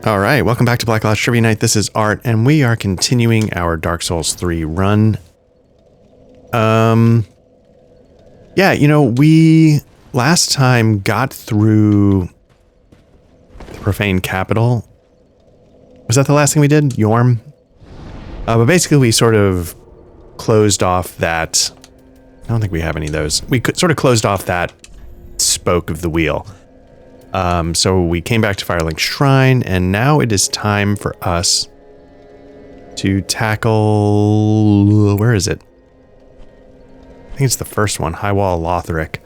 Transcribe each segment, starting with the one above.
All right, welcome back to Black Lotus Trivia Night. This is Art, and we are continuing our Dark Souls 3 run. Yeah, you know, we last time got through the Profane Capital. Was that the last thing we did? Yorm? But basically we sort of closed off that... I don't think we have any of those. We sort of closed off that spoke of the wheel. So we came back to Firelink Shrine, and now it is time for us to tackle... Where is it? I think it's the first one, Highwall Lothric.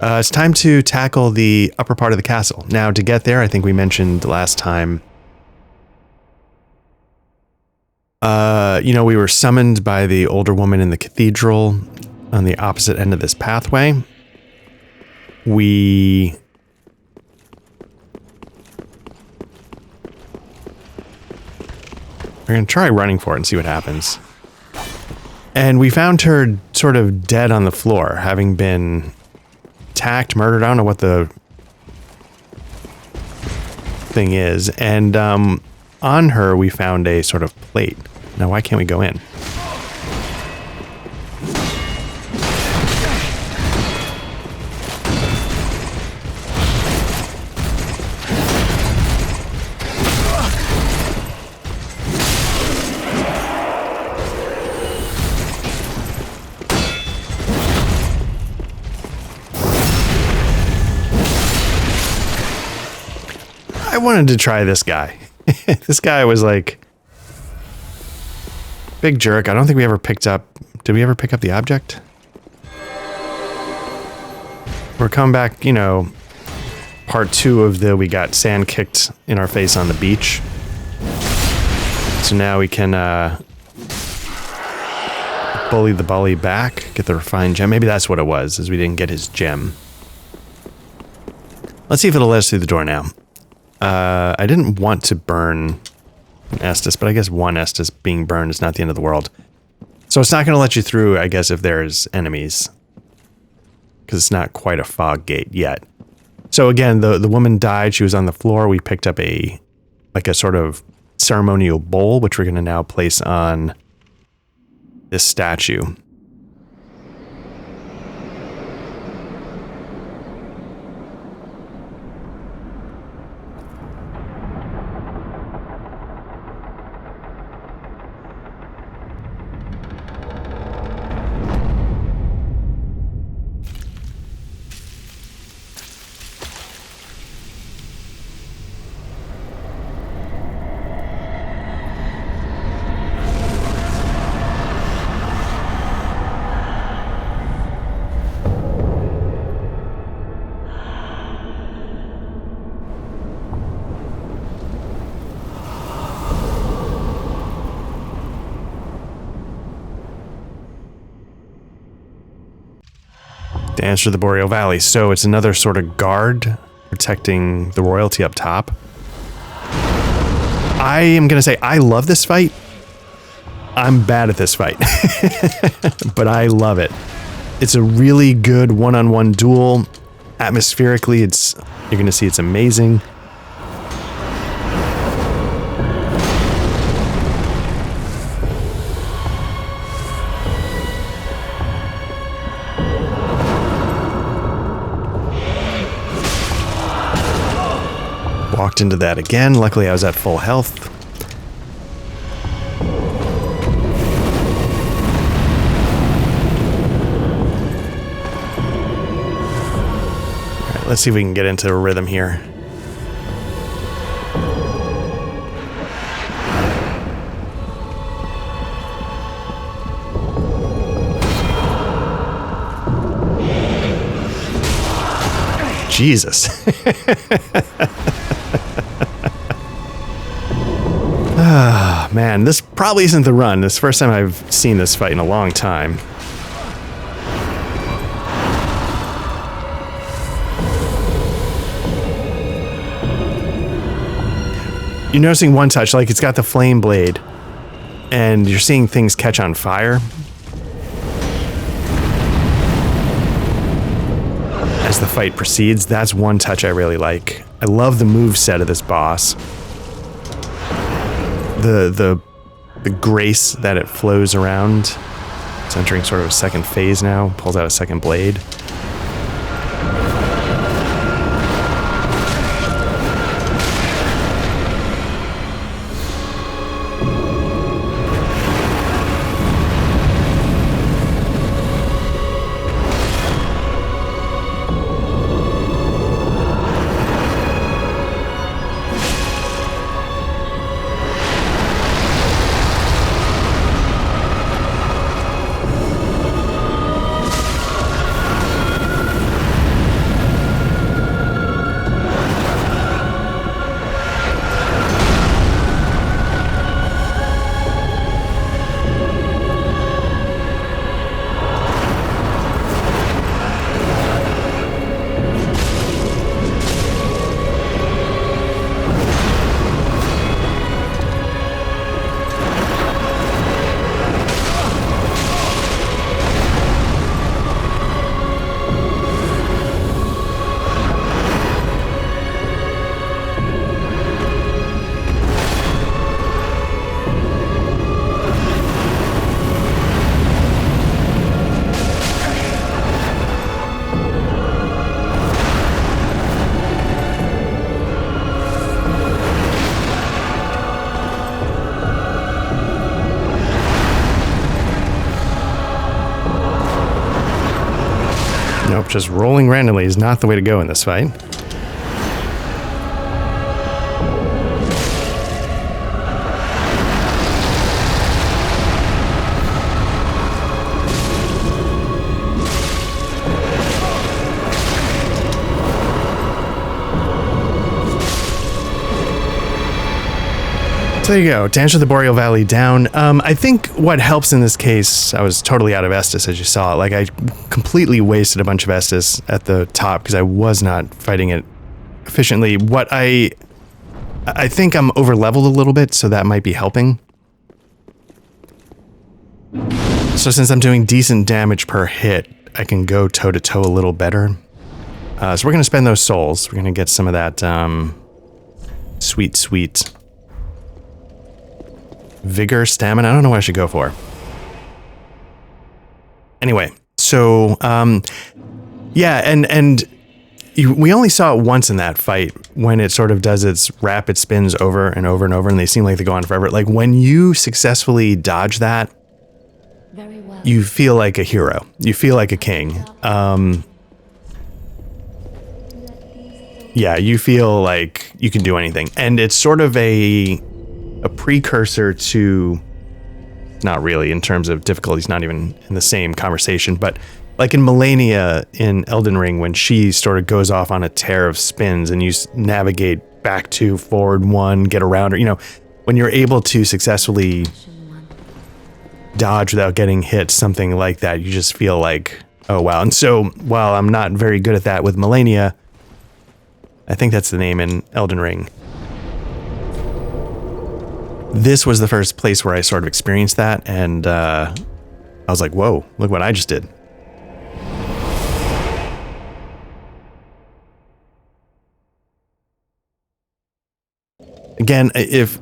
It's time to tackle the upper part of the castle. Now, to get there, I think we mentioned last time... you know, we were summoned by the older woman in the cathedral on the opposite end of this pathway. We're going to try running for it and see what happens. And we found her sort of dead on the floor, having been attacked, murdered. I don't know what the thing is. And on her, we found a sort of plate. Now, why can't we go in? I wanted to try this guy. This guy was like... big jerk. I don't think we ever picked up... Did we ever pick up the object? We're coming back, you know... Part 2 of the... We got sand kicked in our face on the beach. So now we can, bully the bully back. Get the refined gem. Maybe that's what it was, is we didn't get his gem. Let's see if it'll let us through the door now. I didn't want to burn an Estus, but I guess one Estus being burned is not the end of the world. So it's not going to let you through, I guess, if there's enemies. Because it's not quite a fog gate yet. So again, the woman died. She was on the floor. We picked up a sort of ceremonial bowl, which we're going to now place on this statue. Dance through the Boreal Valley. So it's another sort of guard protecting the royalty up top. I am going to say I love this fight. I'm bad at this fight. But I love it. It's a really good one-on-one duel. Atmospherically, you're going to see it's amazing. Walked into that again. Luckily, I was at full health. All right, let's see if we can get into a rhythm here. Jesus. Ah, man, this probably isn't the run. This is the first time I've seen this fight in a long time. You're noticing one touch, like it's got the flame blade, and you're seeing things catch on fire. as the fight proceeds. That's one touch I really like. I love the move set of this boss. The grace that it flows around. It's entering sort of a second phase now. Pulls out a second blade. Nope, just rolling randomly is not the way to go in this fight. So there you go, Dance of the Boreal Valley down. I think what helps in this case, I was totally out of Estus as you saw. Like I completely wasted a bunch of Estus at the top because I was not fighting it efficiently. What I think I'm over leveled a little bit, so that might be helping. So since I'm doing decent damage per hit, I can go toe to toe a little better. So we're gonna spend those souls. We're gonna get some of that sweet vigor, stamina. I don't know what I should go for. Anyway, so yeah, and we only saw it once in that fight when it sort of does its rapid spins over and over and over, and they seem like they go on forever. Like when you successfully dodge that, very well, you feel like a hero. You feel like a king. Yeah, you feel like you can do anything, and it's sort of a precursor to, not really in terms of difficulties, not even in the same conversation, but like in Melania in Elden Ring, when she sort of goes off on a tear of spins and you navigate back to forward one, get around her, you know, when you're able to successfully dodge without getting hit, something like that, you just feel like, oh wow. And so while I'm not very good at that with Melania, I think that's the name in Elden Ring, this was the first place where I sort of experienced that, and I was like, whoa, look what I just did. Again, if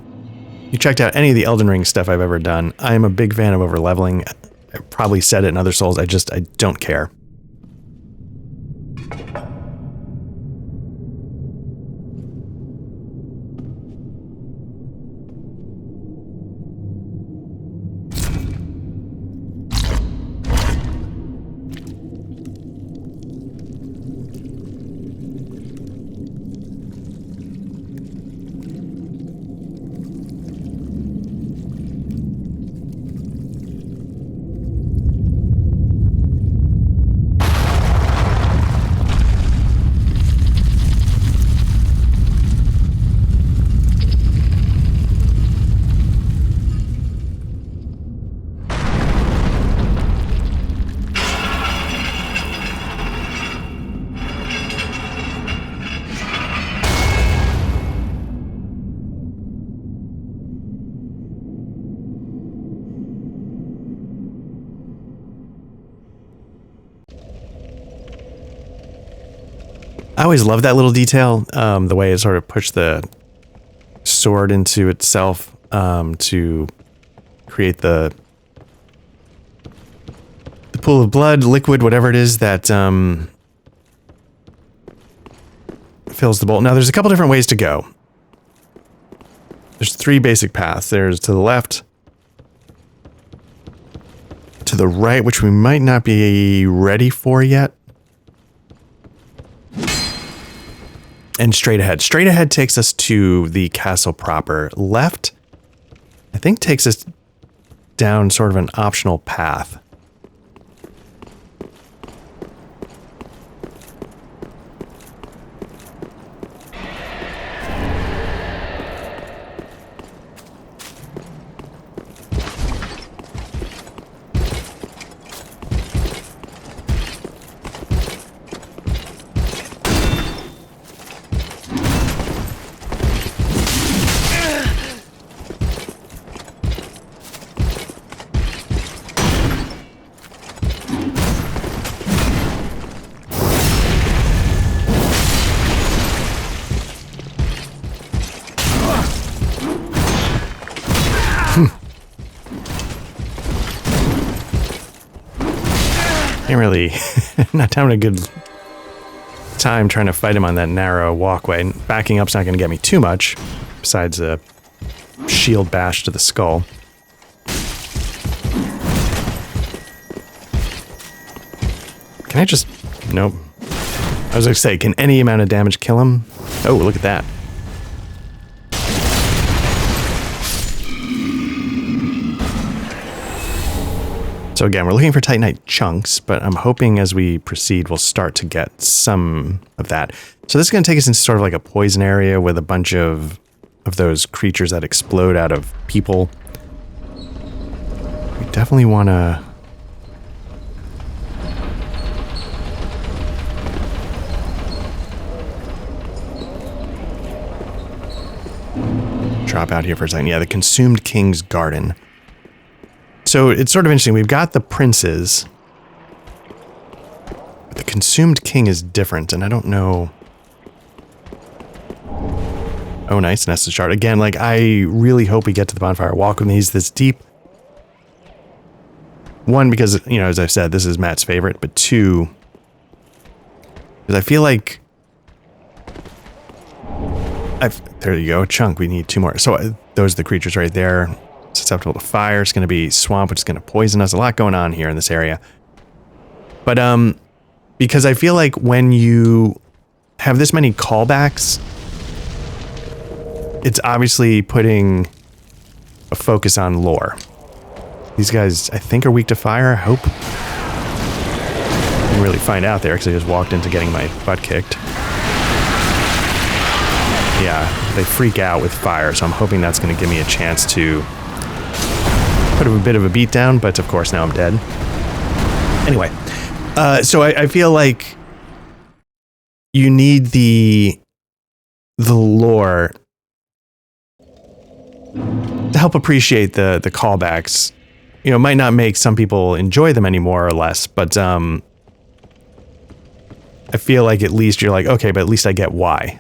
you checked out any of the Elden Ring stuff I've ever done, I'm a big fan of over-leveling. I probably said it in other Souls, I don't care. I always love that little detail, the way it sort of pushed the sword into itself to create the pool of blood, liquid, whatever it is that fills the bowl. Now, there's a couple different ways to go. There's 3 basic paths. There's to the left, to the right, which we might not be ready for yet, and straight ahead. Straight ahead takes us to the castle proper. Left, I think, takes us down sort of an optional path. Ain't really not having a good time trying to fight him on that narrow walkway. And backing up's not going to get me too much, besides a shield bash to the skull. Can I just... Nope. I was going to say, can any amount of damage kill him? Oh, look at that. So again, we're looking for Titanite chunks, but I'm hoping as we proceed, we'll start to get some of that. So this is going to take us into sort of like a poison area with a bunch of those creatures that explode out of people. We definitely want to... drop out here for a second. Yeah, the Consumed King's Garden. So it's sort of interesting. We've got the princes, but the Consumed King is different, and I don't know. Oh, nice. An Estus shard. Again, like, I really hope we get to the bonfire walk with these this deep. 1, because, you know, as I've said, this is Matt's favorite, but 2, because I feel like... there you go, chunk. We need 2 more. So those are the creatures right there. Susceptible to fire. It's going to be swamp, which is going to poison us. A lot going on here in this area. But because I feel like when you have this many callbacks, it's obviously putting a focus on lore. These guys, I think, are weak to fire. I hope. I didn't really find out there because I just walked into getting my butt kicked. Yeah, they freak out with fire, so I'm hoping that's going to give me a chance to put a bit of a beat down, but of course now I'm dead. Anyway, so I feel like you need the lore to help appreciate the callbacks. You know, it might not make some people enjoy them any more or less, but I feel like at least you're like, okay, but at least I get why.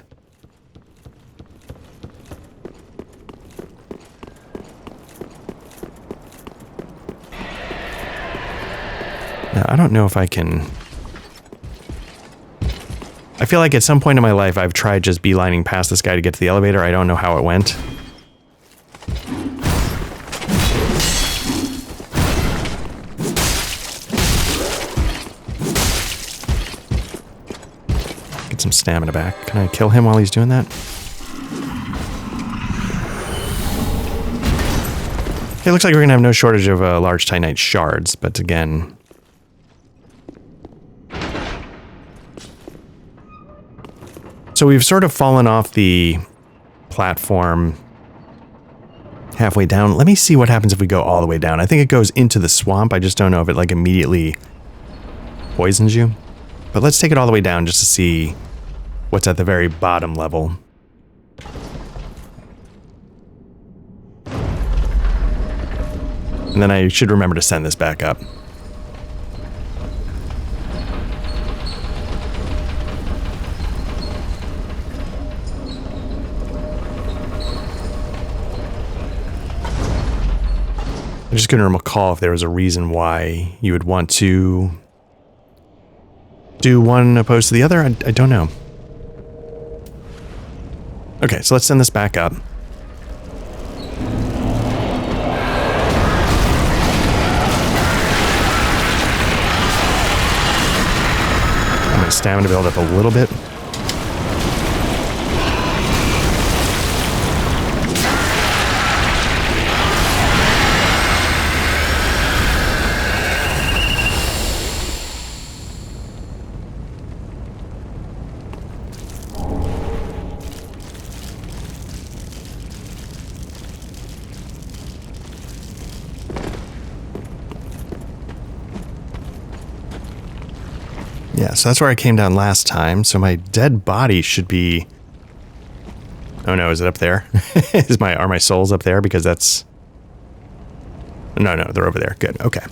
Now, I don't know if I can... I feel like at some point in my life I've tried just beelining past this guy to get to the elevator. I don't know how it went. Get some stamina back. Can I kill him while he's doing that? It looks like we're going to have no shortage of large Titanite shards, but again... So we've sort of fallen off the platform halfway down. Let me see what happens if we go all the way down. I think it goes into the swamp. I just don't know if it like immediately poisons you. But let's take it all the way down just to see what's at the very bottom level. And then I should remember to send this back up. I just couldn't recall if there was a reason why you would want to do one opposed to the other. I don't know. Okay, so let's send this back up. I'm going to stamina build up a little bit. Yeah, so that's where I came down last time. So my dead body should be... Oh no, is it up there? Are my souls up there? Because that's... No, they're over there. Good, okay.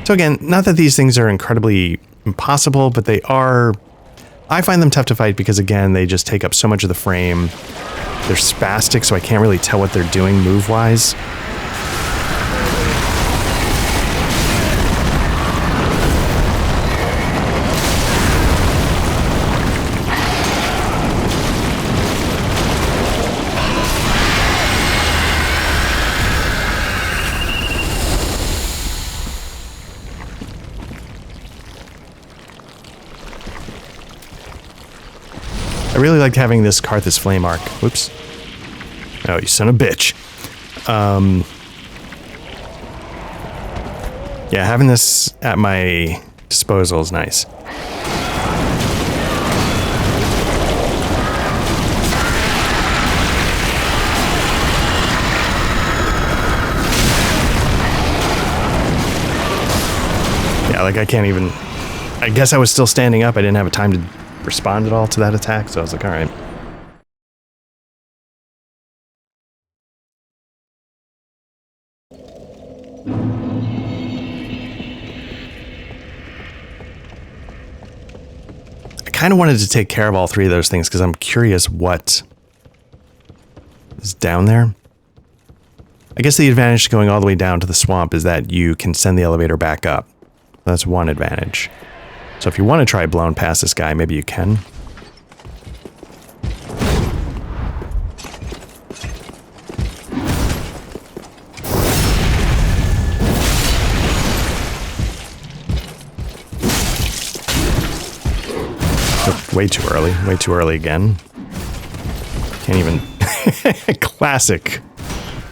So again, not that these things are incredibly impossible, but they are... I find them tough to fight because, again, they just take up so much of the frame. They're spastic, so I can't really tell what they're doing move-wise. I really liked having this Karthus flame arc. Whoops. Oh, you son of a bitch. Yeah, having this at my disposal is nice. Yeah, like I can't even... I guess I was still standing up. I didn't have a time to respond at all to that attack, so I was like, all right. I kind of wanted to take care of all three of those things because I'm curious what is down there. I guess the advantage to going all the way down to the swamp is that you can send the elevator back up. That's one advantage. So if you want to try blowing past this guy, maybe you can. Way too early. Way too early again. Can't even... Classic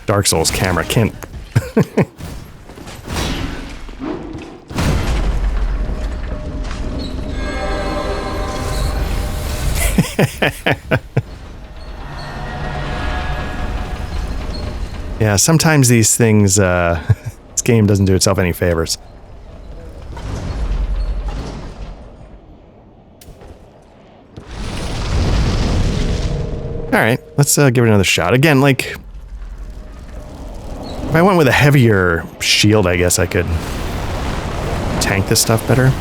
Dark Souls camera. Can't... Yeah, sometimes these things, this game doesn't do itself any favors. Alright, let's give it another shot. Again, like, if I went with a heavier shield, I guess I could tank this stuff better.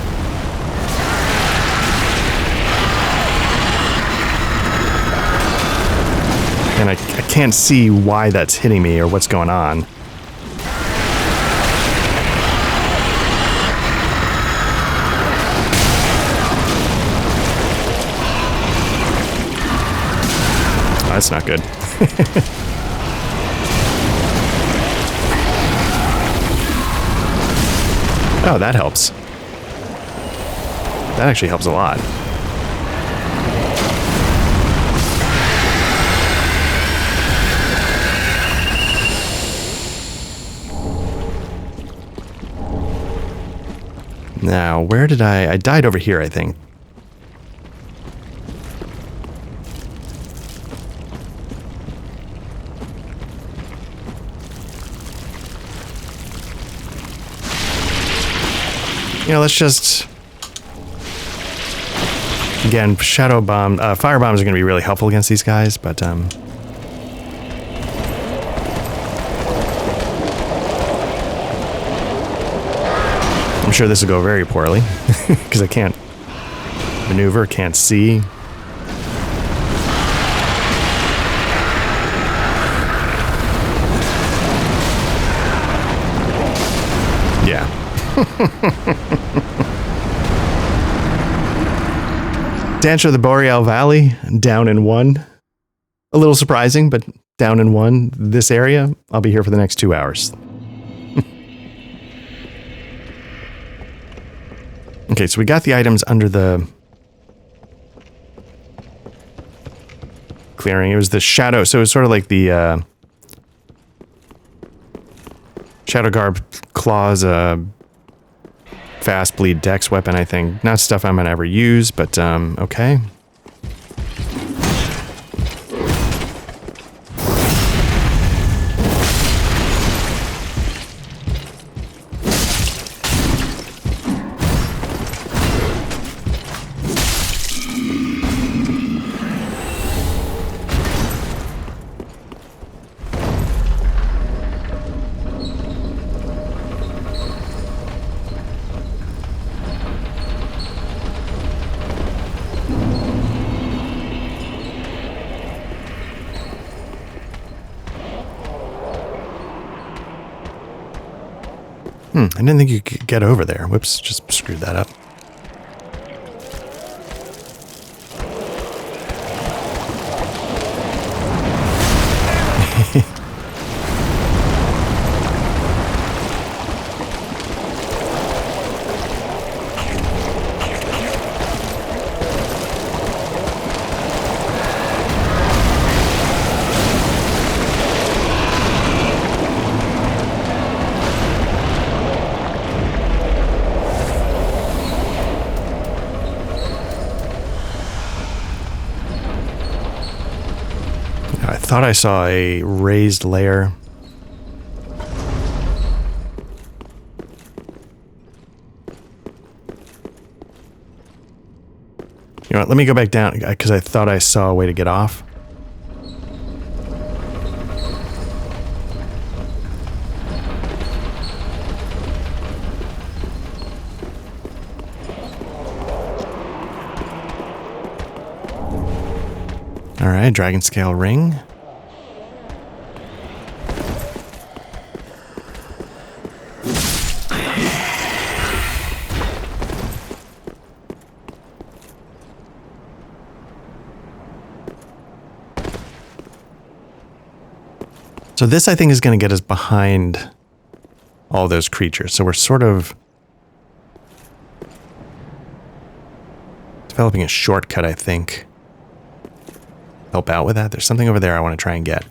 And I can't see why that's hitting me or what's going on. Oh, that's not good. Oh, that helps. That actually helps a lot. Now, where did I died over here, I think. You know, let's just... Again, shadow bomb... fire bombs are going to be really helpful against these guys, but... I'm sure this will go very poorly, because I can't maneuver, can't see. Dancer of the Boreal Valley, down in 1. A little surprising, but down in 1. This area, I'll be here for the next 2 hours. Okay, so we got the items under the clearing. It was the shadow, so it was sort of like the Shadow Garb Claws, fast bleed dex weapon, I think. Not stuff I'm gonna ever use, but okay. I didn't think you could get over there. Whoops, just screwed that up. I thought I saw a raised layer. You know what, let me go back down, because I thought I saw a way to get off. Alright, dragon scale ring. So this, I think, is going to get us behind all those creatures. So we're sort of developing a shortcut, I think. Help out with that. There's something over there I want to try and get.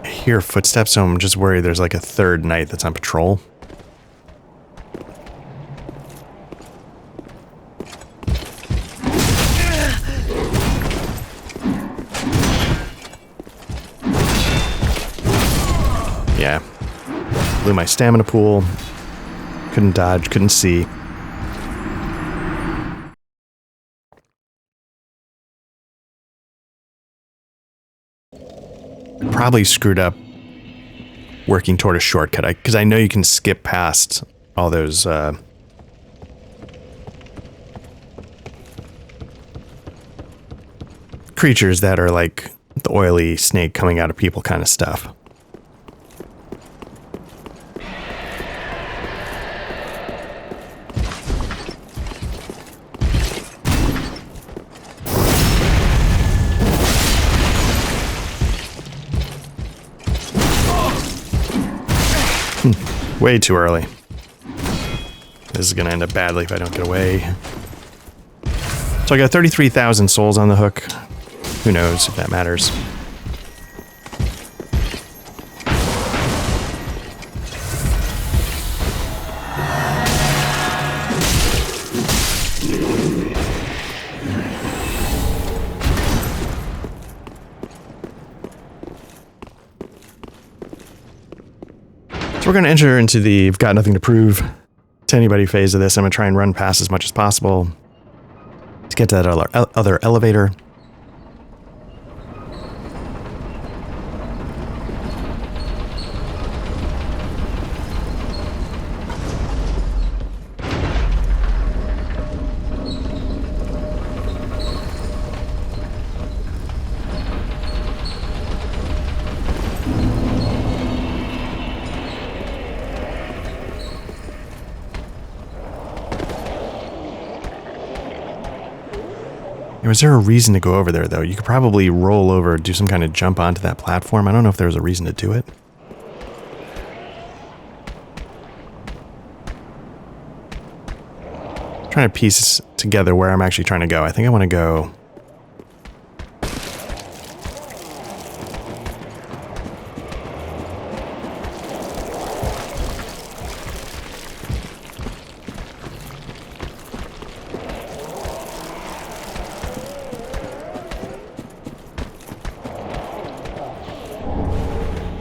I hear footsteps, so I'm just worried there's like a third knight that's on patrol. Yeah. Blew my stamina pool. Couldn't dodge, couldn't see. Probably screwed up working toward a shortcut, because I know you can skip past all those creatures that are like the oily snake coming out of people kind of stuff. Way too early. This is going to end up badly if I don't get away. So I got 33,000 souls on the hook. Who knows if that matters. So we're going to enter into the "I've got nothing to prove to anybody" phase of this. I'm going to try and run past as much as possible to get to that other elevator. Was there a reason to go over there, though? You could probably roll over, do some kind of jump onto that platform. I don't know if there was a reason to do it. I'm trying to piece together where I'm actually trying to go. I think I want to go...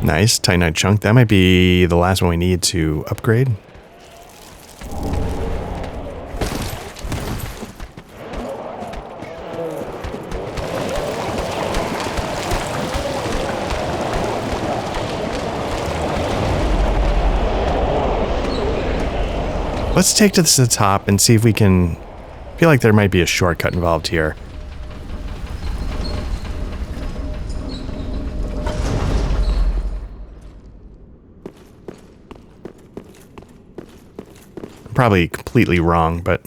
Nice, Titanite chunk. That might be the last one we need to upgrade. Let's take this to the top and see if we can... I feel like there might be a shortcut involved here. Probably completely wrong, but...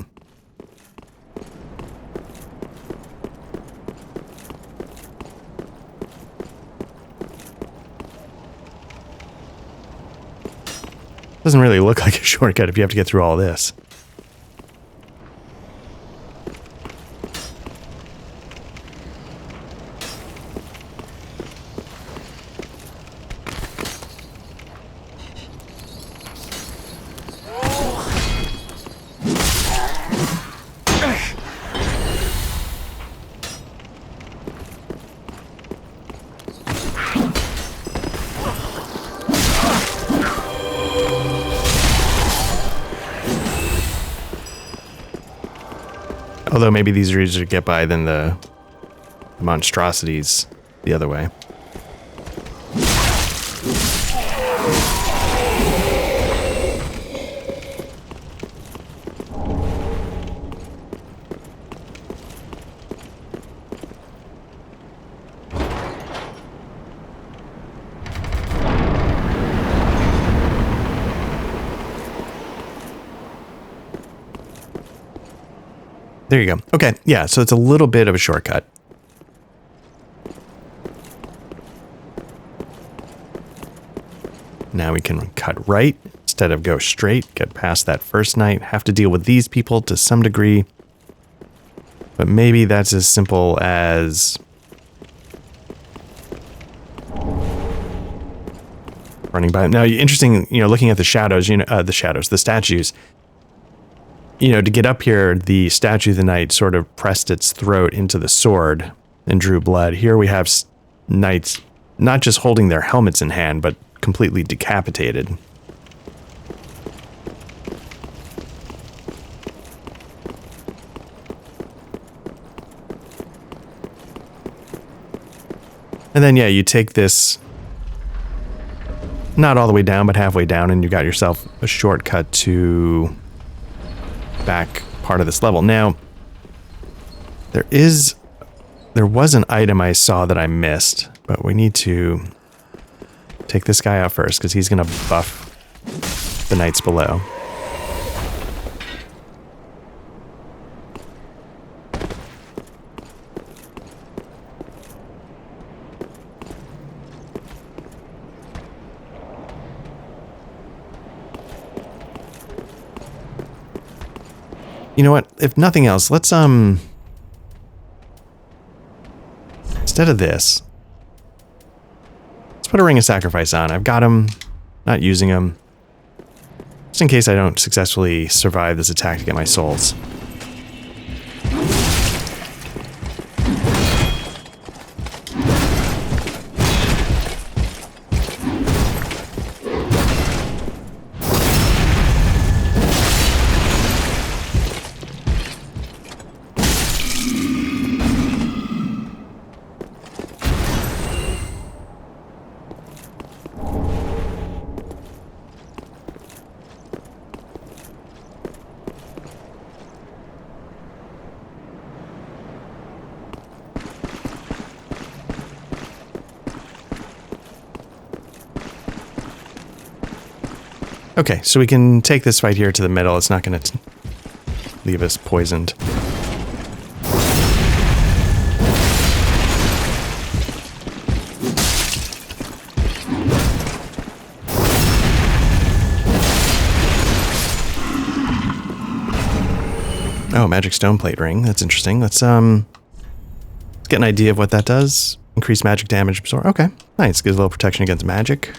Doesn't really look like a shortcut if you have to get through all this. Although maybe these are easier to get by than the monstrosities the other way. There you go. Okay, yeah, so it's a little bit of a shortcut. Now we can cut right instead of go straight, get past that first night, have to deal with these people to some degree. But maybe that's as simple as running by. Now, interesting, looking at the shadows, the statues. To get up here, the statue of the knight sort of pressed its throat into the sword and drew blood. Here we have knights not just holding their helmets in hand, but completely decapitated. And then, yeah, you take this, not all the way down, but halfway down, and you got yourself a shortcut to back part of this level. Now, there was an item I saw that I missed, but we need to take this guy out first because he's going to buff the knights below. You know what? If nothing else, let's, instead of this, let's put a ring of sacrifice on. I've got them, not using them, just in case I don't successfully survive this attack to get my souls. Okay, so we can take this right here to the middle. It's not going to leave us poisoned. Oh, magic stone plate ring. That's interesting. Let's get an idea of what that does. Increase magic damage absorb. Okay, nice. Gives a little protection against magic.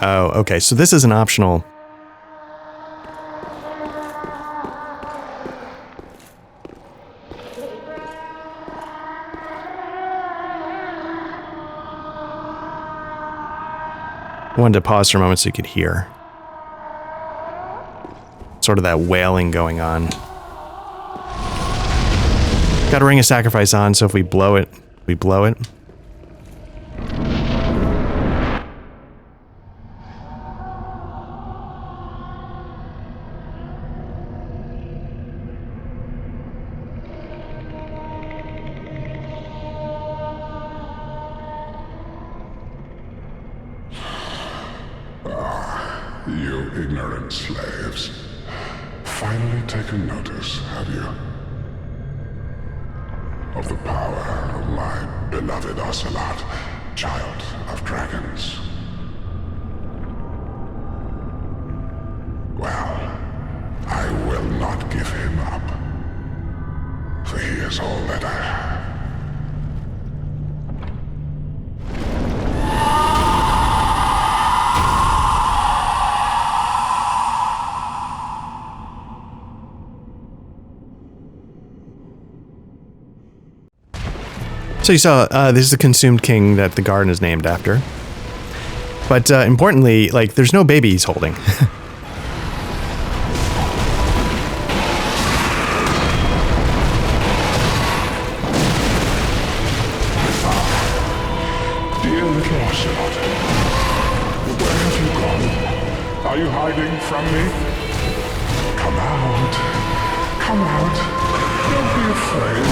Oh, okay. So this is an optional. I wanted to pause for a moment so you could hear. Sort of that wailing going on. Got a ring of sacrifice on, so if we blow it, we blow it. You ignorant slaves. Finally taken notice, have you? Of the power of my beloved Ocelot, child of dragons. Well, I will not give him up. For he is all that I have. So you saw, this is the consumed king that the garden is named after. But importantly, like, there's no baby he's holding. Dear little Ocelot, where have you gone? Are you hiding from me? Come out. Come out. Don't be afraid.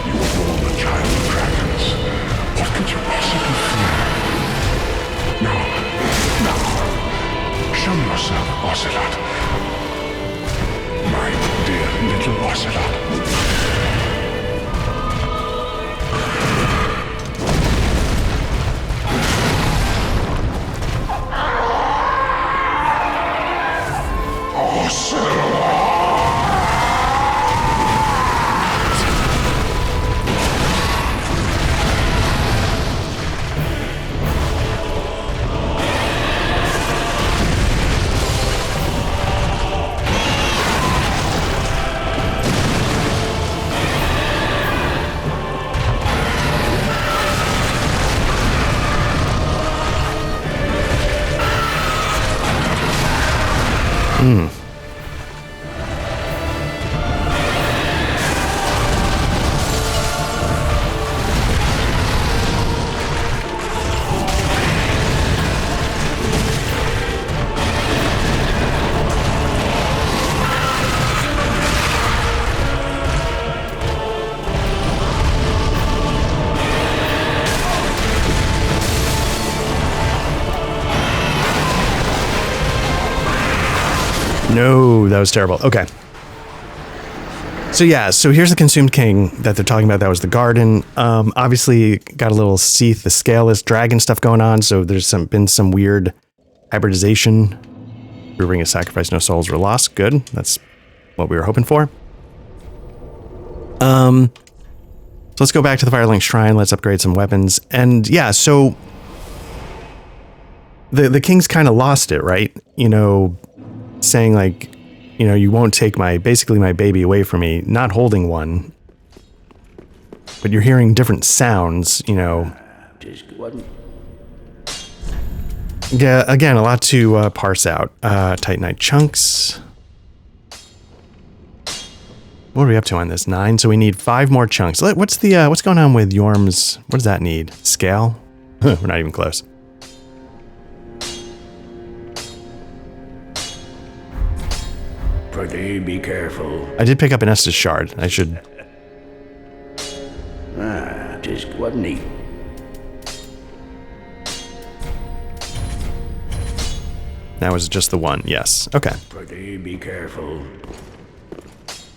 You were born a child of dragons. What could you possibly fear? Now, show yourself, Ocelot. My dear little Ocelot. No, that was terrible. Okay. So yeah, so here's the consumed king that they're talking about. That was the garden. Obviously got a little Seath, the scaleless dragon stuff going on. So there's been some weird hybridization. We bring a sacrifice, no souls were lost. Good. That's what we were hoping for. So let's go back to the Firelink Shrine. Let's upgrade some weapons. And yeah, so the king's kind of lost it, right? You know, saying like, you know, you won't take basically my baby away from me, not holding one, but you're hearing different sounds, you know. Yeah, again, a lot to parse out. Titanite chunks. What are we up to on this? 9, so we need 5 more chunks. What's going on with Yorm's, what does that need? Scale? We're not even close. Pretty be careful. I did pick up an Estus shard. I should. Just what neat. That was just the one. Yes. Okay. Pretty be careful.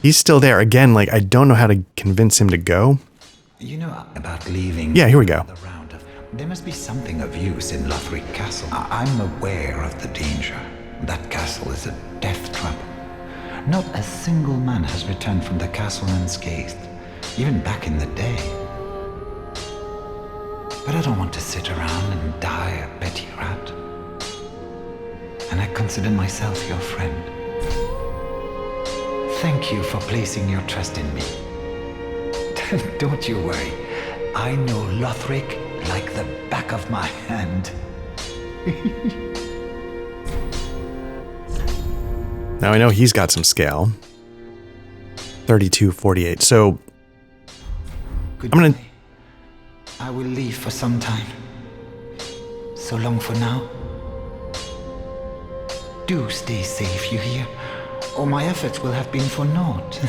He's still there. Again, like, I don't know how to convince him to go. You know about leaving. Yeah, here we go. The round of There must be something of use in Lothric Castle. I'm aware of the danger. That castle is a death trap. Not a single man has returned from the castle unscathed, even back in the day. But I don't want to sit around and die a petty rat. And I consider myself your friend. Thank you for placing your trust in me. Don't you worry. I know Lothric like the back of my hand. Now I know he's got some scale. 3248. So I'm gonna. I will leave for some time. So long for now. Do stay safe, you hear? Or my efforts will have been for naught.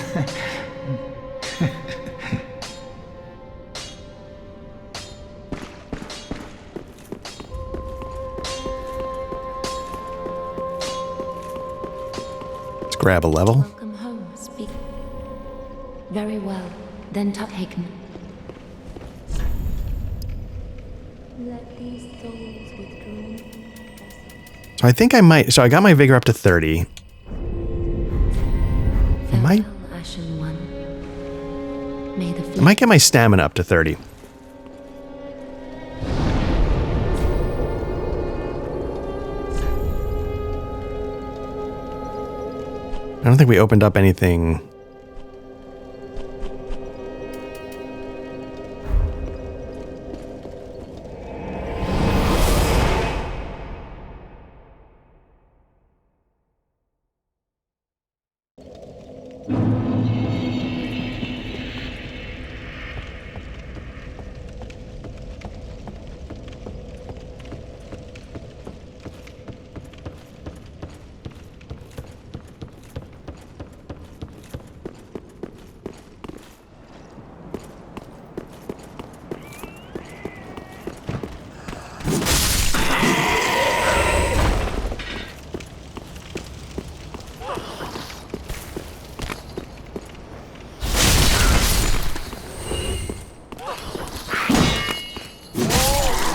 Let's grab a level. Welcome home, speak. Very well. Then Tuthaken. Let these souls withdrawn. So I think I might. So I got my vigor up to 30. Farewell, Ashen One. May the I might get my stamina up to 30. I don't think we opened up anything.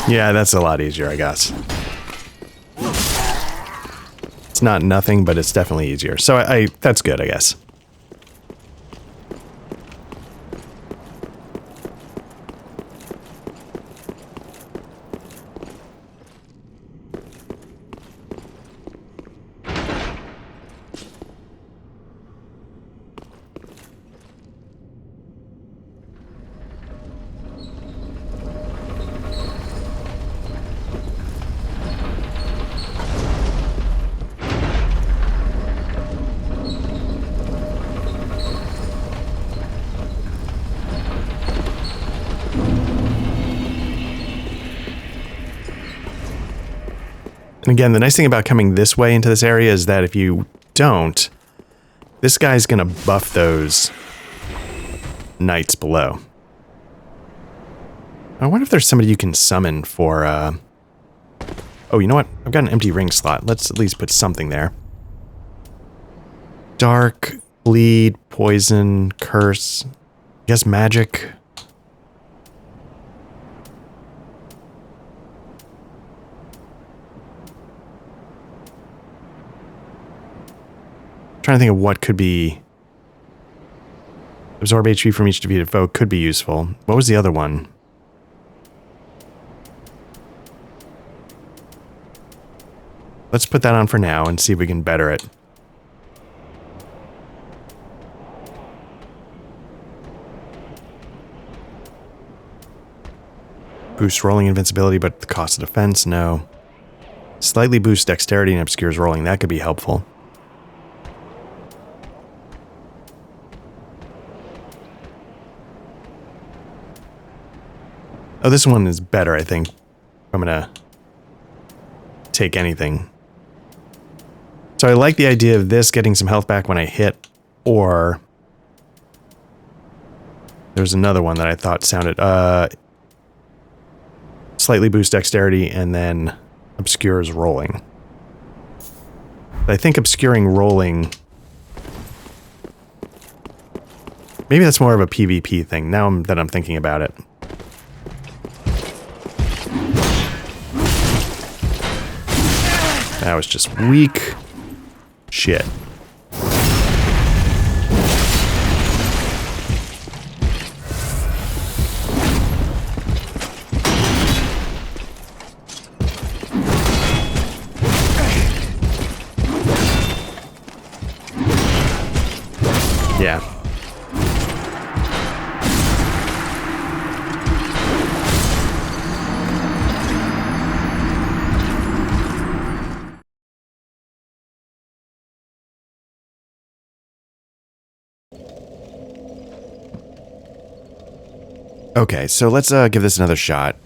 Yeah, that's a lot easier, I guess. It's not nothing, but it's definitely easier. So I that's good, I guess. And again, the nice thing about coming this way into this area is that if you don't, this guy's gonna buff those knights below. I wonder if there's somebody you can summon for, oh, you know what? I've got an empty ring slot. Let's at least put something there. Dark, bleed, poison, curse, I guess magic. Trying to think of what could be. Absorb HP from each defeated foe could be useful. What was the other one? Let's put that on for now and see if we can better it. Boost rolling invincibility, but the cost of defense, no. Slightly boosts dexterity and obscures rolling. That could be helpful. Oh, this one is better, I think. I'm gonna take anything. So I like the idea of this getting some health back when I hit, or there's another one that I thought sounded, slightly boost dexterity and then obscures rolling. But I think obscuring rolling, maybe that's more of a PvP thing now that I'm thinking about it. That was just weak shit. Yeah. Okay, so let's give this another shot.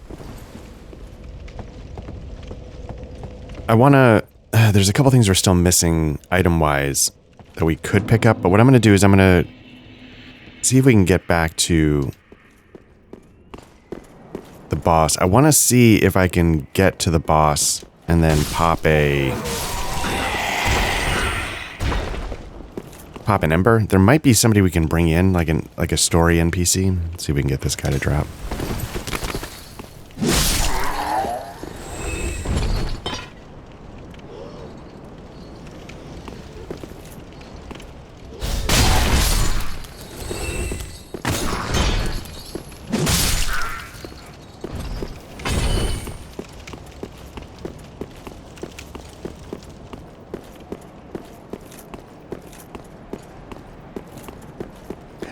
I want to... there's a couple things we're still missing item-wise that we could pick up, but what I'm going to do is I'm going to see if we can get back to the boss. I want to see if I can get to the boss and then pop an ember. There might be somebody we can bring in, like a story NPC. Let's see if we can get this guy to drop.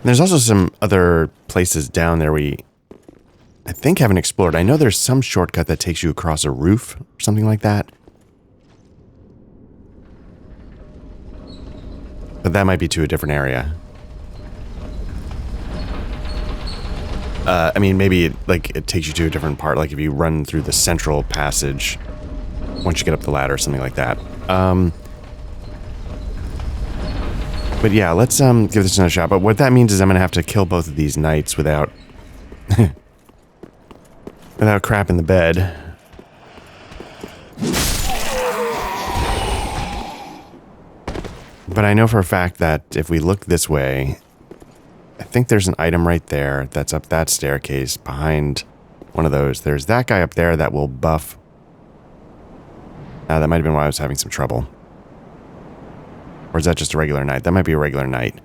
There's also some other places down there we, I think, haven't explored. I know there's some shortcut that takes you across a roof or something like that. But that might be to a different area. I mean, maybe it takes you to a different part, like if you run through the central passage once you get up the ladder or something like that. But yeah, let's give this another shot. But what that means is I'm going to have to kill both of these knights without without crap in the bed. But I know for a fact that if we look this way, I think there's an item right there that's up that staircase behind one of those. There's that guy up there that will buff. That might have been why I was having some trouble. Or is that just a regular knight? That might be a regular knight.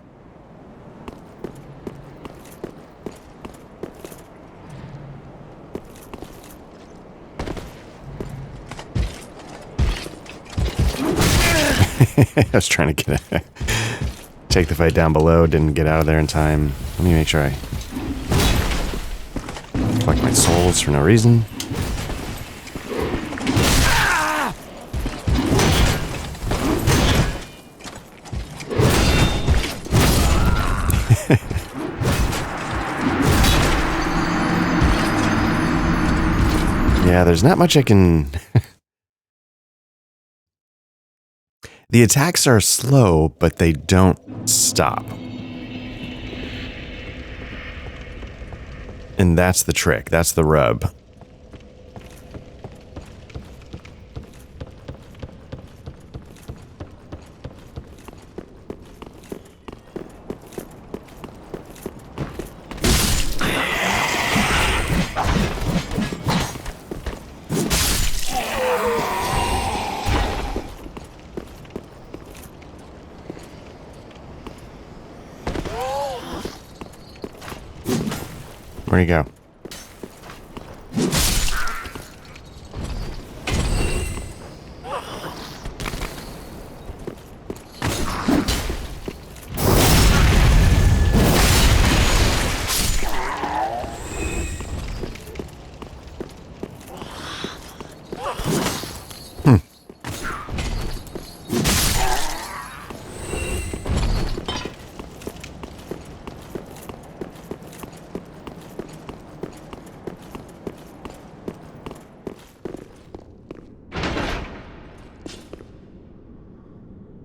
I was trying to take the fight down below, didn't get out of there in time. Let me make sure I collect my souls for no reason. Yeah, there's not much I can... The attacks are slow, but they don't stop. And that's the trick. That's the rub. Where'd he go?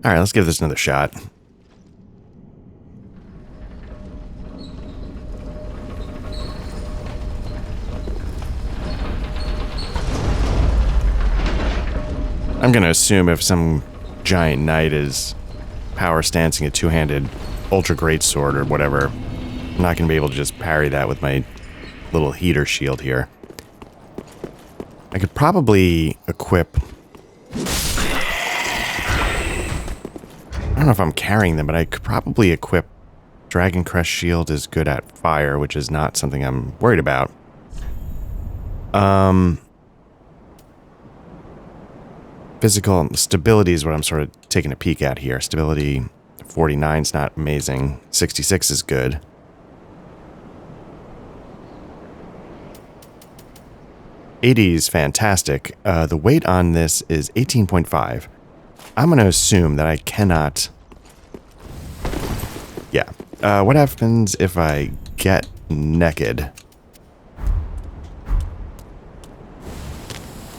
All right, let's give this another shot. I'm going to assume if some giant knight is power stancing a two-handed ultra great sword or whatever, I'm not going to be able to just parry that with my little heater shield here. I could probably equip I don't know if I'm carrying them, but I could probably equip Dragon Crest Shield is good at fire, which is not something I'm worried about. Physical stability is what I'm sort of taking a peek at here. Stability 49 is not amazing. 66 is good. $80 is fantastic. The weight on this is 18.5. I'm going to assume that I cannot... Yeah. What happens if I get naked?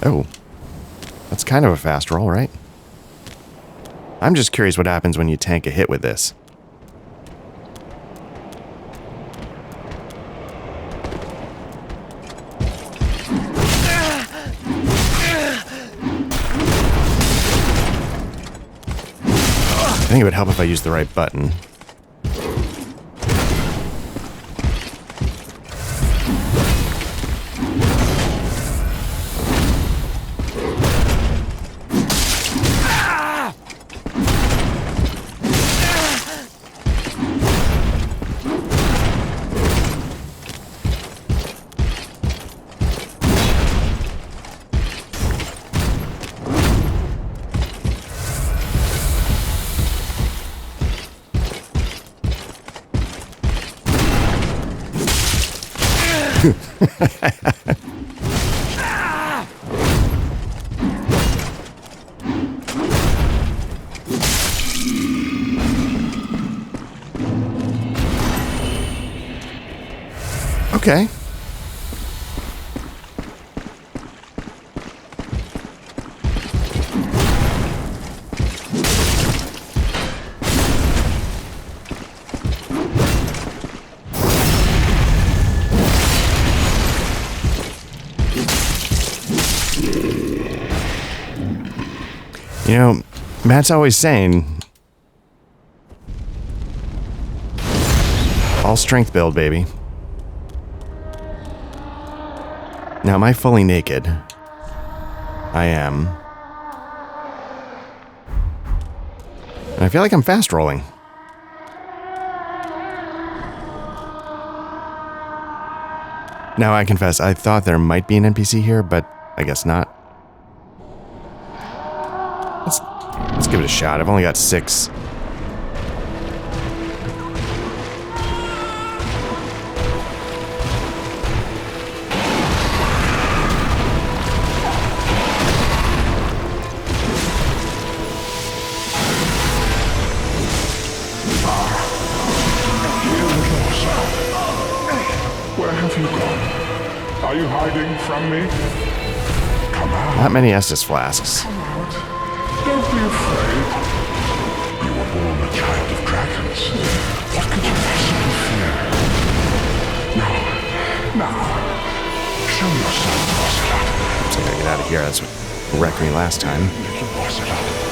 Oh. That's kind of a fast roll, right? I'm just curious what happens when you tank a hit with this. I think it would help if I used the right button. Okay. You know, Matt's always saying, all strength build, baby. Now, am I fully naked? I am. And I feel like I'm fast rolling. Now, I confess, I thought there might be an NPC here, but I guess not. Let's give it a shot. I've only got 6. Where have you gone? Are you hiding from me? Come out. Not many Estus flasks. Come out. Don't be afraid. You were born a child of dragons. What could you possibly fear? Now, show yourself, Ocelot. Looks like I get out of here. That's what wrecked me last time. Little Ocelot.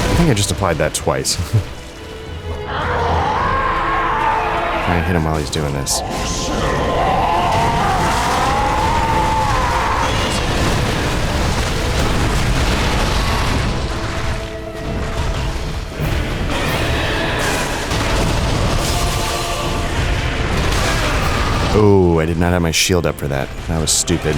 I think I just applied that twice. Trying to hit him while he's doing this. Oh, I did not have my shield up for that. That was stupid.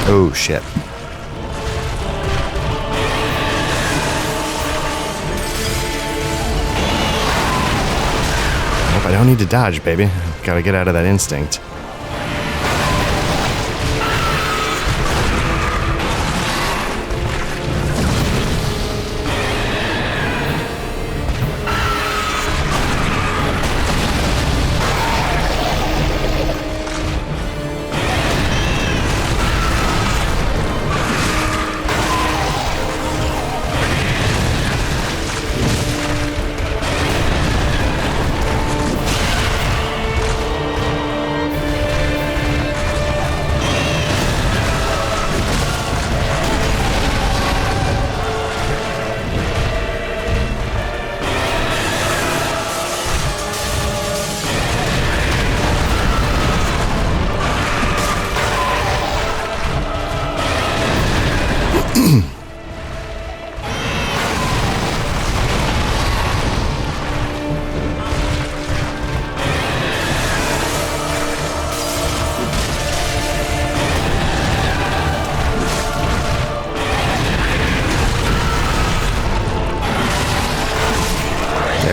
Oh, shit. Nope, I don't need to dodge, baby. Gotta get out of that instinct. There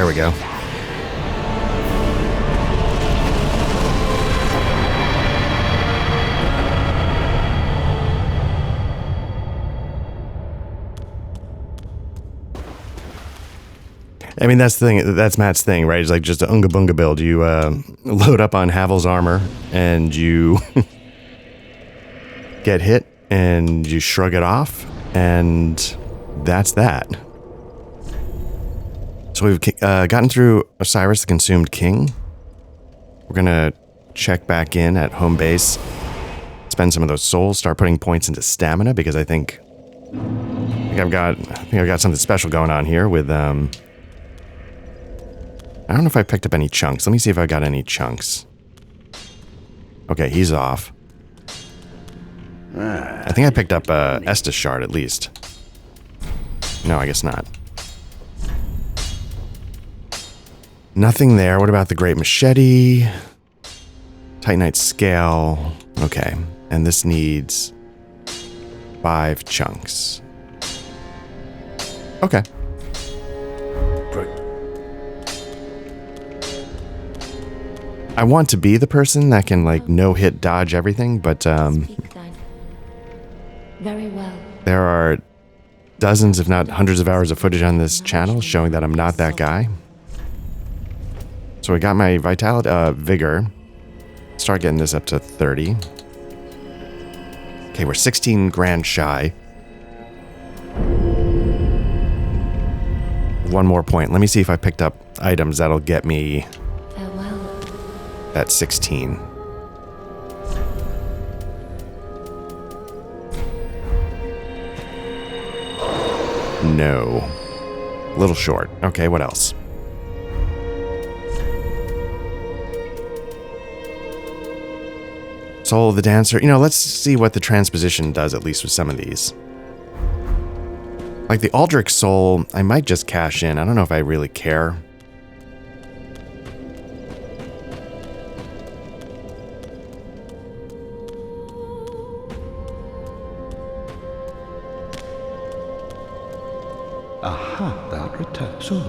we go. I mean, that's the thing. That's Matt's thing, right? It's like just an Unga Bunga build. You load up on Havel's armor, and you get hit, and you shrug it off, and that's that. So we've gotten through Osiris, the Consumed King. We're gonna check back in at home base, spend some of those souls, start putting points into stamina, because I think I've got something special going on here with I don't know if I picked up any chunks. Let me see if I got any chunks. Okay, he's off. I think I picked up Estus shard at least. No, I guess not. Nothing there. What about the Great Machete? Titanite Scale. Okay, and this needs 5 chunks. Okay. I want to be the person that can, like, no-hit dodge everything, but Very well. there are dozens, if not hundreds of hours of footage on this channel showing that I'm not that guy. So I got my vitality, vigor. Start getting this up to 30. Okay, we're 16 grand shy. One more point. Let me see if I picked up items that'll get me Farewell. that 16. No. A little short. Okay, what else? Soul of the Dancer. You know, let's see what the transposition does, at least with some of these. Like the Aldrich Soul, I might just cash in. I don't know if I really care. Aha, that returns. So,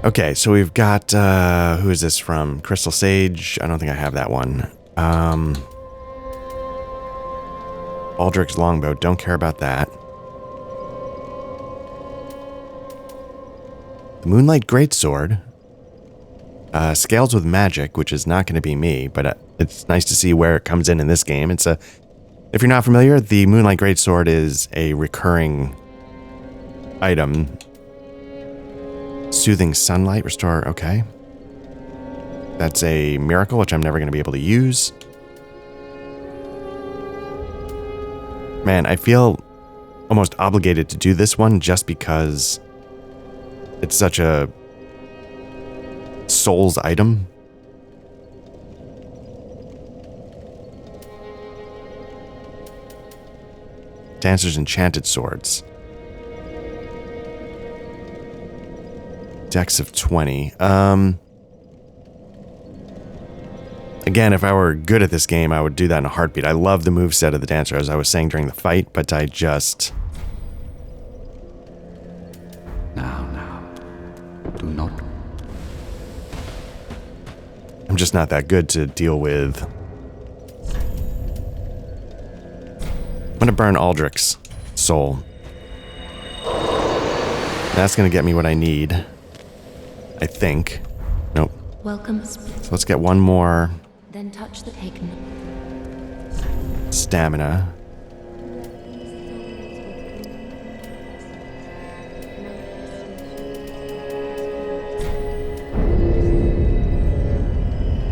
Okay, so we've got, who is this from? Crystal Sage? I don't think I have that one. Aldrich's Longbow, don't care about that. The Moonlight Greatsword. Scales with Magic, which is not going to be me, but it's nice to see where it comes in this game. It's if you're not familiar, the Moonlight Greatsword is a recurring item. Soothing Sunlight, restore, okay. That's a miracle, which I'm never going to be able to use. Man, I feel almost obligated to do this one just because it's such a Souls item. Dancer's Enchanted Swords. Dex of 20. Again, if I were good at this game, I would do that in a heartbeat. I love the moveset of the Dancer, as I was saying during the fight, but I just... now, do not. I'm just not that good to deal with. I'm gonna burn Aldrich's soul. That's gonna get me what I need. I think. Nope. Welcome. So let's get one more Then touch the taken. stamina.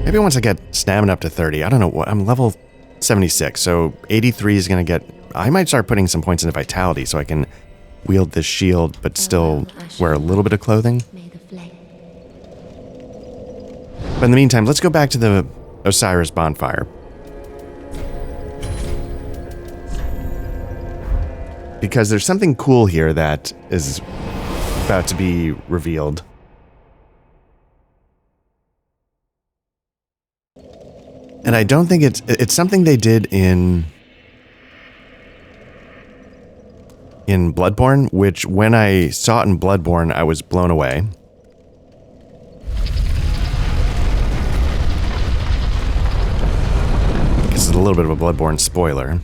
Maybe once I get stamina up to 30, I don't know what, I'm level 76, so 83 is going to get, I might start putting some points into vitality so I can wield this shield, but still wear a little bit of clothing. May the flame. But in the meantime, let's go back to the Osiris bonfire. because there's something cool here that is about to be revealed. And I don't think it's something they did in Bloodborne, which when I saw it in Bloodborne, I was blown away. This is a little bit of a Bloodborne spoiler.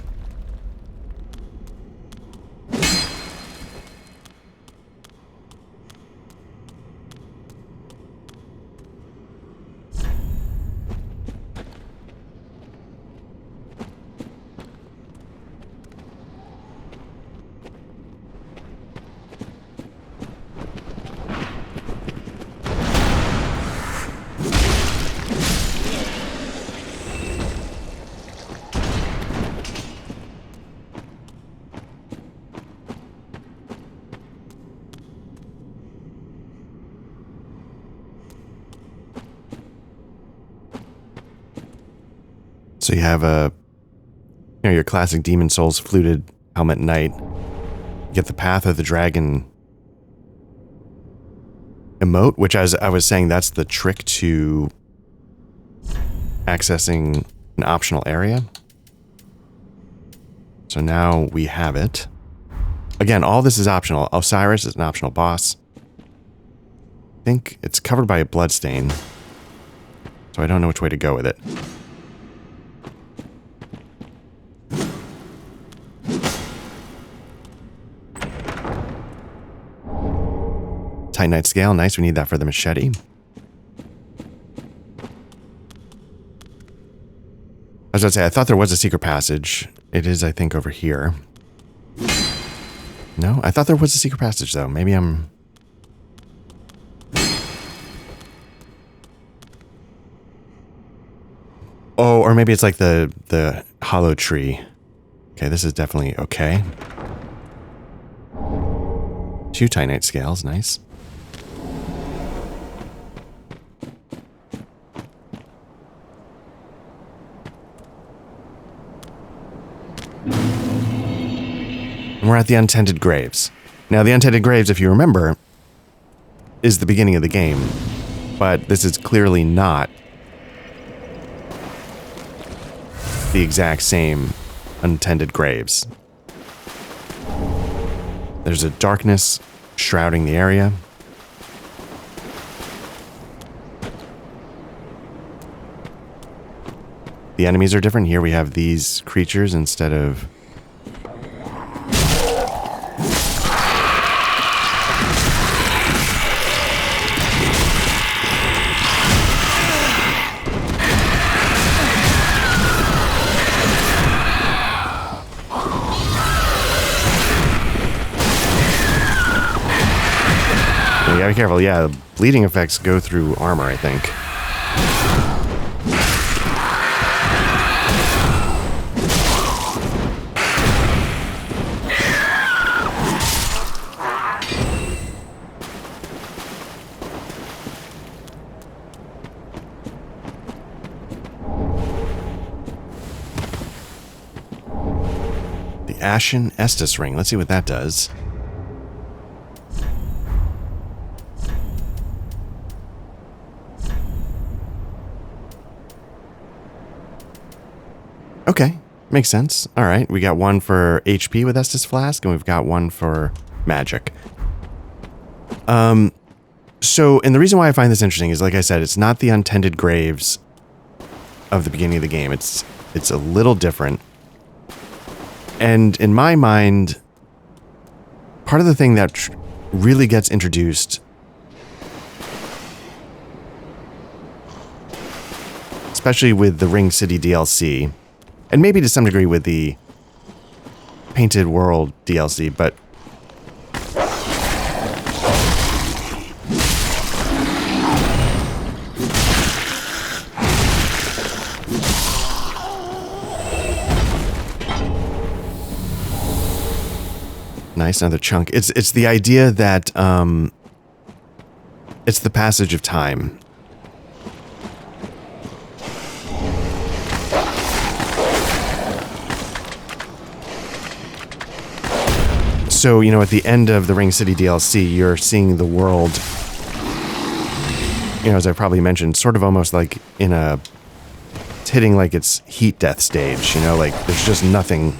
So you have your classic Demon Souls fluted helmet knight. You get the Path of the Dragon emote, which as I was saying, that's the trick to accessing an optional area. So now we have it. Again, all this is optional. Osiris is an optional boss. I think it's covered by a bloodstain, so I don't know which way to go with it. Titanite scale, nice, we need that for the machete. I was about to say, I thought there was a secret passage. It is, I think, over here. No, I thought there was a secret passage, though. Maybe I'm... Oh, or maybe it's like the hollow tree. Okay, this is definitely okay. 2 Titanite scales, nice. And we're at the Untended Graves. Now, the Untended Graves, if you remember, is the beginning of the game, but this is clearly not the exact same Untended Graves. There's a darkness shrouding the area. The enemies are different. Here we have these creatures instead of... You gotta be careful. Yeah, bleeding effects go through armor, I think. The Ashen Estus Ring. Let's see what that does. Okay, makes sense. All right, we got one for HP with Estus Flask, and we've got one for magic. So, and the reason why I find this interesting is, like I said, it's not the Untended Graves of the beginning of the game. It's a little different. And in my mind, part of the thing that really gets introduced, especially with the Ring City DLC, and maybe to some degree with the Painted World DLC, but nice, another chunk. It's the idea that it's the passage of time. So, you know, at the end of the Ring City DLC, you're seeing the world, you know, as I probably mentioned, sort of almost like in a, it's hitting like its heat death stage, you know, like there's just nothing,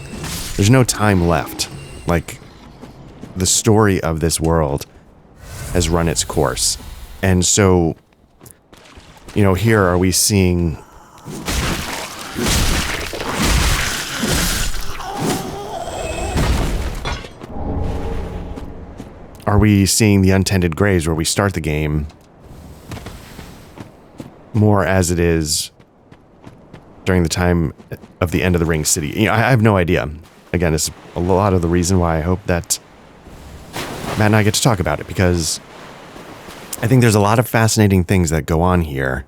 there's no time left. Like the story of this world has run its course. And so, you know, here are we seeing the untended graves where we start the game more as it is during the time of the end of the Ring City. You know, I have no idea. Again, it's a lot of the reason why I hope that Matt and I get to talk about it, because I think there's a lot of fascinating things that go on here.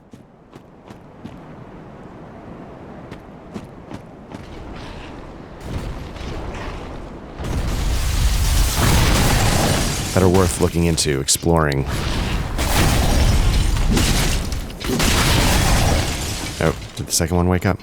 That are worth looking into, exploring. Oh, did the second one wake up?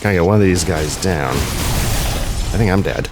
Gotta get one of these guys down. I think I'm dead.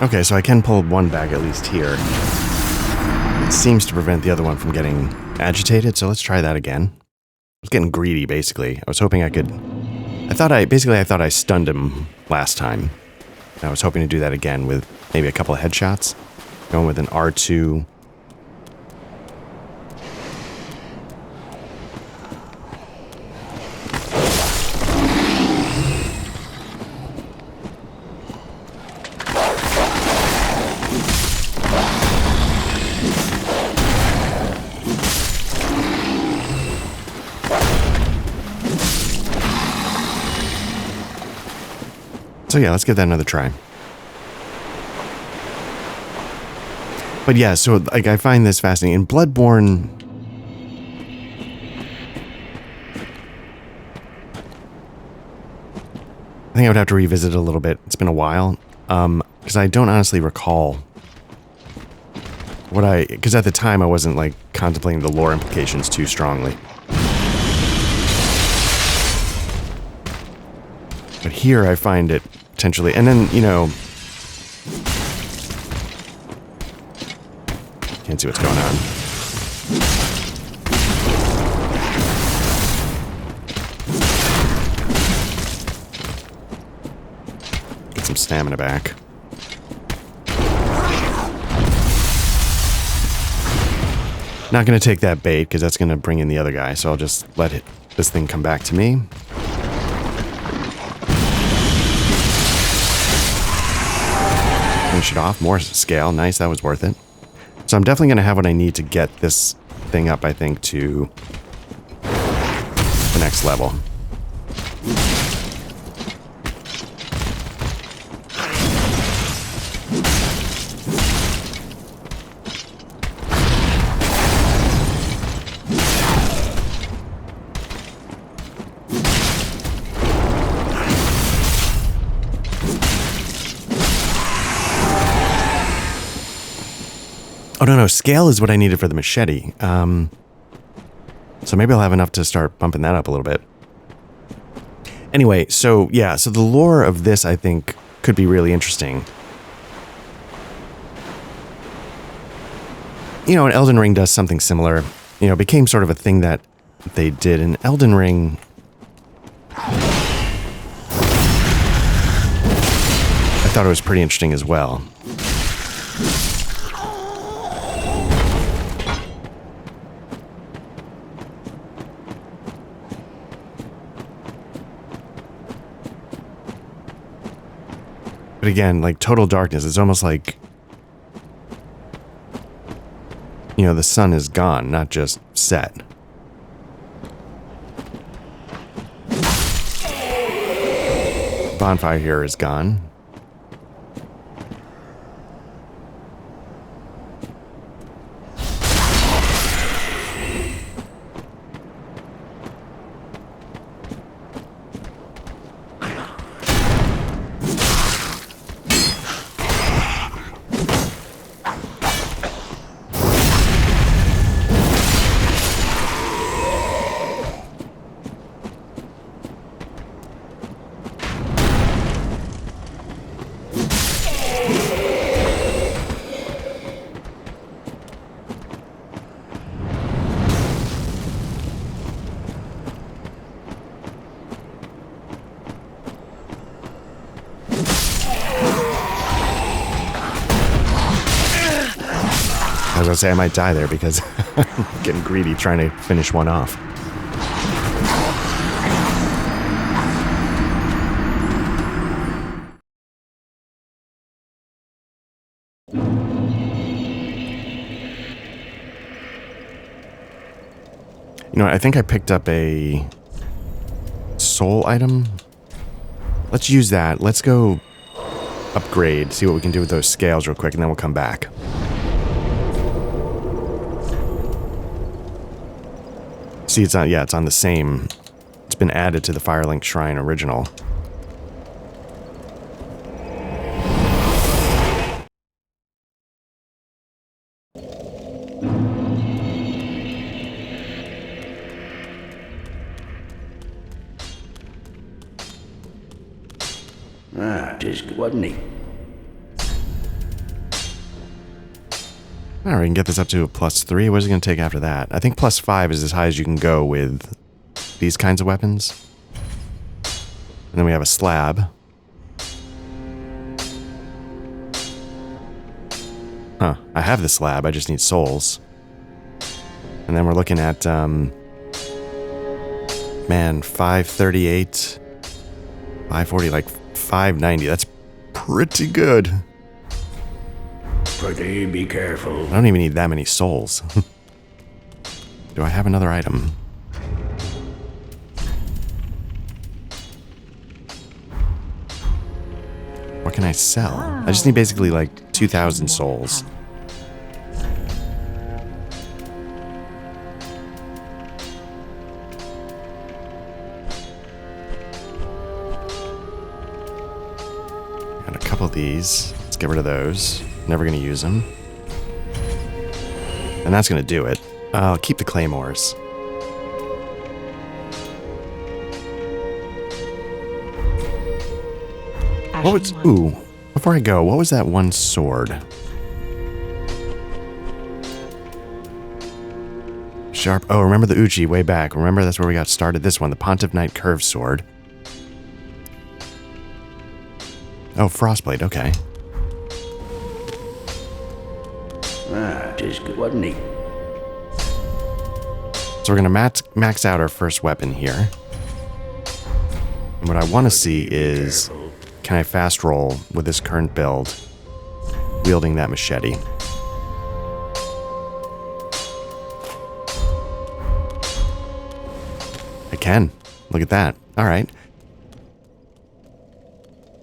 Okay, so I can pull one back at least here. It seems to prevent the other one from getting agitated, so let's try that again. I was getting greedy, basically. I was hoping I could... I thought I stunned him last time. I was hoping to do that again with maybe a couple of headshots. Going with an R2... So yeah, let's give that another try. But yeah, so like I find this fascinating. In Bloodborne, I think I would have to revisit it a little bit. It's been a while, because I don't honestly recall because at the time I wasn't like contemplating the lore implications too strongly. But here I find it potentially, and then, you know, can't see what's going on. Get some stamina back. Not going to take that bait because that's going to bring in the other guy, so I'll just let this thing come back to me. Finish it off. More scale. Nice. That was worth it. So I'm definitely going to have what I need to get this thing up, I think, to the next level. no, no. Scale is what I needed for the machete. So maybe I'll have enough to start bumping that up a little bit. Anyway, so yeah, so the lore of this, I think, could be really interesting. You know, and Elden Ring does something similar. You know, it became sort of a thing that they did in Elden Ring. I thought it was pretty interesting as well. But again, like total darkness, it's almost like, you know, the sun is gone, not just set. Bonfire here is gone. I was gonna say I might die there because I'm getting greedy trying to finish one off. You know, I think I picked up a soul item. Let's use that. Let's go upgrade, see what we can do with those scales real quick, and then we'll come back. See, it's on, yeah, it's on the same. It's been added to the Firelink Shrine original. Tis wasn't he? Alright, we can get this up to a +3. What is it going to take after that? I think +5 is as high as you can go with these kinds of weapons. And then we have a slab. Huh, I have the slab, I just need souls. And then we're looking at, man, 538, 540, like 590. That's pretty good. Pretty be careful. I don't even need that many souls. Do I have another item? What can I sell? I just need basically like 2,000 souls. Got a couple of these. Let's get rid of those. Never going to use them. And that's going to do it. I'll keep the claymores. What was... Ooh. Before I go, what was that one sword? Sharp... Oh, remember the Uchi way back. Remember that's where we got started. This one, the Pontiff Knight Curved Sword. Oh, Frostblade. Okay. Tis wasn't he? So we're going to max out our first weapon here. And what I want to see is, can I fast roll with this current build, wielding that machete? I can. Look at that. All right.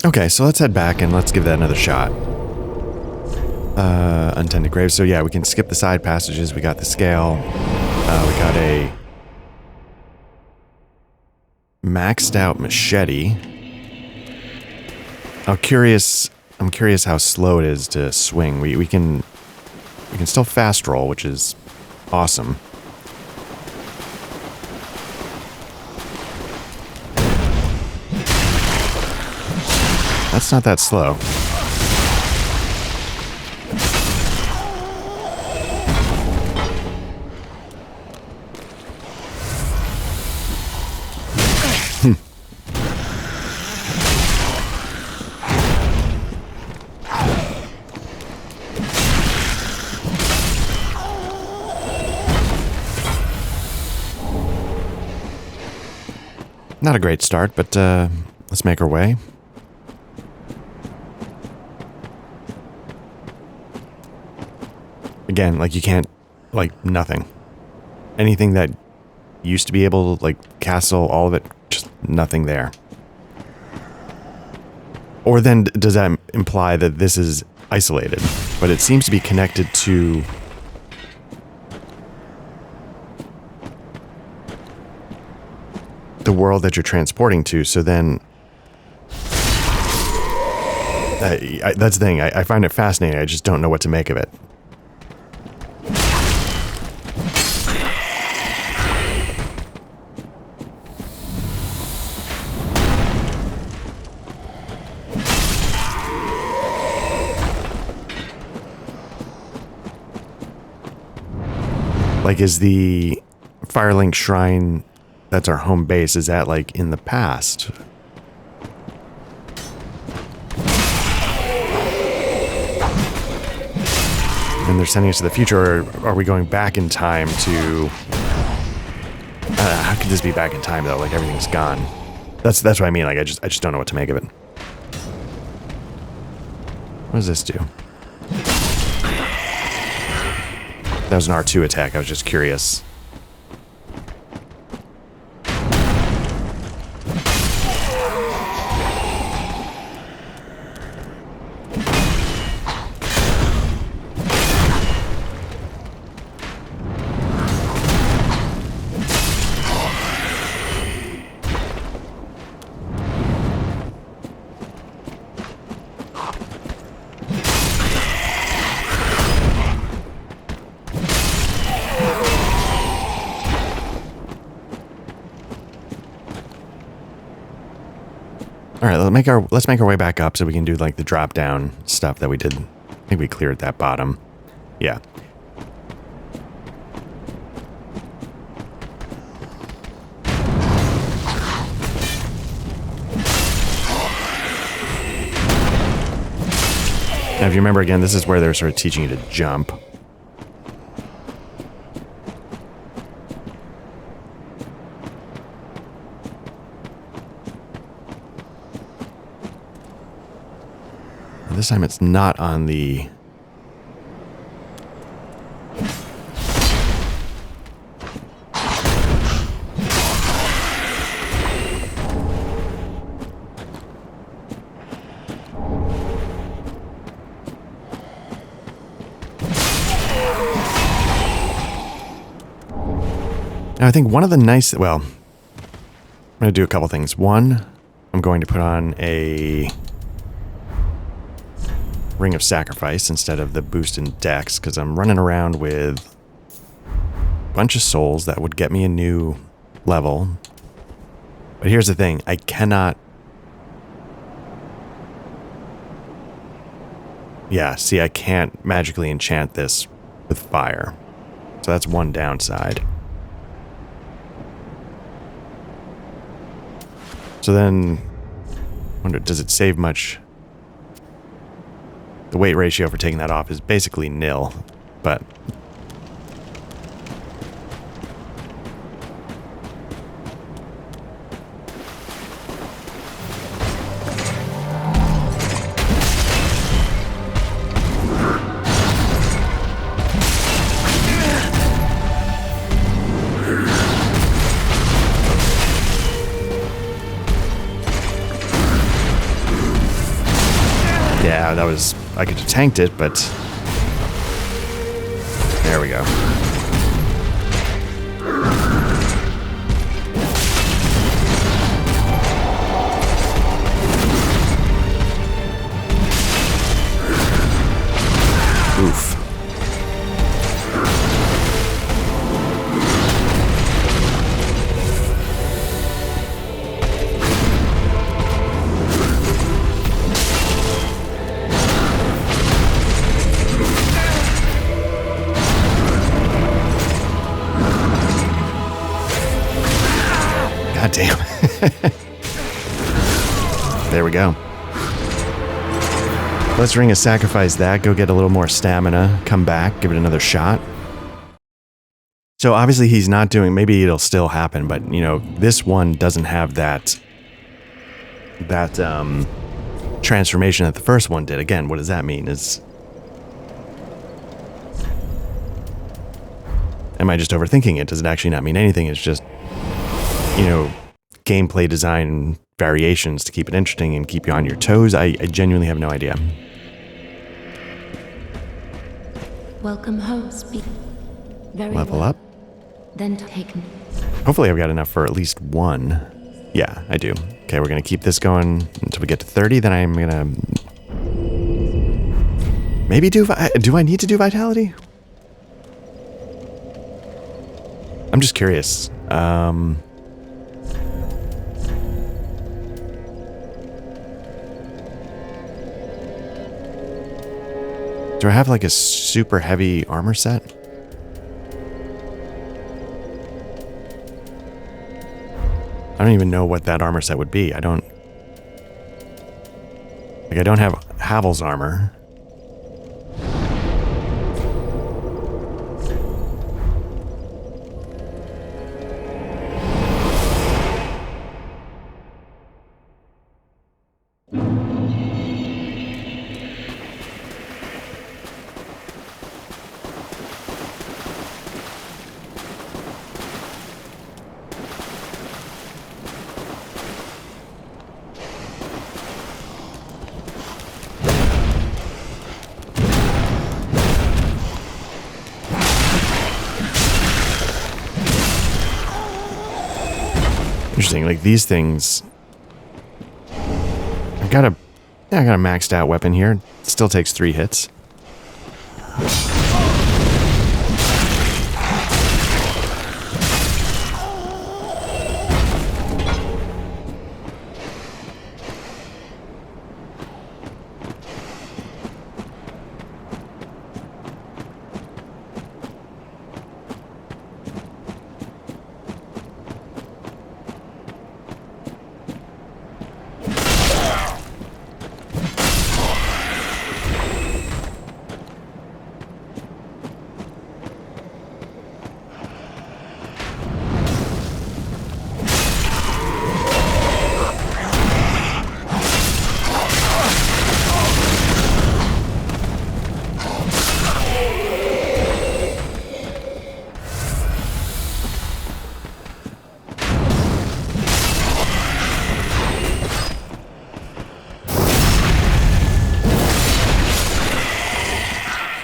Okay, so let's head back and let's give that another shot. Untended graves. So yeah, we can skip the side passages. We got the scale. We got a maxed out machete. I'm curious how slow it is to swing. We can can still fast roll, which is awesome. That's not that slow. Not a great start, but let's make our way. Again, like you can't, like nothing. Anything that used to be able to, like, castle, all of it, just nothing there. Or then does that imply that this is isolated? But it seems to be connected to the world that you're transporting to, so then that's the thing. I find it fascinating. I just don't know what to make of it. Like, is the Firelink Shrine, that's our home base, is that like in the past? And they're sending us to the future, or are we going back in time to... how could this be back in time, though? Like, everything's gone. That's what I mean. Like, I just don't know what to make of it. What does this do? That was an R2 attack. I was just curious. All right, let's make our way back up so we can do like the drop down stuff that we did. I think we cleared that bottom. Yeah. Now, if you remember again, this is where they're sort of teaching you to jump. This time it's not on the... Now, I think one of the nice... Well, I'm going to do a couple things. One, I'm going to put on a Ring of Sacrifice instead of the boost in Dex, because I'm running around with a bunch of souls that would get me a new level. But here's the thing. I cannot... Yeah, see, I can't magically enchant this with fire. So that's one downside. So then, I wonder, does it save much? The weight ratio for taking that off is basically nil, but... Yeah, that was... I could have tanked it, but... There we go. Oof. damn. There we go. Let's ring a sacrifice that, go get a little more stamina, come back, give it another shot. So obviously he's not doing, maybe it'll still happen, but you know, this one doesn't have that transformation that the first one did. Again, what does that mean? Am I just overthinking it? Does it actually not mean anything? It's just, you know, gameplay design variations to keep it interesting and keep you on your toes. I genuinely have no idea. Welcome home, speak. Very Level well. up. Then taken. Hopefully I've got enough for at least one. Yeah, I do. Okay, we're going to keep this going until we get to 30. Then I'm going to... Maybe do I need to do Vitality? I'm just curious. Do I have like a super heavy armor set? I don't even know what that armor set would be. I don't have Havel's armor. Interesting, like these things. I got a maxed out weapon here. It still takes 3 hits.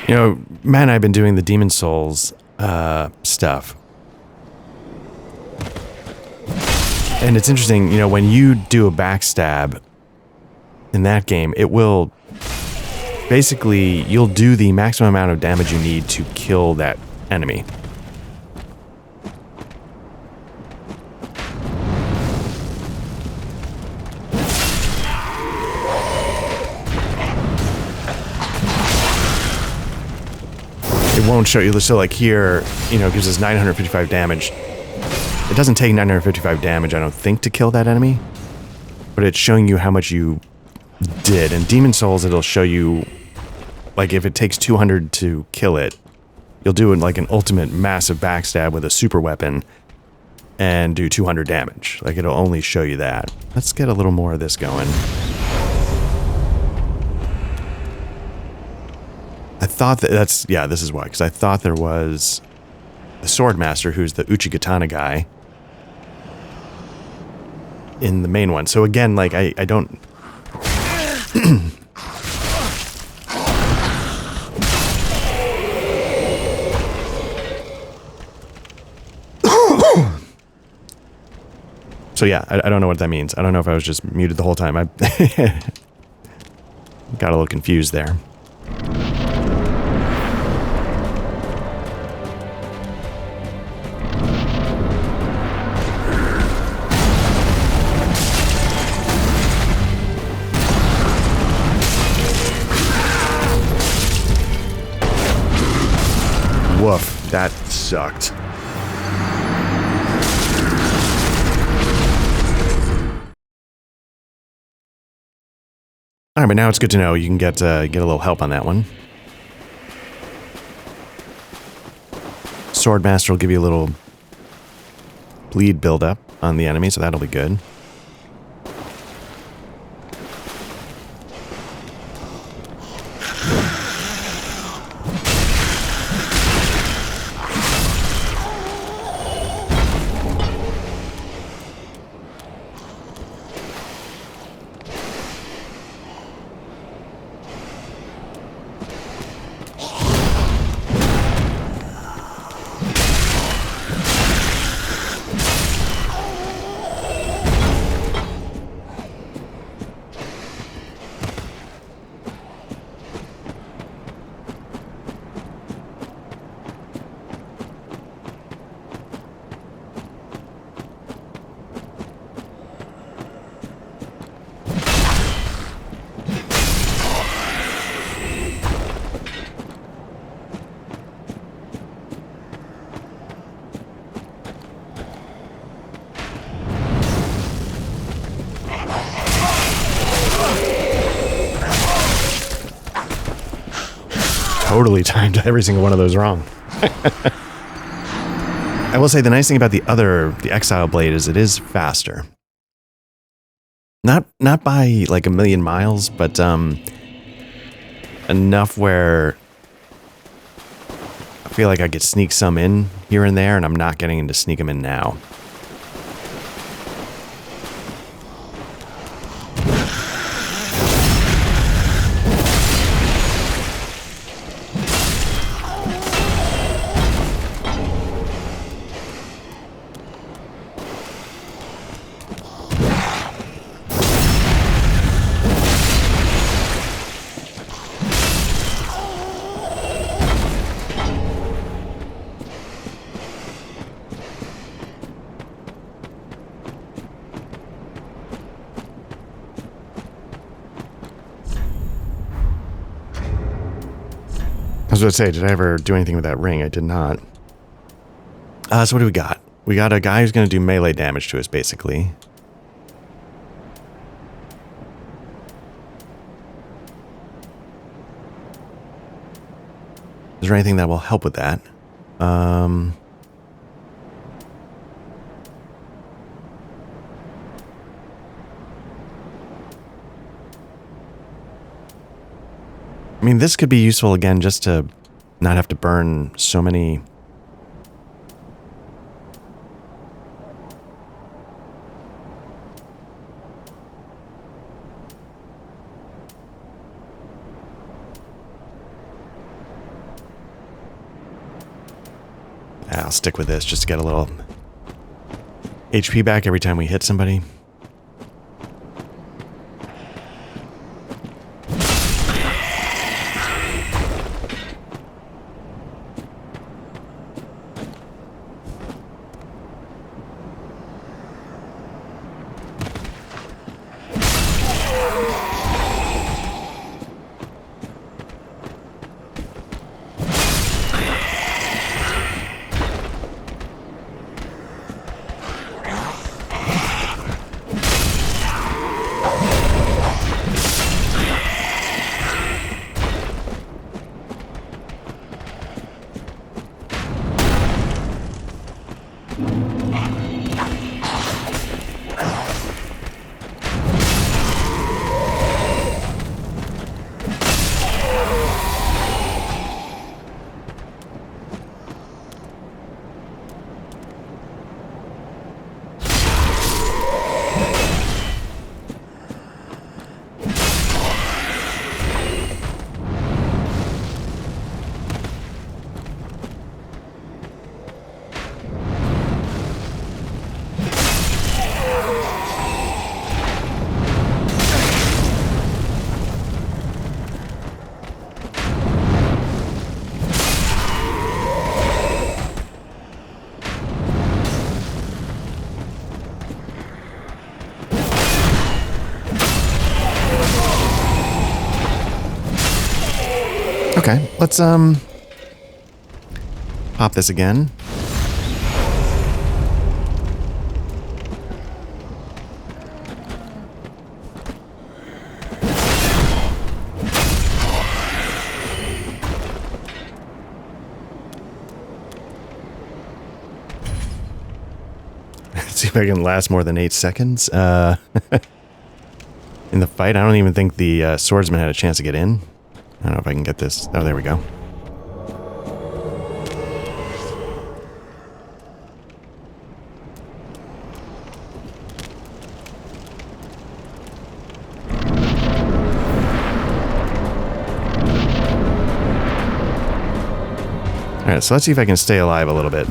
You know, Matt and I have been doing the Demon Souls stuff. And it's interesting, you know, when you do a backstab in that game, it will basically, you'll do the maximum amount of damage you need to kill that enemy. It won't show you, so like here, you know, it gives us 955 damage. It doesn't take 955 damage, I don't think, to kill that enemy, but it's showing you how much you did. In Demon Souls, it'll show you, like, if it takes 200 to kill it, you'll do like an ultimate massive backstab with a super weapon and do 200 damage. Like, it'll only show you that. Let's get a little more of this going. I thought yeah, this is why, because I thought there was the Swordmaster, who's the Uchigatana guy, in the main one. So again, like, I don't... So yeah, I don't know what that means. I don't know if I was just muted the whole time. I got a little confused there. Woof, that sucked. All right, but now it's good to know you can get a little help on that one. Swordmaster will give you a little bleed buildup on the enemy, so that'll be good. Totally timed every single one of those wrong. I will say the nice thing about the Exile Blade is it is faster. Not by like a million miles, but enough where I feel like I could sneak some in here and there, and I'm not getting to sneak them in now. I was going to say, did I ever do anything with that ring? I did not. So what do we got? We got a guy who's going to do melee damage to us, basically. Is there anything that will help with that? I mean, this could be useful again just to not have to burn so many. I'll stick with this just to get a little HP back every time we hit somebody. Okay, let's pop this again. expect it to last more than 8 seconds. In the fight, I don't even think the swordsman had a chance to get in. I don't know if I can get this. Oh, there we go. Alright, so let's see if I can stay alive a little bit.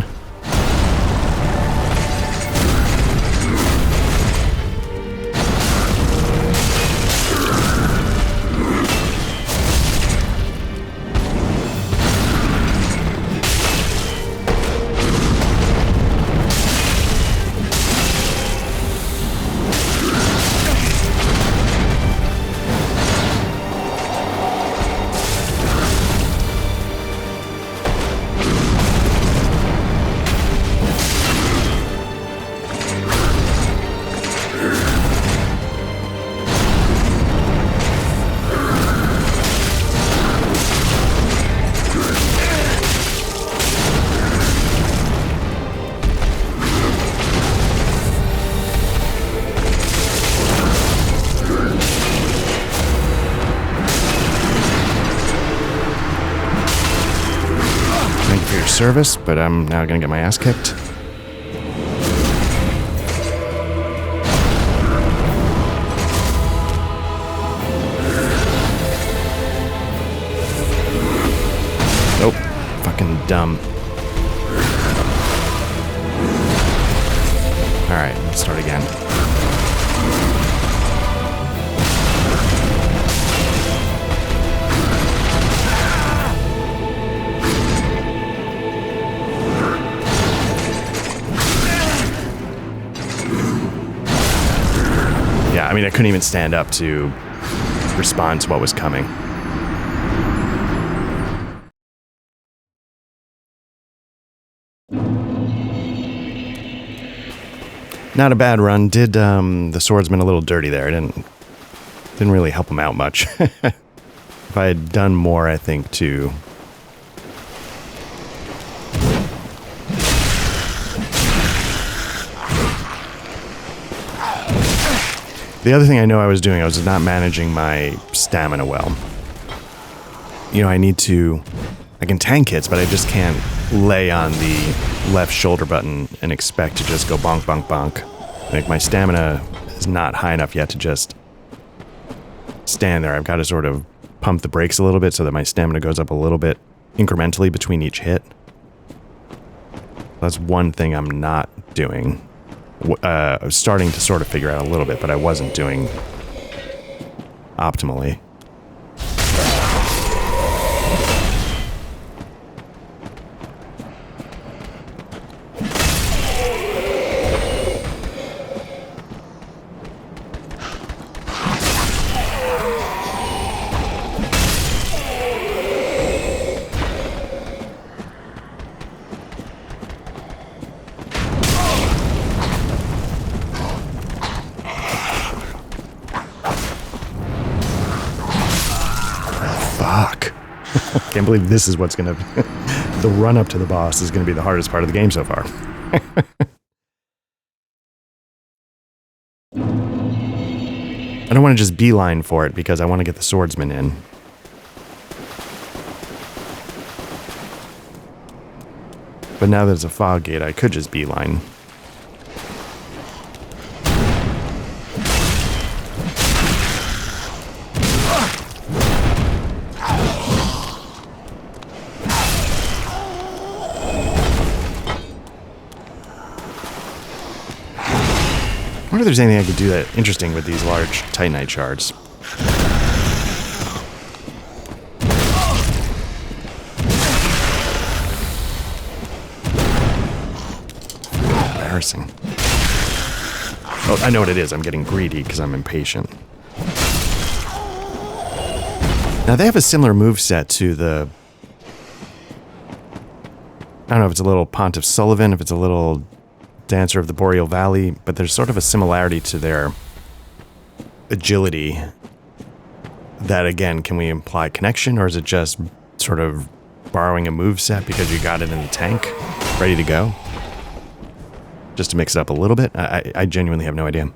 Service, but I'm now gonna get my ass kicked. Nope. Fucking dumb. Alright, let's start again. Yeah, I mean, I couldn't even stand up to respond to what was coming. Not a bad run. Did the swordsman a little dirty there. I didn't really help him out much. If I had done more, I think, to... The other thing I know I was doing, I was not managing my stamina well. You know, I can tank hits, but I just can't lay on the left shoulder button and expect to just go bonk, bonk, bonk. Like, my stamina is not high enough yet to just stand there. I've got to sort of pump the brakes a little bit so that my stamina goes up a little bit incrementally between each hit. That's one thing I'm not doing. I was starting to sort of figure out a little bit, but I wasn't doing optimally. Fuck. Can't believe this is what's gonna... the run-up to the boss is gonna be the hardest part of the game so far. I don't want to just beeline for it because I want to get the swordsman in. But now there's a fog gate, I could just beeline. I wonder if there's anything I could do that interesting with these large Titanite shards. Embarrassing. Oh, I know what it is. I'm getting greedy because I'm impatient. Now, they have a similar moveset to the... I don't know if it's a little Pontiff Sullivan, if it's a little Dancer of the Boreal Valley, but there's sort of a similarity to their agility that, again, can we imply connection, or is it just sort of borrowing a moveset because you got it in the tank, ready to go? just to mix it up a little bit. I genuinely have no idea.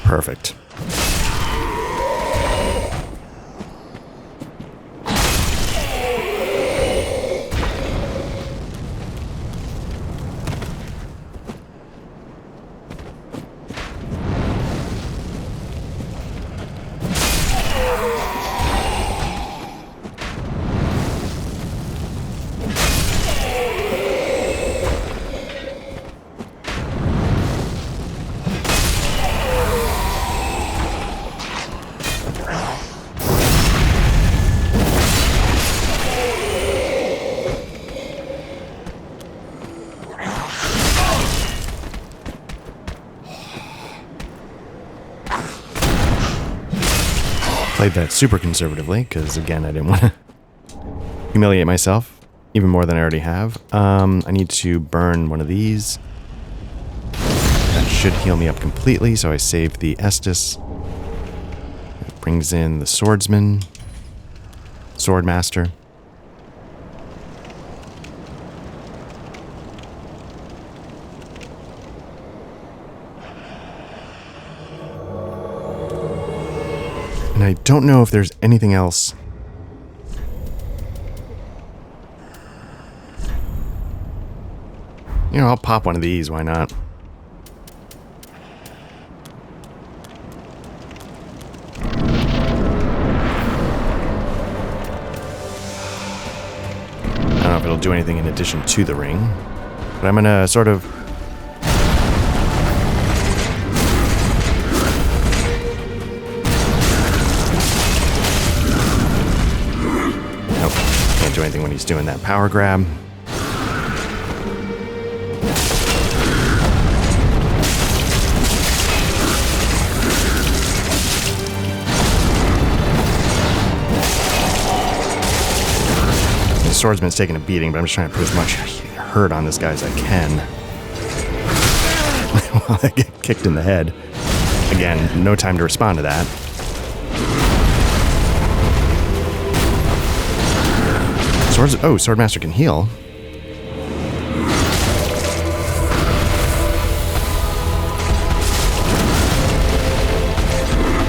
Perfect. Played that super conservatively, because again, I didn't want to humiliate myself, even more than I already have. I need to burn one of these. That should heal me up completely, so I saved the Estus. It brings in the Swordsman, Swordmaster. And I don't know if there's anything else. You know, I'll pop one of these, why not? I don't know if it'll do anything in addition to the ring, but I'm gonna sort of... do anything when he's doing that power grab. The swordsman's taking a beating, but I'm just trying to put as much hurt on this guy as I can. While I get kicked in the head. Again, no time to respond to that. Oh, Swordmaster can heal.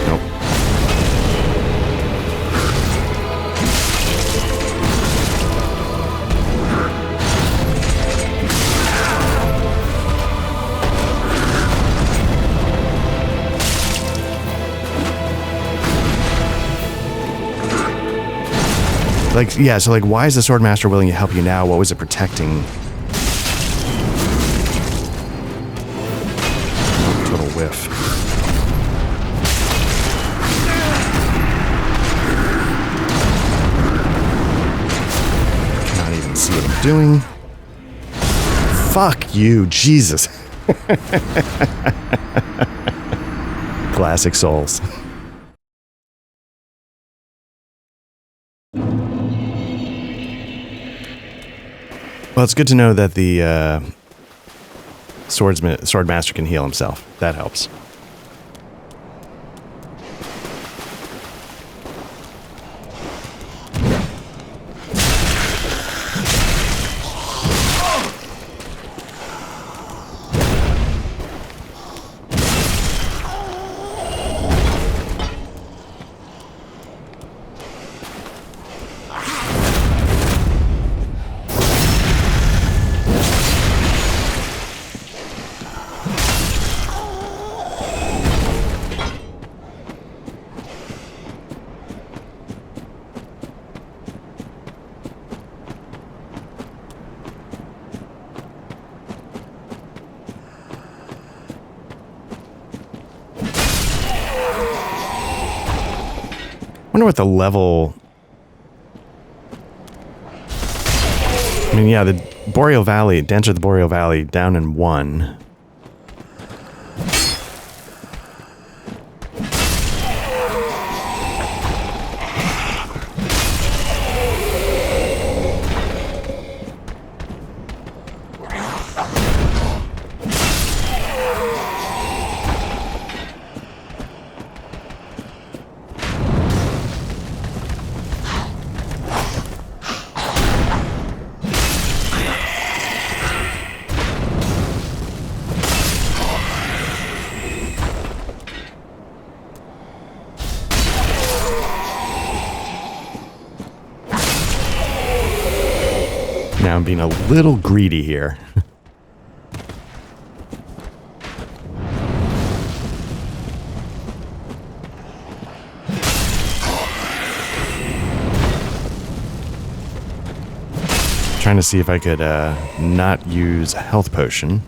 Nope. Like, yeah, so like, why is the Swordmaster willing to help you now? What was it protecting? Oh, total whiff. Cannot even see what I'm doing. Fuck you, Jesus. Classic Souls. Well, it's good to know that the Swordmaster can heal himself. That helps. Wonder what the level... I mean, yeah, the Boreal Valley, Dance of the Boreal Valley, down in 1. Now I'm being a little greedy here. Trying to see if I could not use a health potion.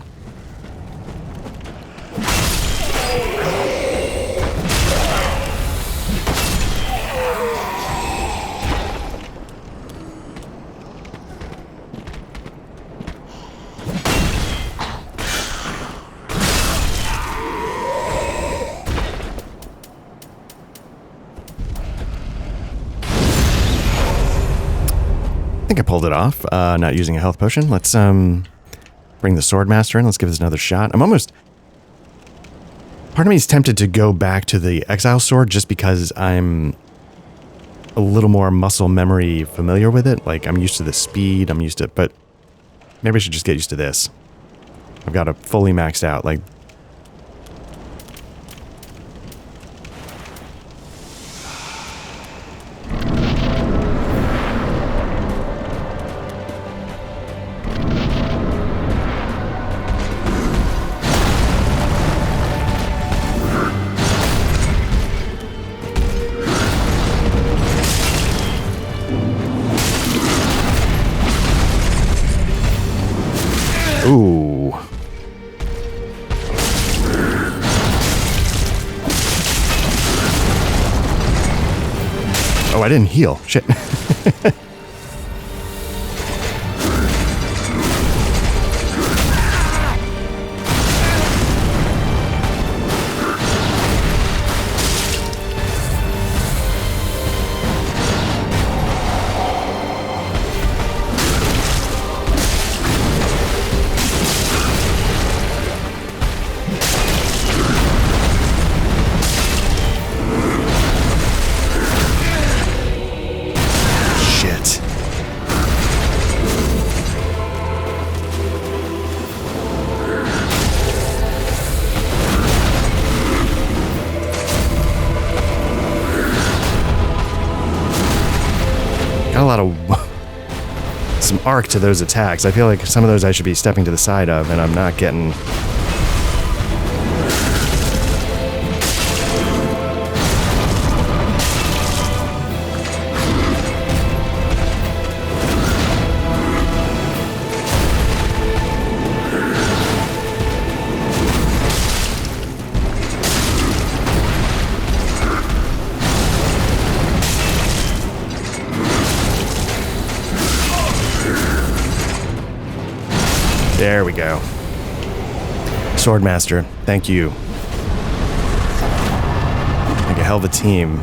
I think I pulled it off, not using a health potion. Let's bring the Swordmaster in. Let's give this another shot. I'm almost... Part of me is tempted to go back to the Exile Sword just because I'm a little more muscle memory familiar with it. Like, I'm used to the speed, I'm used to... But maybe I should just get used to this. I've got it fully maxed out. Like... Ooh. Oh, I didn't heal. Shit. Got a lot of... some arc to those attacks. I feel like some of those I should be stepping to the side of, and I'm not getting... There we go. Swordmaster, thank you. Like a hell of a team.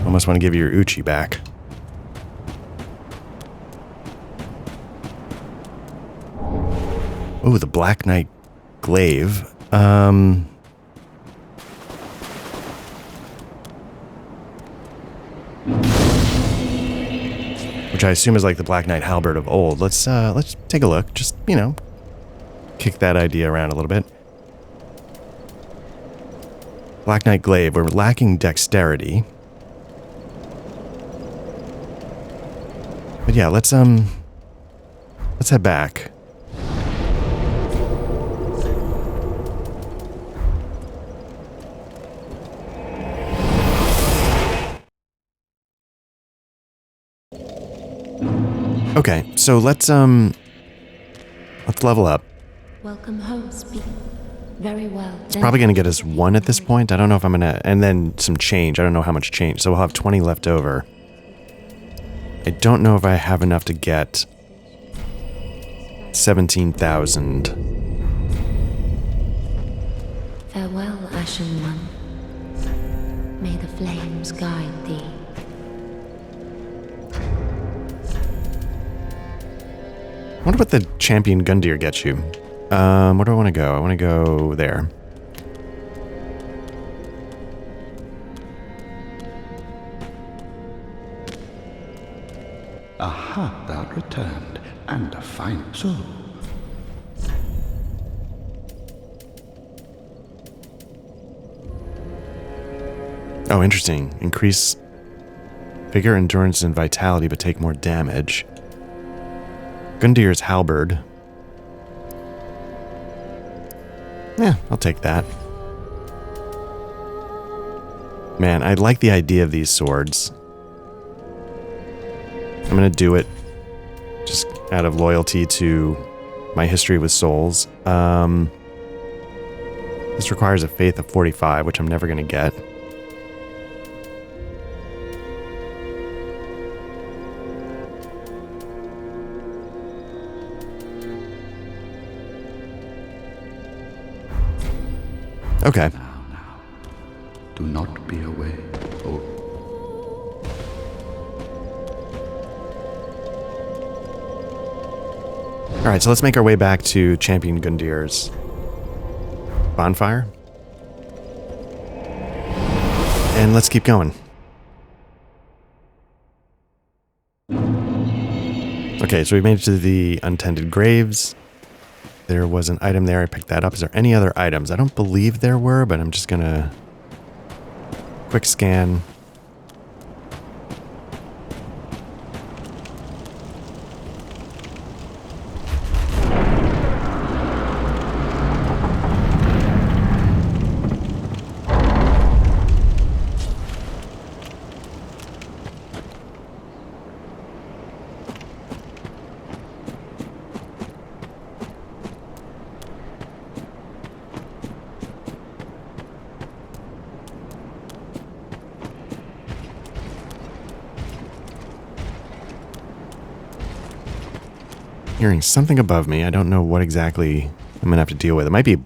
Almost want to give you your Uchi back. Oh, the Black Knight Glaive. Which I assume is like the Black Knight Halberd of old. Let's take a look. Just, you know, kick that idea around a little bit. Black Knight Glaive. We're lacking dexterity. But yeah, let's head back. Okay, so let's level up. Welcome home, speak. Very well. It's probably going to get us 1 at this point. I don't know if I'm going to... And then some change. I don't know how much change. So we'll have 20 left over. I don't know if I have enough to get 17,000. Farewell, Ashen One. May the flames guide thee. I wonder what the champion Gundyr gets you. Where do I want to go? I want to go there. Aha, thou returned, and a fine soul. Oh, interesting. Increase vigor, endurance, and vitality, but take more damage. Gundyr's halberd. Yeah, I'll take that. Man, I like the idea of these swords. I'm gonna do it just out of loyalty to my history with souls. This requires a faith of 45, which I'm never gonna get. Okay. Now, do not be away. Oh, Alright, so let's make our way back to Champion Gundyr's bonfire. And let's keep going. Okay, so we made it to the untended graves. There was an item there. I picked that up. Is there any other items? I don't believe there were, but I'm just gonna quick scan. Hearing something above me. I don't know what exactly I'm going to have to deal with. It might be...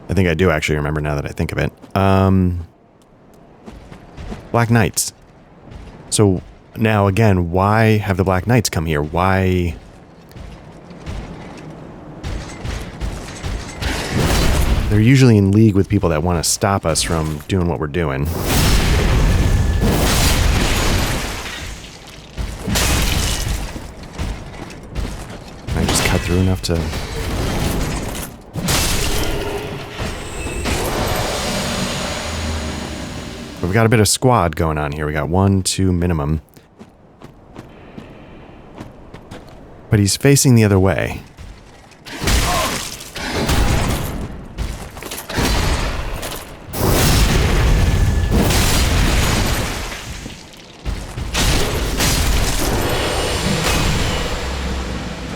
I think I do actually remember now that I think of it. Black Knights. So now again, why have the Black Knights come here? Why... They're usually in league with people that want to stop us from doing what we're doing. Through enough to... But we've got a bit of squad going on here. We got 1, 2 minimum. But he's facing the other way.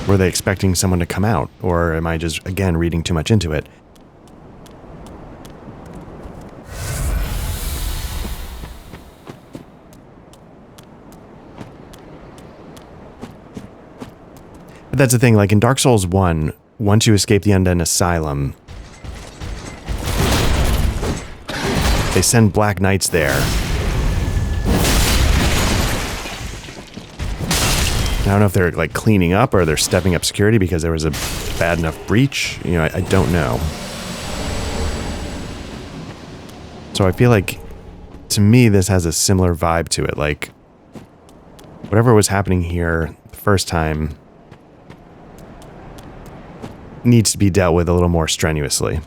Were they expecting someone to come out? Or am I just, again, reading too much into it? But that's the thing, like in Dark Souls 1, once you escape the Undead Asylum, they send Black Knights there. I don't know if they're like cleaning up or they're stepping up security because there was a bad enough breach. You know, I don't know. So I feel like, to me, this has a similar vibe to it. Like, whatever was happening here the first time needs to be dealt with a little more strenuously.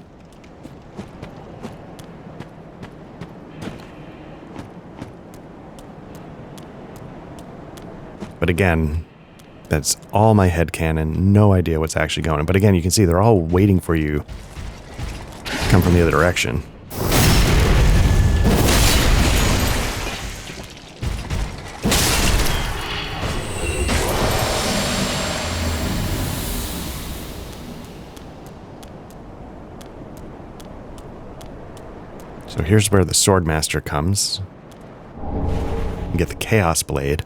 But again, that's all my headcanon, no idea what's actually going on. But again, you can see they're all waiting for you to come from the other direction. So here's where the Swordmaster comes. You get the Chaos Blade.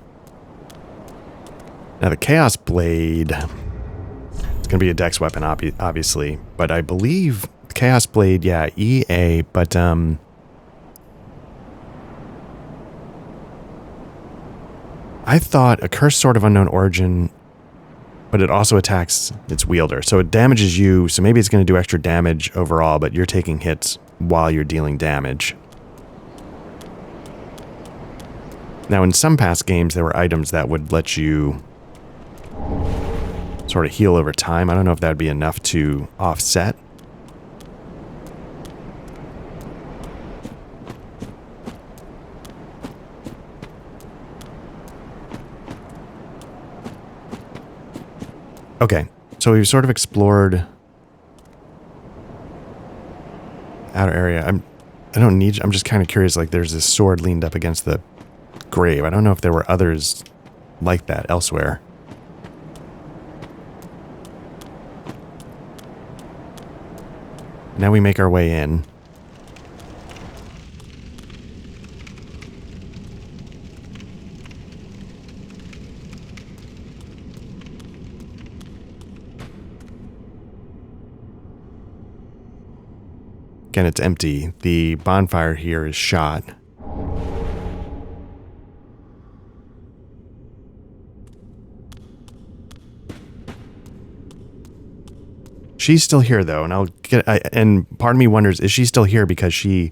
Now the Chaos Blade, it's going to be a dex weapon, obviously, but I believe the Chaos Blade, yeah, EA, but I thought a Cursed Sword of Unknown Origin, but it also attacks its wielder, so it damages you, so maybe it's going to do extra damage overall, but you're taking hits while you're dealing damage. Now in some past games, there were items that would let you sort of heal over time. I don't know if that would be enough to offset. Okay, so we've sort of explored outer area. I'm just kind of curious, like there's this sword leaned up against the grave. I don't know if there were others like that elsewhere. Now we make our way in. Again, it's empty. The bonfire here is shot. She's still here though, and and part of me wonders, is she still here because she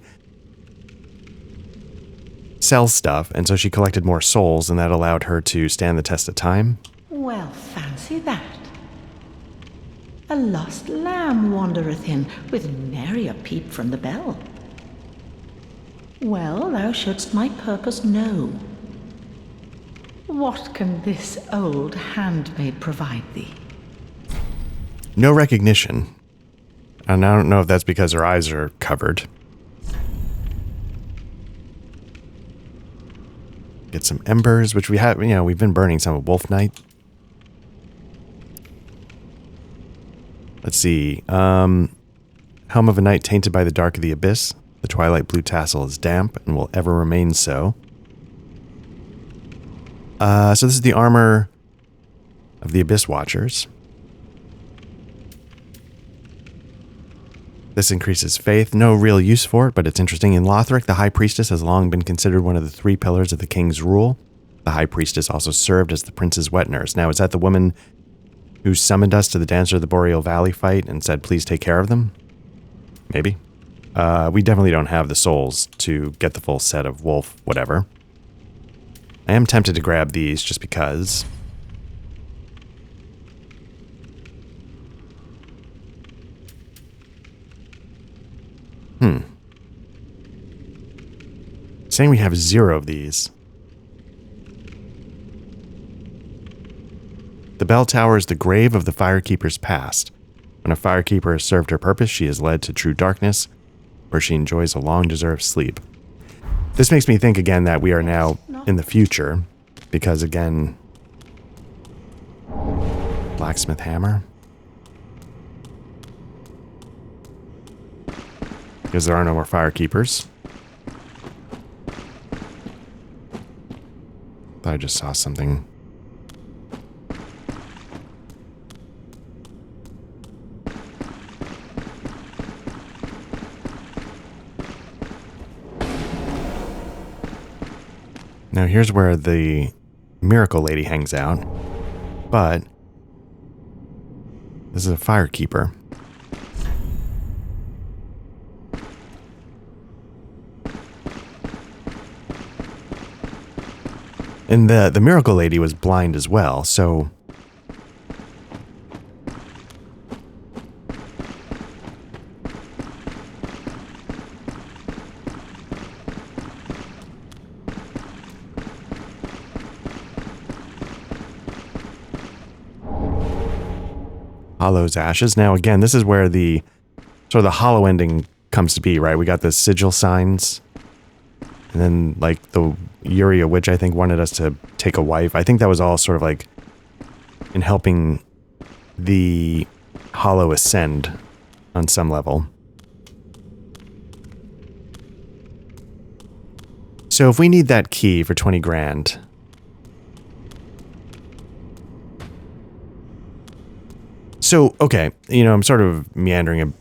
sells stuff, and so she collected more souls, and that allowed her to stand the test of time? Well, fancy that. A lost lamb wandereth in, with nary a peep from the bell. Well, thou shouldst my purpose know. What can this old handmaid provide thee? No recognition. And I don't know if that's because her eyes are covered. Get some embers, which we have, we've been burning some of Wolf Night. Let's see. Helm of a Knight tainted by the dark of the abyss. The twilight blue tassel is damp and will ever remain so. So this is the armor of the Abyss Watchers. This increases faith. No real use for it, but it's interesting. In Lothric, the High Priestess has long been considered one of the 3 pillars of the king's rule. The High Priestess also served as the prince's wet nurse. Now, is that the woman who summoned us to the Dancer of the Boreal Valley fight and said, please take care of them? Maybe. We definitely don't have the souls to get the full set of wolf whatever. I am tempted to grab these just because. Saying we have 0 of these. The bell tower is the grave of the firekeeper's past. When a firekeeper has served her purpose, she is led to true darkness, where she enjoys a long-deserved sleep. This makes me think again that we are now in the future, because again, blacksmith hammer. Because there are no more firekeepers. Thought I just saw something. Now here's where the Miracle Lady hangs out, but this is a firekeeper. And the Miracle Lady was blind as well, so Hollow's Ashes. Now again, this is where the sort of the hollow ending comes to be, right? We got the sigil signs. And then, like, the Yuria witch, I think, wanted us to take a wife. I think that was all sort of, like, in helping the Hollow ascend on some level. So if we need that key for 20 grand... So, okay, you know, I'm sort of meandering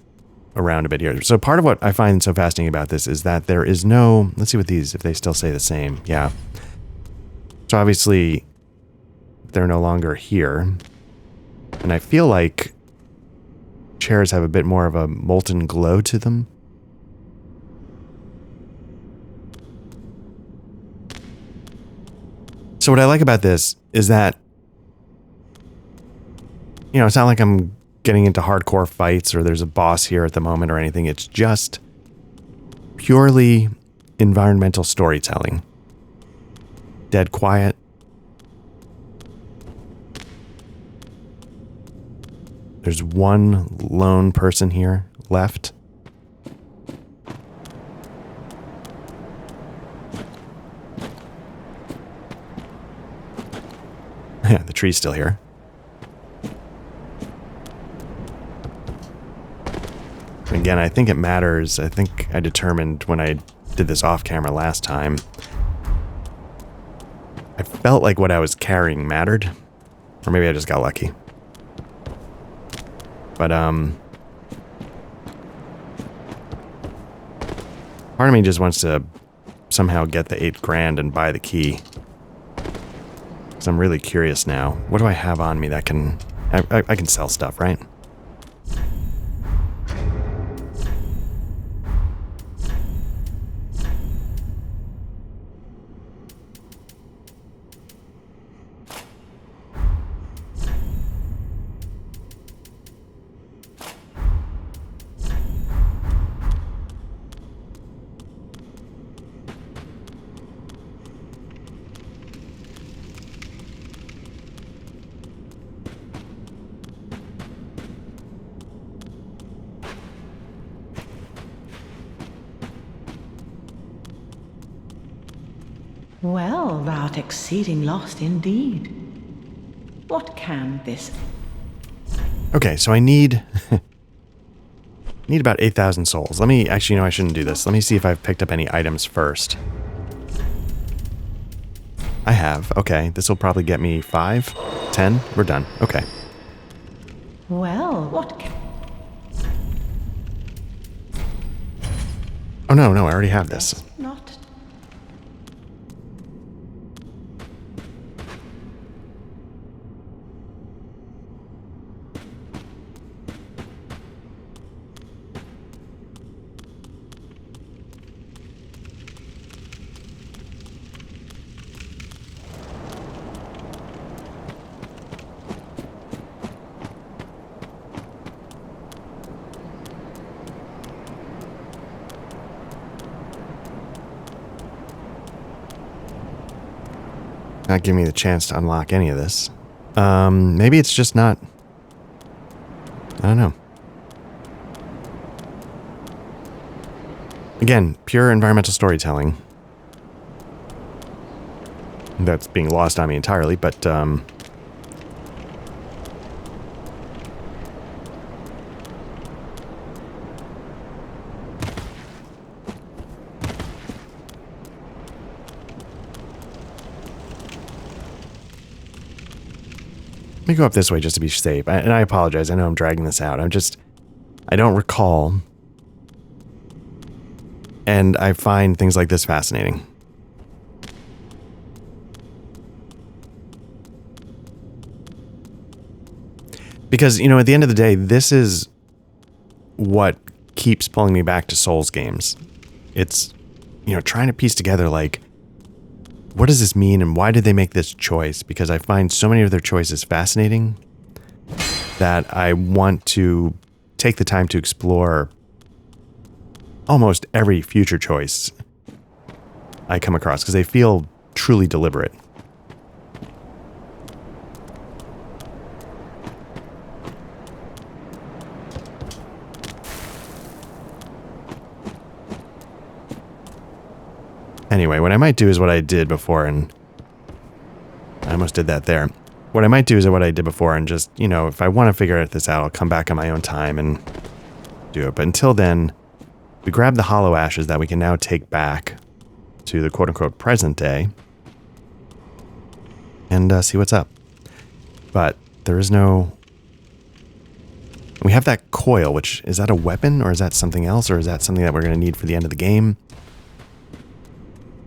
around a bit here. So part of what I find so fascinating about this is that there is no... Let's see what these, if they still say the same. Yeah. So obviously, they're no longer here. And I feel like chairs have a bit more of a molten glow to them. So what I like about this is that, you know, it's not like I'm getting into hardcore fights or there's a boss here at the moment or anything. It's just purely environmental storytelling. Dead quiet. There's one lone person here left. Yeah, the tree's still here. Again, I think it matters. I think I determined when I did this off camera last time, I felt like what I was carrying mattered. Or maybe I just got lucky. But, part of me just wants to somehow get the 8 grand and buy the key. Because I'm really curious now. What do I have on me that can... I can sell stuff, right? Well, thou art exceeding lost indeed. What can this... Okay, so I need... need about 8,000 souls. Let me... Actually, no, I shouldn't do this. Let me see if I've picked up any items first. I have. Okay, this will probably get me 5, 10. We're done. Okay. Well, what can... Oh, no, I already have this. Not... Not giving me the chance to unlock any of this. Maybe it's just not... I don't know. Again, pure environmental storytelling. That's being lost on me entirely, but, let me go up this way just to be safe. And I apologize. I know I'm dragging this out. I don't recall. And I find things like this fascinating. Because, you know, at the end of the day, this is what keeps pulling me back to Souls games. It's, you know, trying to piece together, like, what does this mean and why did they make this choice? Because I find so many of their choices fascinating that I want to take the time to explore almost every future choice I come across because they feel truly deliberate. Anyway, what I might do is what I did before, and I almost did that there. What I might do is what I did before, and just, you know, if I want to figure this out, I'll come back on my own time and do it. But until then, we grab the hollow ashes that we can now take back to the quote-unquote present day and see what's up. But there is no... We have that coil, which... Is that a weapon, or is that something else, or is that something that we're going to need for the end of the game?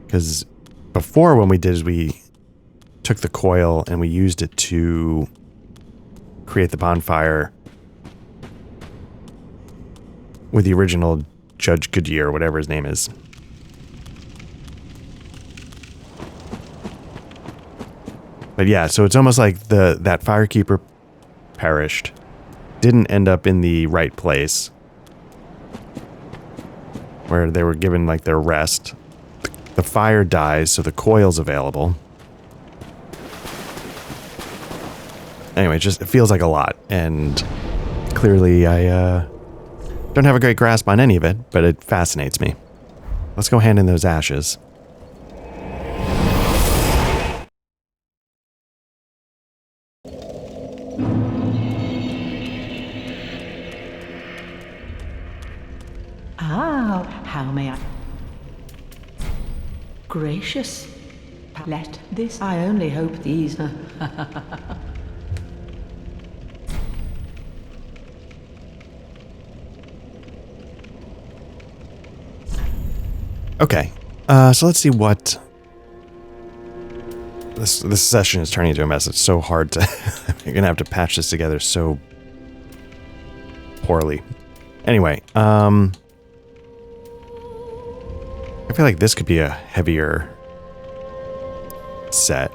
Because before, when we did is we took the coil and we used it to create the bonfire with the original Judge Goodyear, whatever his name is. But yeah, so it's almost like that firekeeper perished, didn't end up in the right place where they were given like their rest. The fire dies, so the coil's available. Anyway, it feels like a lot, and clearly I don't have a great grasp on any of it, but it fascinates me. Let's go hand in those ashes. How may I? Gracious, let this. I only hope these. Okay, so let's see what... This session is turning into a mess. It's so hard to... You're gonna have to patch this together so poorly. Anyway, I feel like this could be a heavier set.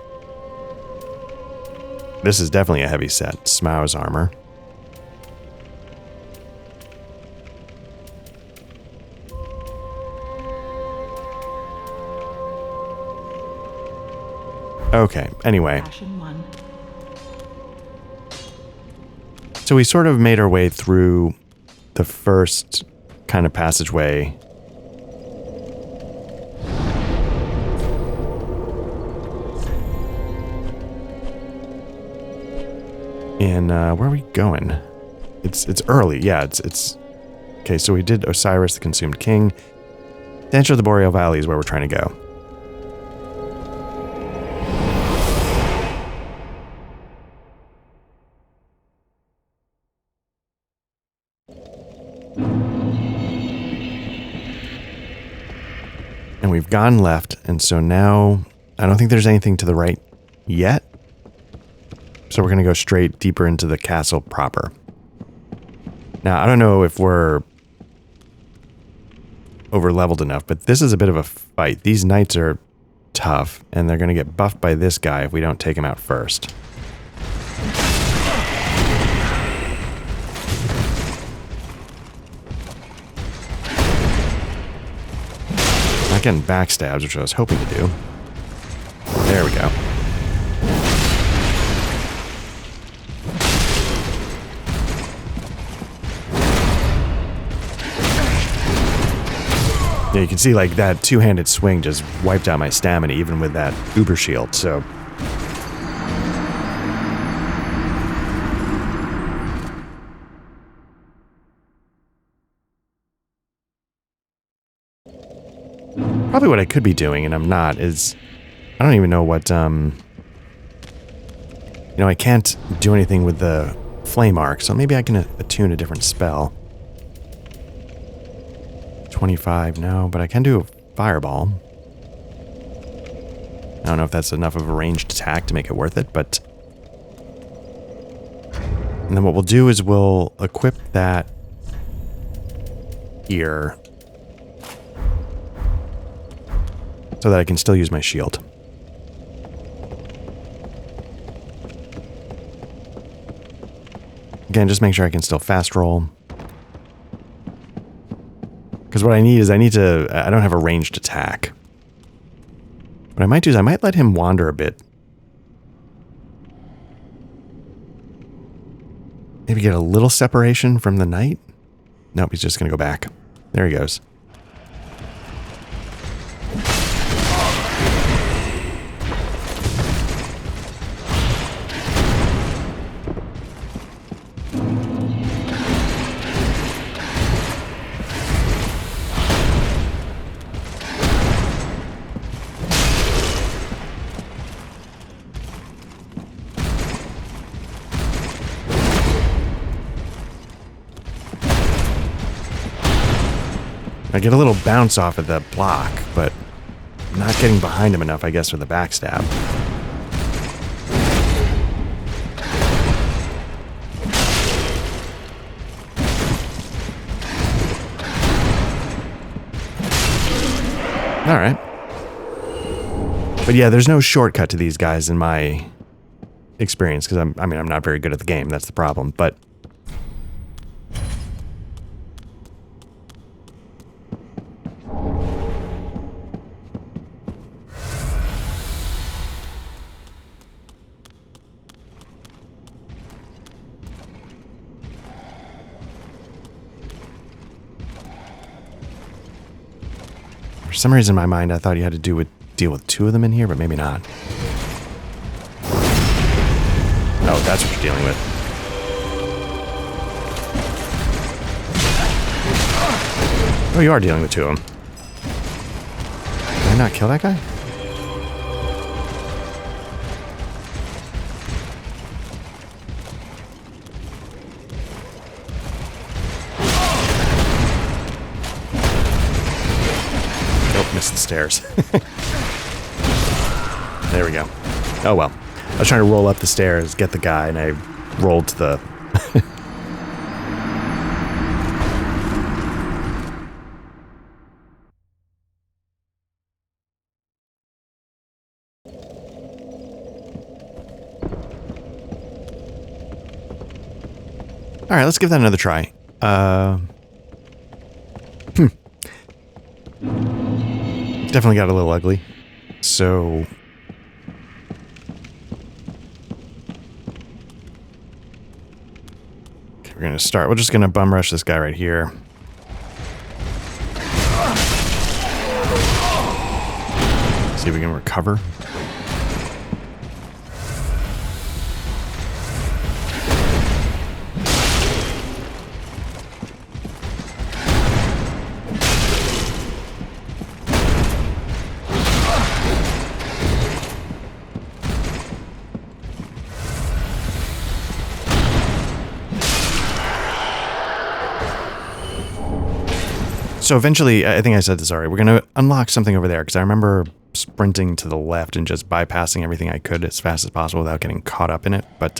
This is definitely a heavy set. Smau's armor. Okay, anyway. So we sort of made our way through the first kind of passageway. And where are we going? It's early, yeah, it's okay, so we did Osiris the Consumed King. Dancer of the Boreal Valley is where we're trying to go. And we've gone left, and so now I don't think there's anything to the right yet. So we're going to go straight deeper into the castle proper. Now, I don't know if we're over-leveled enough, but this is a bit of a fight. These knights are tough, and they're going to get buffed by this guy if we don't take him out first. Not getting backstabs, which I was hoping to do. There we go. Yeah, you can see like that two-handed swing just wiped out my stamina even with that uber shield, so... Probably what I could be doing, and I'm not, is... I don't even know what, You know, I can't do anything with the flame arc, so maybe I can attune a different spell. 25, no, but I can do a fireball. I don't know if that's enough of a ranged attack to make it worth it, but... And then what we'll do is we'll equip that here so that I can still use my shield. Again, just make sure I can still fast roll. Because what I need is I don't have a ranged attack. What I might do is I might let him wander a bit. Maybe get a little separation from the knight? Nope, he's just going to go back. There he goes. I get a little bounce off of the block, but I'm not getting behind him enough, I guess, for the backstab. All right. But yeah, there's no shortcut to these guys in my experience, because I'm not very good at the game. That's the problem. But for some reason in my mind, I thought you had to deal with two of them in here, but maybe not. Oh, that's what you're dealing with. Oh, you are dealing with two of them. Did I not kill that guy? Nope, missed the stairs. There we go. Oh well. I was trying to roll up the stairs, get the guy, and I rolled to the... Alright, let's give that another try. Definitely got a little ugly. So... we're going to start. We're just going to bum rush this guy right here. See if we can recover. So eventually, I think I said this already, we're going to unlock something over there, because I remember sprinting to the left and just bypassing everything I could as fast as possible without getting caught up in it. But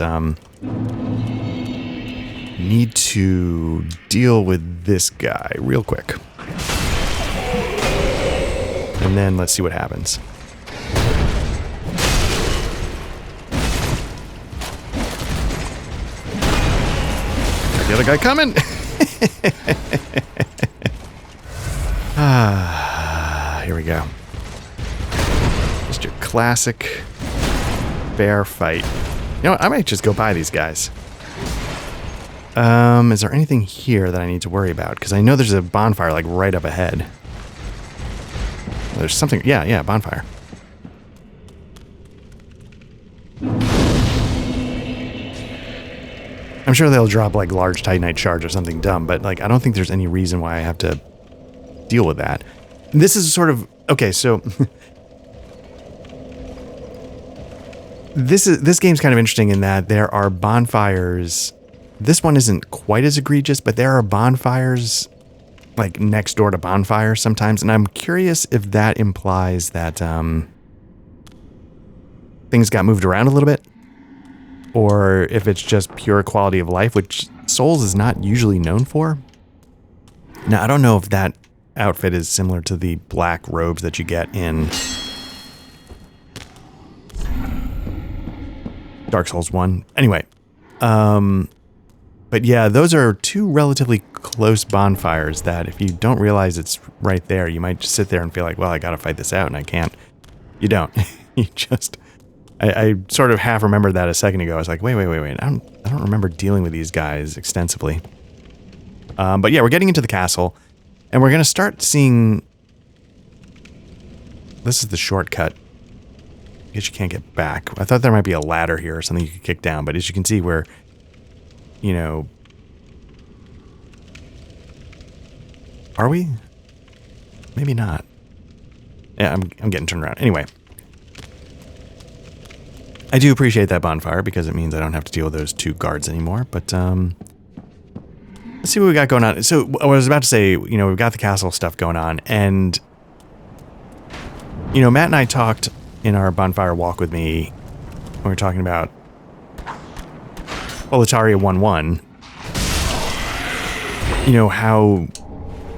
need to deal with this guy real quick. And then let's see what happens. Got the other guy coming! Here we go. Just your classic bear fight. You know what? I might just go buy these guys. Is there anything here that I need to worry about? Because I know there's a bonfire like right up ahead. There's something. Yeah, bonfire. I'm sure they'll drop like large Titanite shards or something dumb, but like I don't think there's any reason why I have to deal with that. This is sort of okay, so this game's kind of interesting in that there are bonfires. This one isn't quite as egregious, but there are bonfires like next door to bonfires sometimes, and I'm curious if that implies that things got moved around a little bit, or if it's just pure quality of life, which Souls is not usually known for. Now, I don't know if that outfit is similar to the black robes that you get in Dark Souls 1. Anyway, but yeah, those are two relatively close bonfires that if you don't realize it's right there, you might just sit there and feel like, well, I gotta fight this out, and I can't. You don't. You just... I sort of half remembered that a second ago. I was like, wait. I don't remember dealing with these guys extensively. But yeah, we're getting into the castle. And we're going to start seeing... This is the shortcut. I guess you can't get back. I thought there might be a ladder here or something you could kick down. But as you can see, we're... You know... Are we? Maybe not. Yeah, I'm getting turned around. Anyway. I do appreciate that bonfire because it means I don't have to deal with those two guards anymore. But, let's see what we got going on. So I was about to say, you know, we've got the castle stuff going on, and you know, Matt and I talked in our bonfire walk with me when we were talking about Boletaria 1-1. You know, how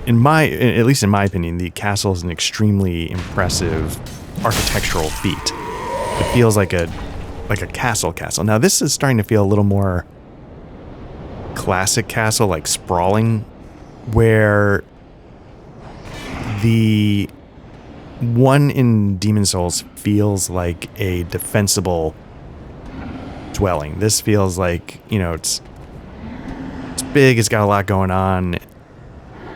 at least in my opinion, the castle is an extremely impressive architectural feat. It feels like a castle. Now this is starting to feel a little more classic castle, like sprawling, where the one in Demon Souls feels like a defensible dwelling. This feels like, you know, it's big, it's got a lot going on.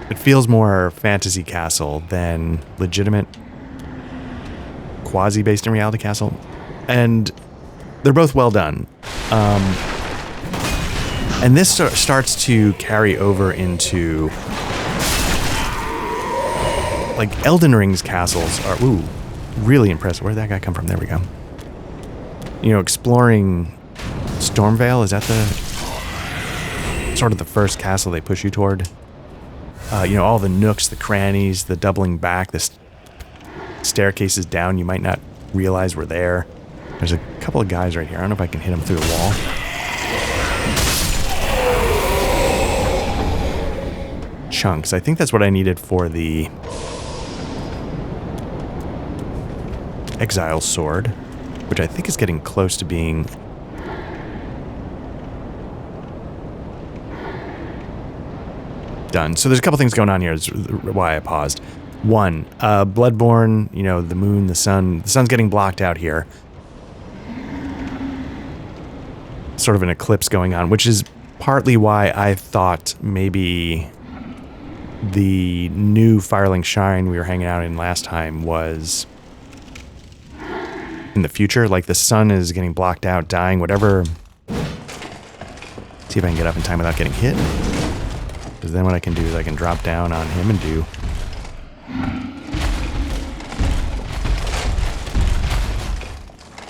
It feels more fantasy castle than legitimate quasi-based in reality castle. And they're both well done. And this starts to carry over into, like, Elden Ring's castles are, really impressive. Where'd that guy come from? There we go. You know, exploring Stormvale, is that sort of the first castle they push you toward? You know, all the nooks, the crannies, the doubling back, the staircases down you might not realize were there. There's a couple of guys right here. I don't know if I can hit them through the wall. Chunks. I think that's what I needed for the Exile Sword, which I think is getting close to being done. So there's a couple things going on here. That's why I paused. One, Bloodborne, you know, the moon, the sun. The sun's getting blocked out here. Sort of an eclipse going on, which is partly why I thought maybe the new Firelink Shrine we were hanging out in last time was in the future. Like, the sun is getting blocked out, dying, whatever. See if I can get up in time without getting hit. Because then what I can do is I can drop down on him and do...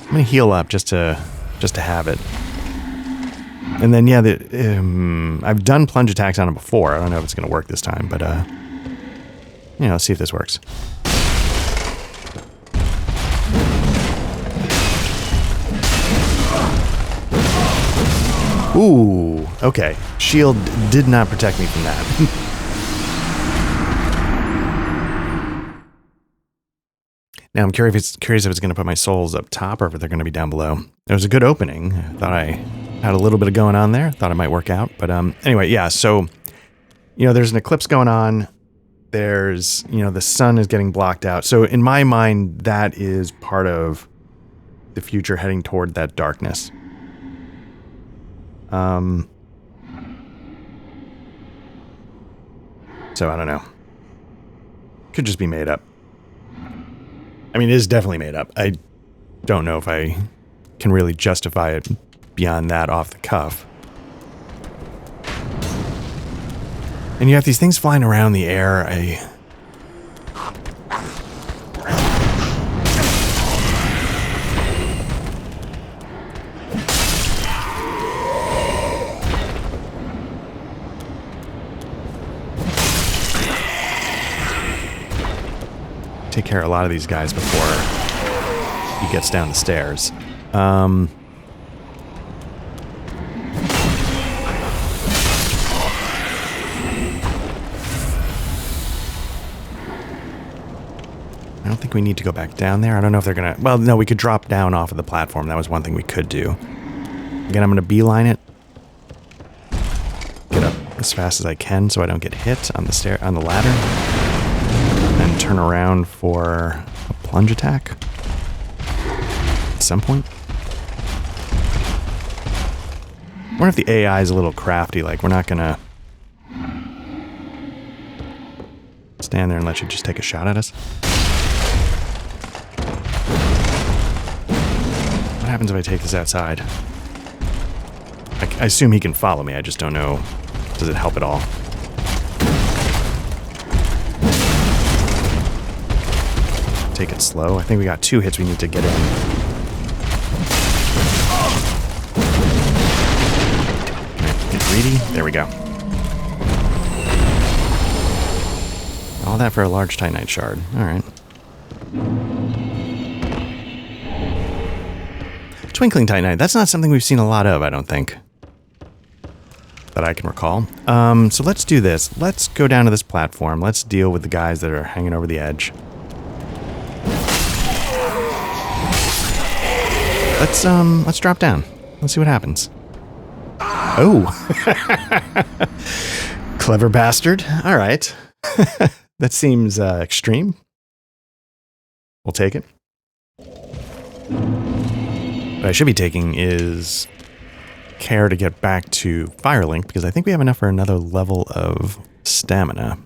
I'm going to heal up just to have it. And then, yeah, I've done plunge attacks on him before. I don't know if it's going to work this time, but, you know, let's see if this works. Ooh, okay. Shield did not protect me from that. Now I'm curious if it's going to put my souls up top or if they're going to be down below. There was a good opening. I thought I had a little bit of going on there. Thought it might work out. But anyway, yeah, so, you know, there's an eclipse going on. There's, you know, the sun is getting blocked out. So in my mind, that is part of the future heading toward that darkness. So I don't know. Could just be made up. I mean, it is definitely made up. I don't know if I can really justify it beyond that off the cuff. And you have these things flying around the air. Take care of a lot of these guys before he gets down the stairs. I don't think we need to go back down there. I don't know if they're gonna... Well, no, we could drop down off of the platform. That was one thing we could do. Again, I'm gonna beeline it. Get up as fast as I can so I don't get hit on the ladder. And turn around for a plunge attack at some point. I wonder if the AI is a little crafty, like we're not gonna stand there and let you just take a shot at us. What happens if I take this outside? I assume he can follow me, I just don't know. Does it help at all? Take it slow. I think we got 2 hits we need to get in. Get greedy. There we go. All that for a large Titanite shard. Alright. Twinkling Titanite. That's not something we've seen a lot of, I don't think. That I can recall. So let's do this. Let's go down to this platform. Let's deal with the guys that are hanging over the edge. Let's drop down. Let's see what happens. Oh. Clever bastard. All right. That seems extreme. We'll take it. What I should be taking is care to get back to Firelink, because I think we have enough for another level of stamina.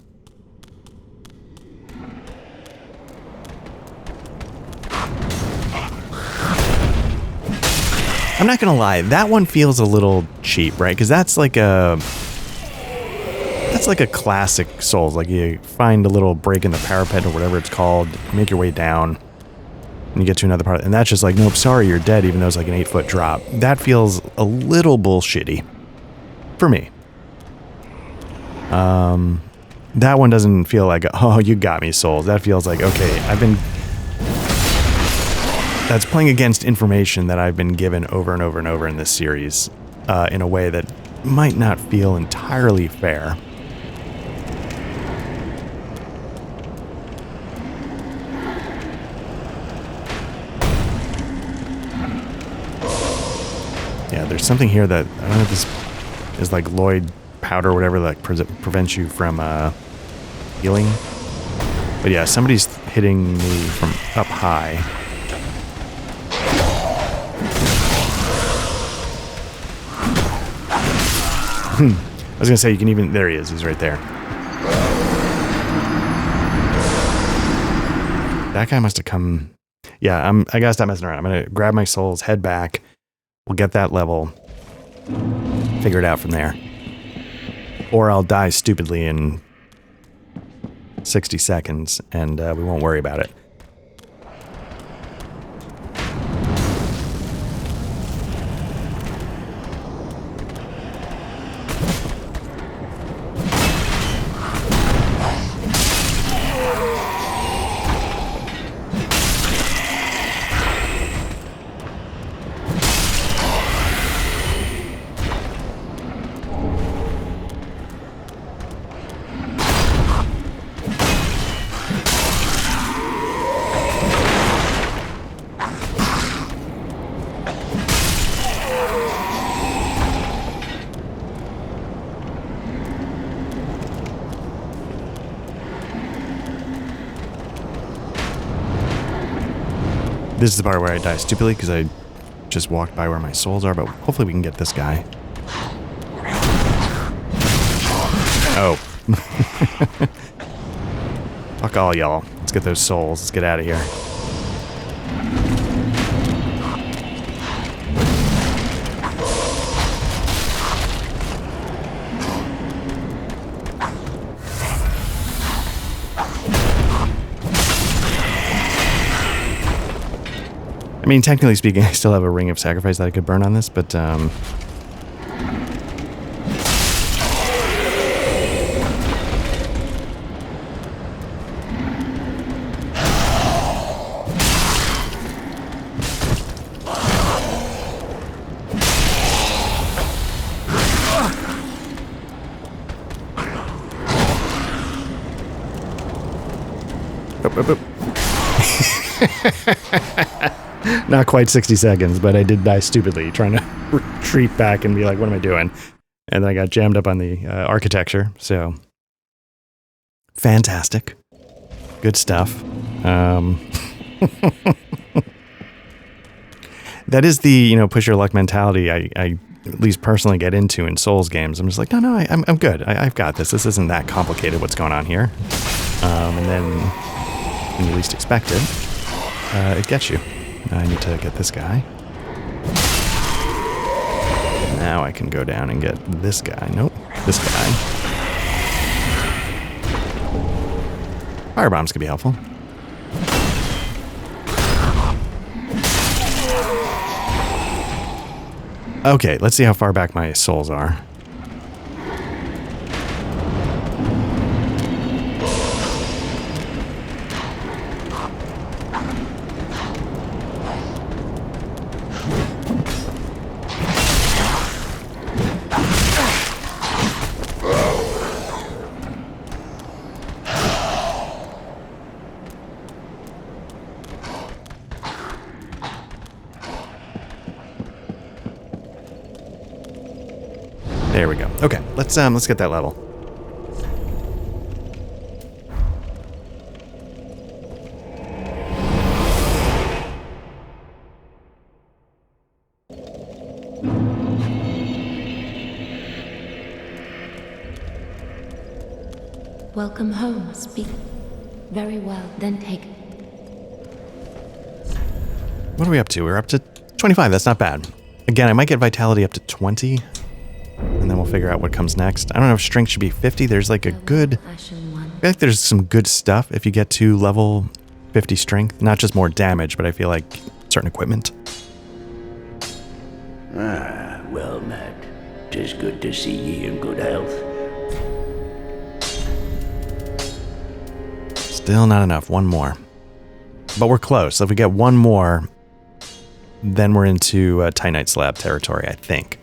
I'm not gonna lie, that one feels a little cheap, right? Because that's like a classic Souls. Like you find a little break in the parapet or whatever it's called, make your way down, and you get to another part, and that's just like, nope, sorry, you're dead, even though it's like an 8-foot drop. That feels a little bullshitty for me. That one doesn't feel like, oh, you got me, Souls. That feels like, okay, that's playing against information that I've been given over and over and over in this series, in a way that might not feel entirely fair. Yeah, there's something here that, I don't know if this is like Lloyd powder or whatever that prevents you from healing. But yeah, somebody's hitting me from up high. I was gonna say, you can even, there he is, he's right there. That guy must have come, yeah, I gotta stop messing around. I'm gonna grab my souls, head back, we'll get that level, figure it out from there. Or I'll die stupidly in 60 seconds, and we won't worry about it. This is the part where I die stupidly because I just walked by where my souls are, but hopefully we can get this guy. Oh. Fuck all y'all. Let's get those souls. Let's get out of here. I mean, technically speaking, I still have a ring of sacrifice that I could burn on this, but not quite 60 seconds, but I did die stupidly trying to retreat back and be like, what am I doing? And then I got jammed up on the architecture, so fantastic. Good stuff. That is the, you know, push your luck mentality I at least personally get into in Souls games. I'm just like, no, I'm good. I've got this. This isn't that complicated what's going on here. And then when you least expect it, it gets you. I need to get this guy. Now I can go down and get this guy. Nope, this guy. Firebombs could be helpful. Okay, let's see how far back my souls are. There we go. Okay, let's get that level. Welcome home. Speak. Very well, then take. What are we up to? We're up to 25. That's not bad. Again, I might get vitality up to 20, and then we'll figure out what comes next. I don't know if strength should be 50. There's like a good... I feel like there's some good stuff if you get to level 50 strength. Not just more damage, but I feel like certain equipment. Ah, well met. 'Tis good to see ye in good health. Still not enough. One more. But we're close. So if we get one more, then we're into Titanite Slab territory, I think.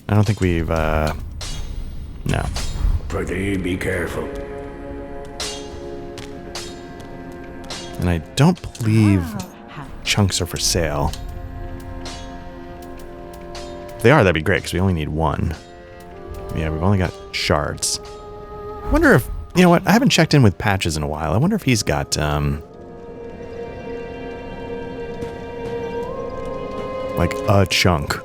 I don't think we've, no. Prithee, be careful. And I don't believe chunks are for sale. If they are, that'd be great, because we only need one. Yeah, we've only got shards. Wonder if, you know what, I haven't checked in with Patches in a while. I wonder if he's got, like a chunk.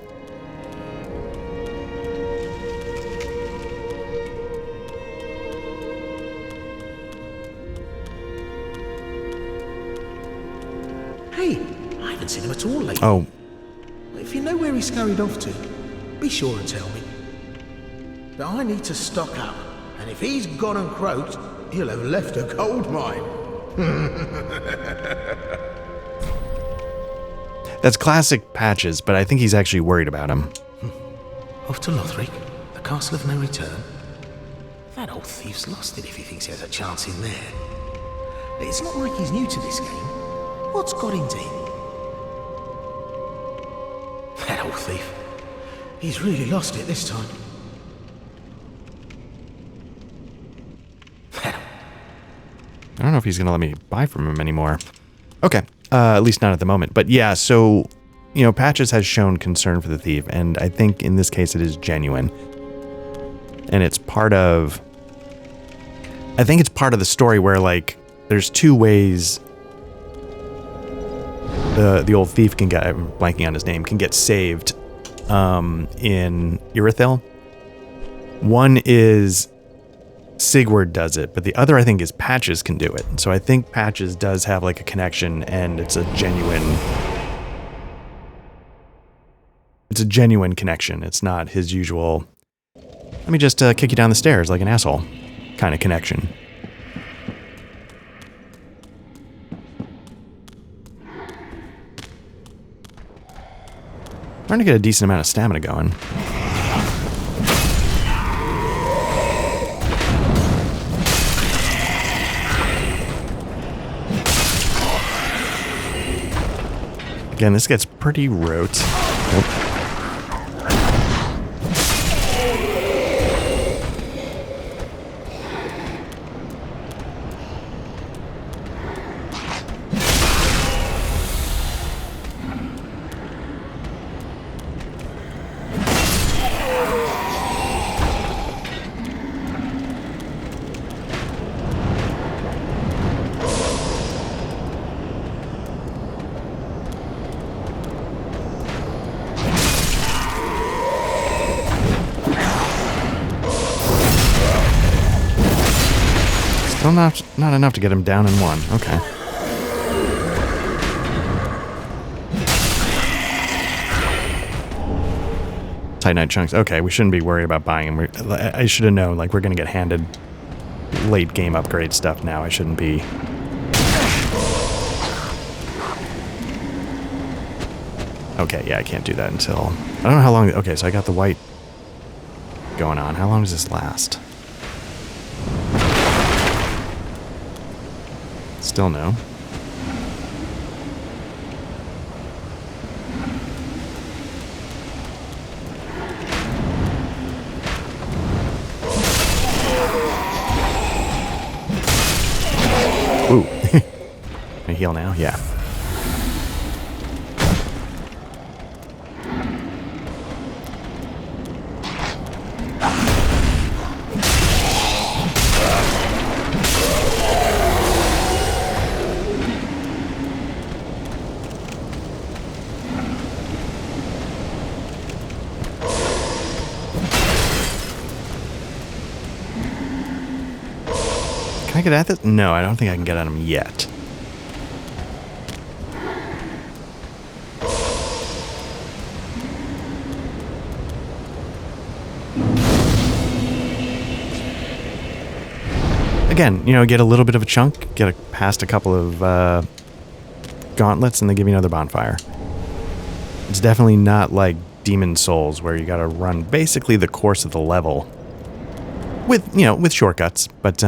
Hey, I haven't seen him at all lately. Oh. If you know where he scurried off to, be sure and tell me. But I need to stock up, and if he's gone and croaked, he'll have left a gold mine. That's classic Patches, but I think he's actually worried about him. Off to Lothric, the castle of no return. That old thief's lost it if he thinks he has a chance in there. It's not like he's new to this game. What's got into him? That old thief. He's really lost it this time. I don't know if he's going to let me buy from him anymore. Okay, at least not at the moment. But yeah, so, you know, Patches has shown concern for the thief, and I think in this case it is genuine. And it's part of... I think it's part of the story where, like, there's two ways the old thief can get, I'm blanking on his name, can get saved in Irithyll. One is Sigurd does it, but the other I think is Patches can do it. So I think Patches does have like a connection, and it's a genuine connection. It's not his usual, let me just kick you down the stairs like an asshole kind of connection. Trying to get a decent amount of stamina going. Again, this gets pretty rote. Oh. Still not enough to get him down in one. Okay. Titanite chunks. Okay, we shouldn't be worried about buying them. I should have known, like, we're going to get handed late game upgrade stuff now. I shouldn't be... Okay, yeah, I can't do that until... I don't know how long... Okay, so I got the white going on. How long does this last? Still no. Ooh. Can I heal now? Yeah. Can I get at this? No, I don't think I can get at him yet. Again, you know, get a little bit of a chunk, get past a couple of gauntlets, and they give you another bonfire. It's definitely not like Demon Souls, where you gotta run basically the course of the level. With, you know, with shortcuts, but,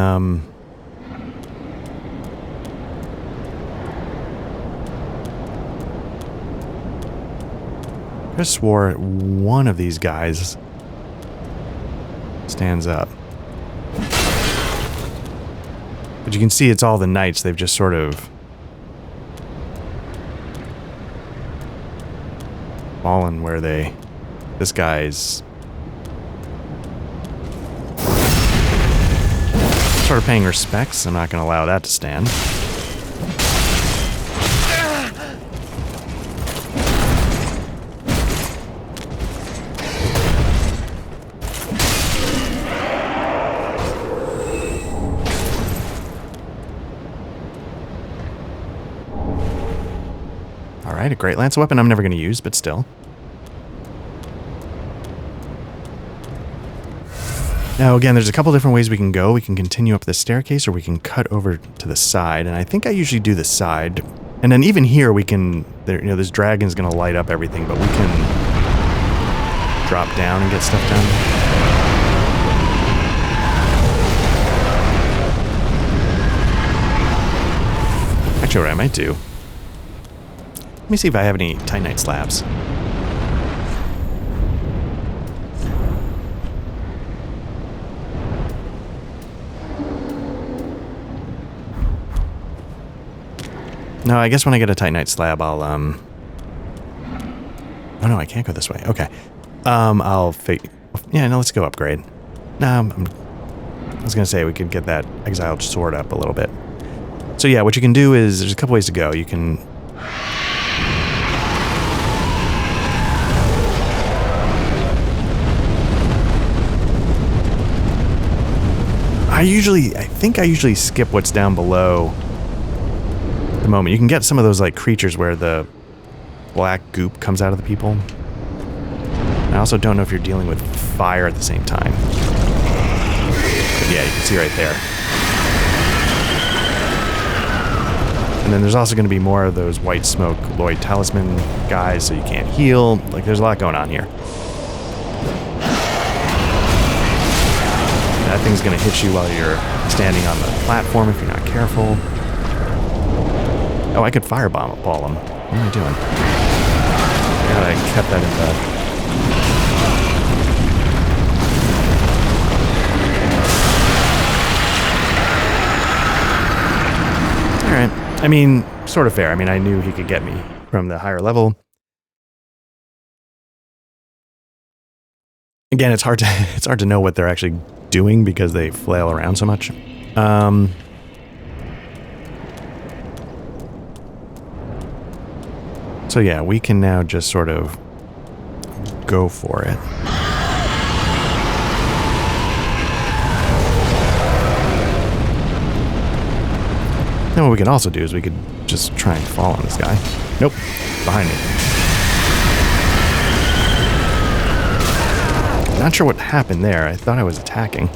I just swore one of these guys stands up. But you can see it's all the knights. They've just sort of fallen where they... This guy's sort of paying respects. I'm not going to allow that to stand. Alright, a great lance weapon I'm never going to use, but still. Now, again, there's a couple different ways we can go. We can continue up the staircase, or we can cut over to the side. And I think I usually do the side. And then even here, we can... There, you know, this dragon's going to light up everything, but we can drop down and get stuff done. Actually, what I might do... Let me see if I have any Titanite slabs. No, I guess when I get a Titanite slab, I'll, Oh no, I can't go this way. Okay. Yeah, no, let's go upgrade. No, I was gonna say we could get that exiled sword up a little bit. So yeah, what you can do is, there's a couple ways to go. You can... I think I usually skip what's down below the moment. You can get some of those like creatures where the black goop comes out of the people. I also don't know if you're dealing with fire at the same time. But yeah, you can see right there. And then there's also going to be more of those white smoke Lloyd talisman guys, so you can't heal. Like, there's a lot going on here. That thing's going to hit you while you're standing on the platform if you're not careful. Oh, I could fireball him. What am I doing? God, I kept that in bed. Alright. I mean, sort of fair. I mean, I knew he could get me from the higher level. Again, it's hard to know what they're actually doing because they flail around so much. So yeah, we can now just sort of go for it. Then what we can also do is we could just try and fall on this guy. Nope, behind me. Not sure what happened there. I thought I was attacking.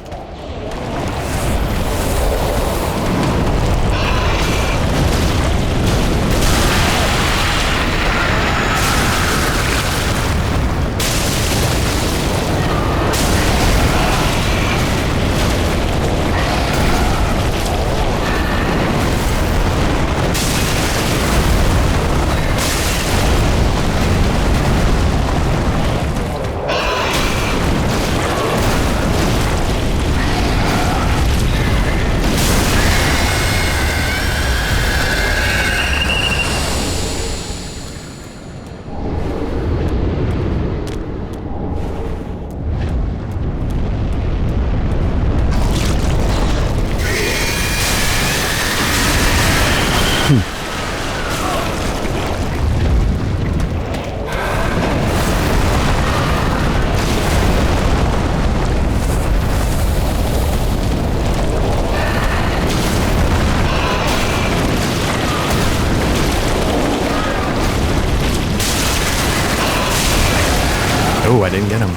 Oh, I didn't get him.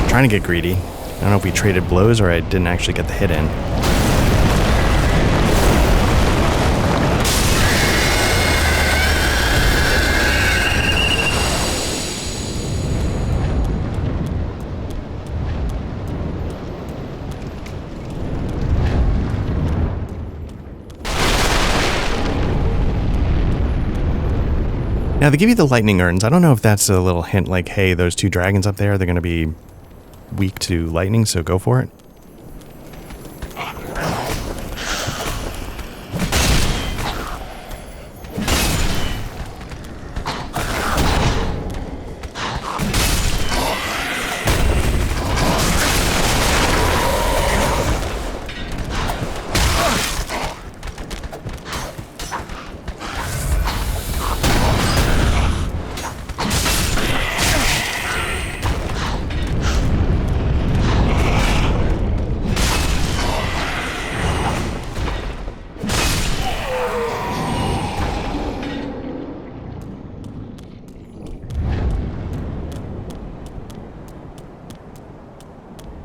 Trying to get greedy. I don't know if we traded blows or I didn't actually get the hit in. Now, they give you the lightning urns. I don't know if that's a little hint like, hey, those two dragons up there, they're going to be weak to lightning, so go for it.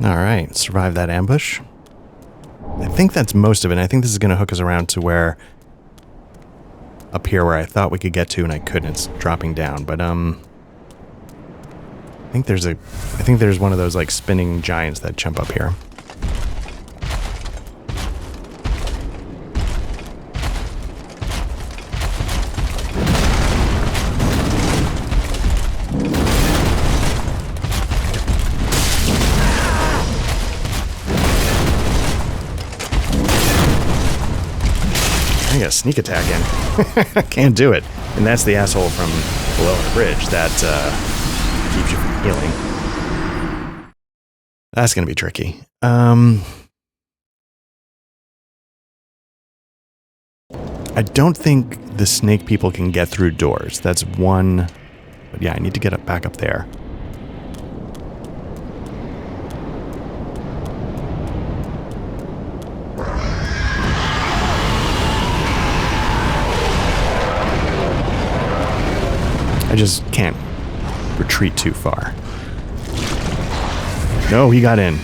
Alright, survive that ambush. I think that's most of it. I think this is going to hook us around to where... up here where I thought we could get to and I couldn't. It's dropping down, but I think there's one of those like spinning giants that jump up here. I got a sneak attack in. Can't do it. And that's the asshole from below the bridge that keeps you from healing. That's going to be tricky. I don't think the snake people can get through doors. That's one. But yeah, I need to get back up there. I just can't retreat too far. No, he got in.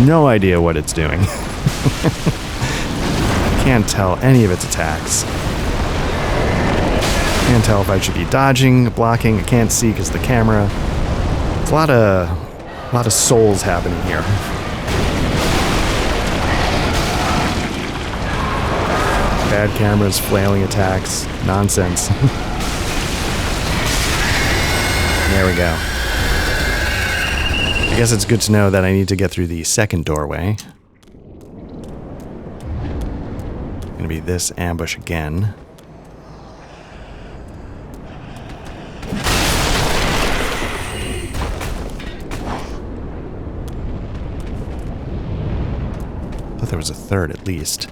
No idea what it's doing. Can't tell any of its attacks. Can't tell if I should be dodging, blocking. I can't see because the camera. It's a lot of souls happening here. Bad cameras, flailing attacks, nonsense. There we go. I guess it's good to know that I need to get through the second doorway. Gonna be this ambush again. There was a third at least.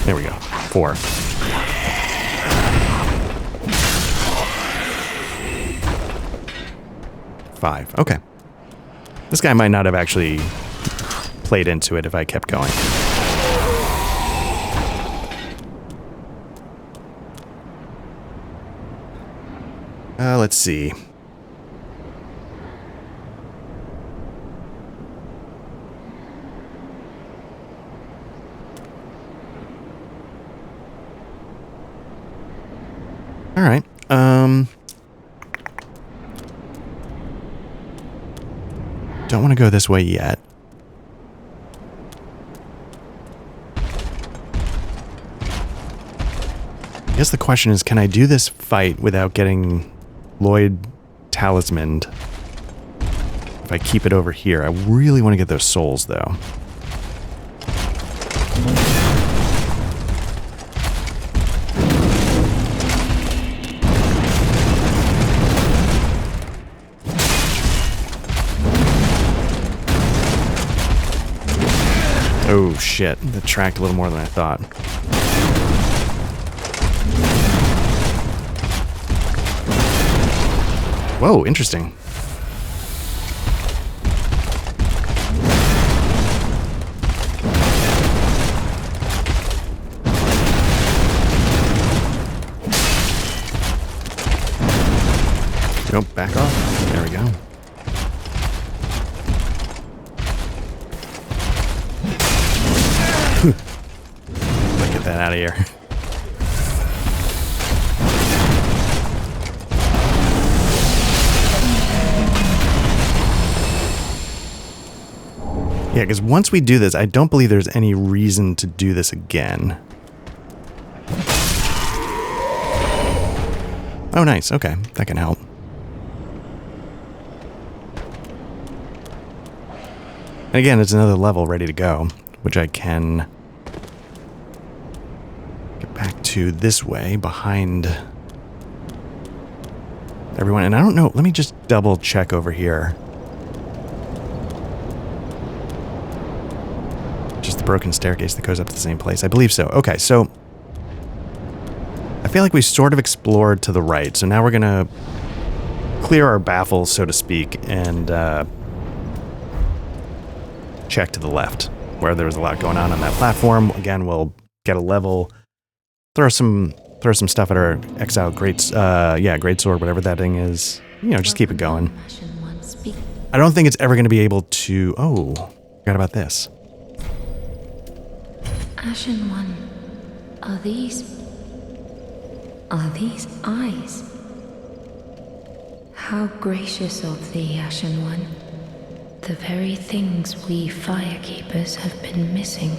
There we go. 4. 5. Okay. This guy might not have actually played into it if I kept going. Let's see. All right. Don't want to go this way yet. I guess the question is, can I do this fight without getting Lloyd talismaned if I keep it over here? I really want to get those souls, though. Oh shit, that tracked a little more than I thought. Whoa, interesting. Nope, back off. There we go. Let's get that out of here. Yeah, because once we do this, I don't believe there's any reason to do this again. Oh, nice. Okay, that can help. And again, it's another level ready to go, which I can get back to this way behind everyone. And I don't know, let me just double check over here. Just the broken staircase that goes up to the same place. I believe so. Okay, so I feel like we sort of explored to the right. So now we're going to clear our baffles, so to speak, and check to the left where there's a lot going on that platform. Again, we'll get a level, throw some stuff at our exile greatsword, whatever that thing is. You know, just keep it going. I don't think it's ever going to be able to... Oh, forgot about this. Ashen One, are these eyes? How gracious of thee, Ashen One. The very things we firekeepers have been missing.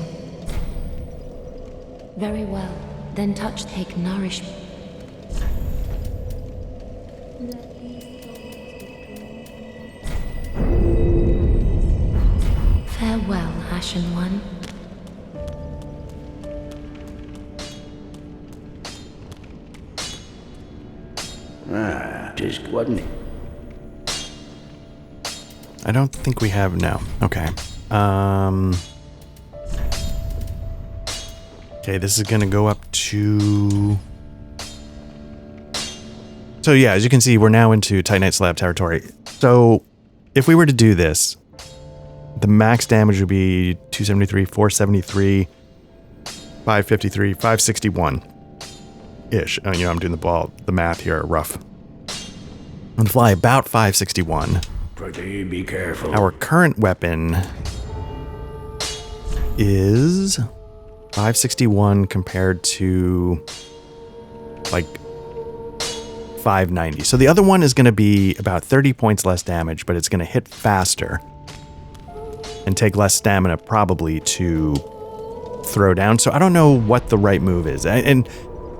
Very well, then take nourishment. Farewell, Ashen One. Just wasn't it? I don't think we have... No. Okay. Okay, this is going to go up to... So yeah, as you can see, we're now into Titanite Slab territory. So if we were to do this, the max damage would be 273, 473, 553, 561-ish. You know, I'm doing the math here, rough. On the fly, about 561. Pretty be careful. Our current weapon is 561 compared to like 590. So the other one is going to be about 30 points less damage, but it's going to hit faster and take less stamina probably to throw down. So I don't know what the right move is. And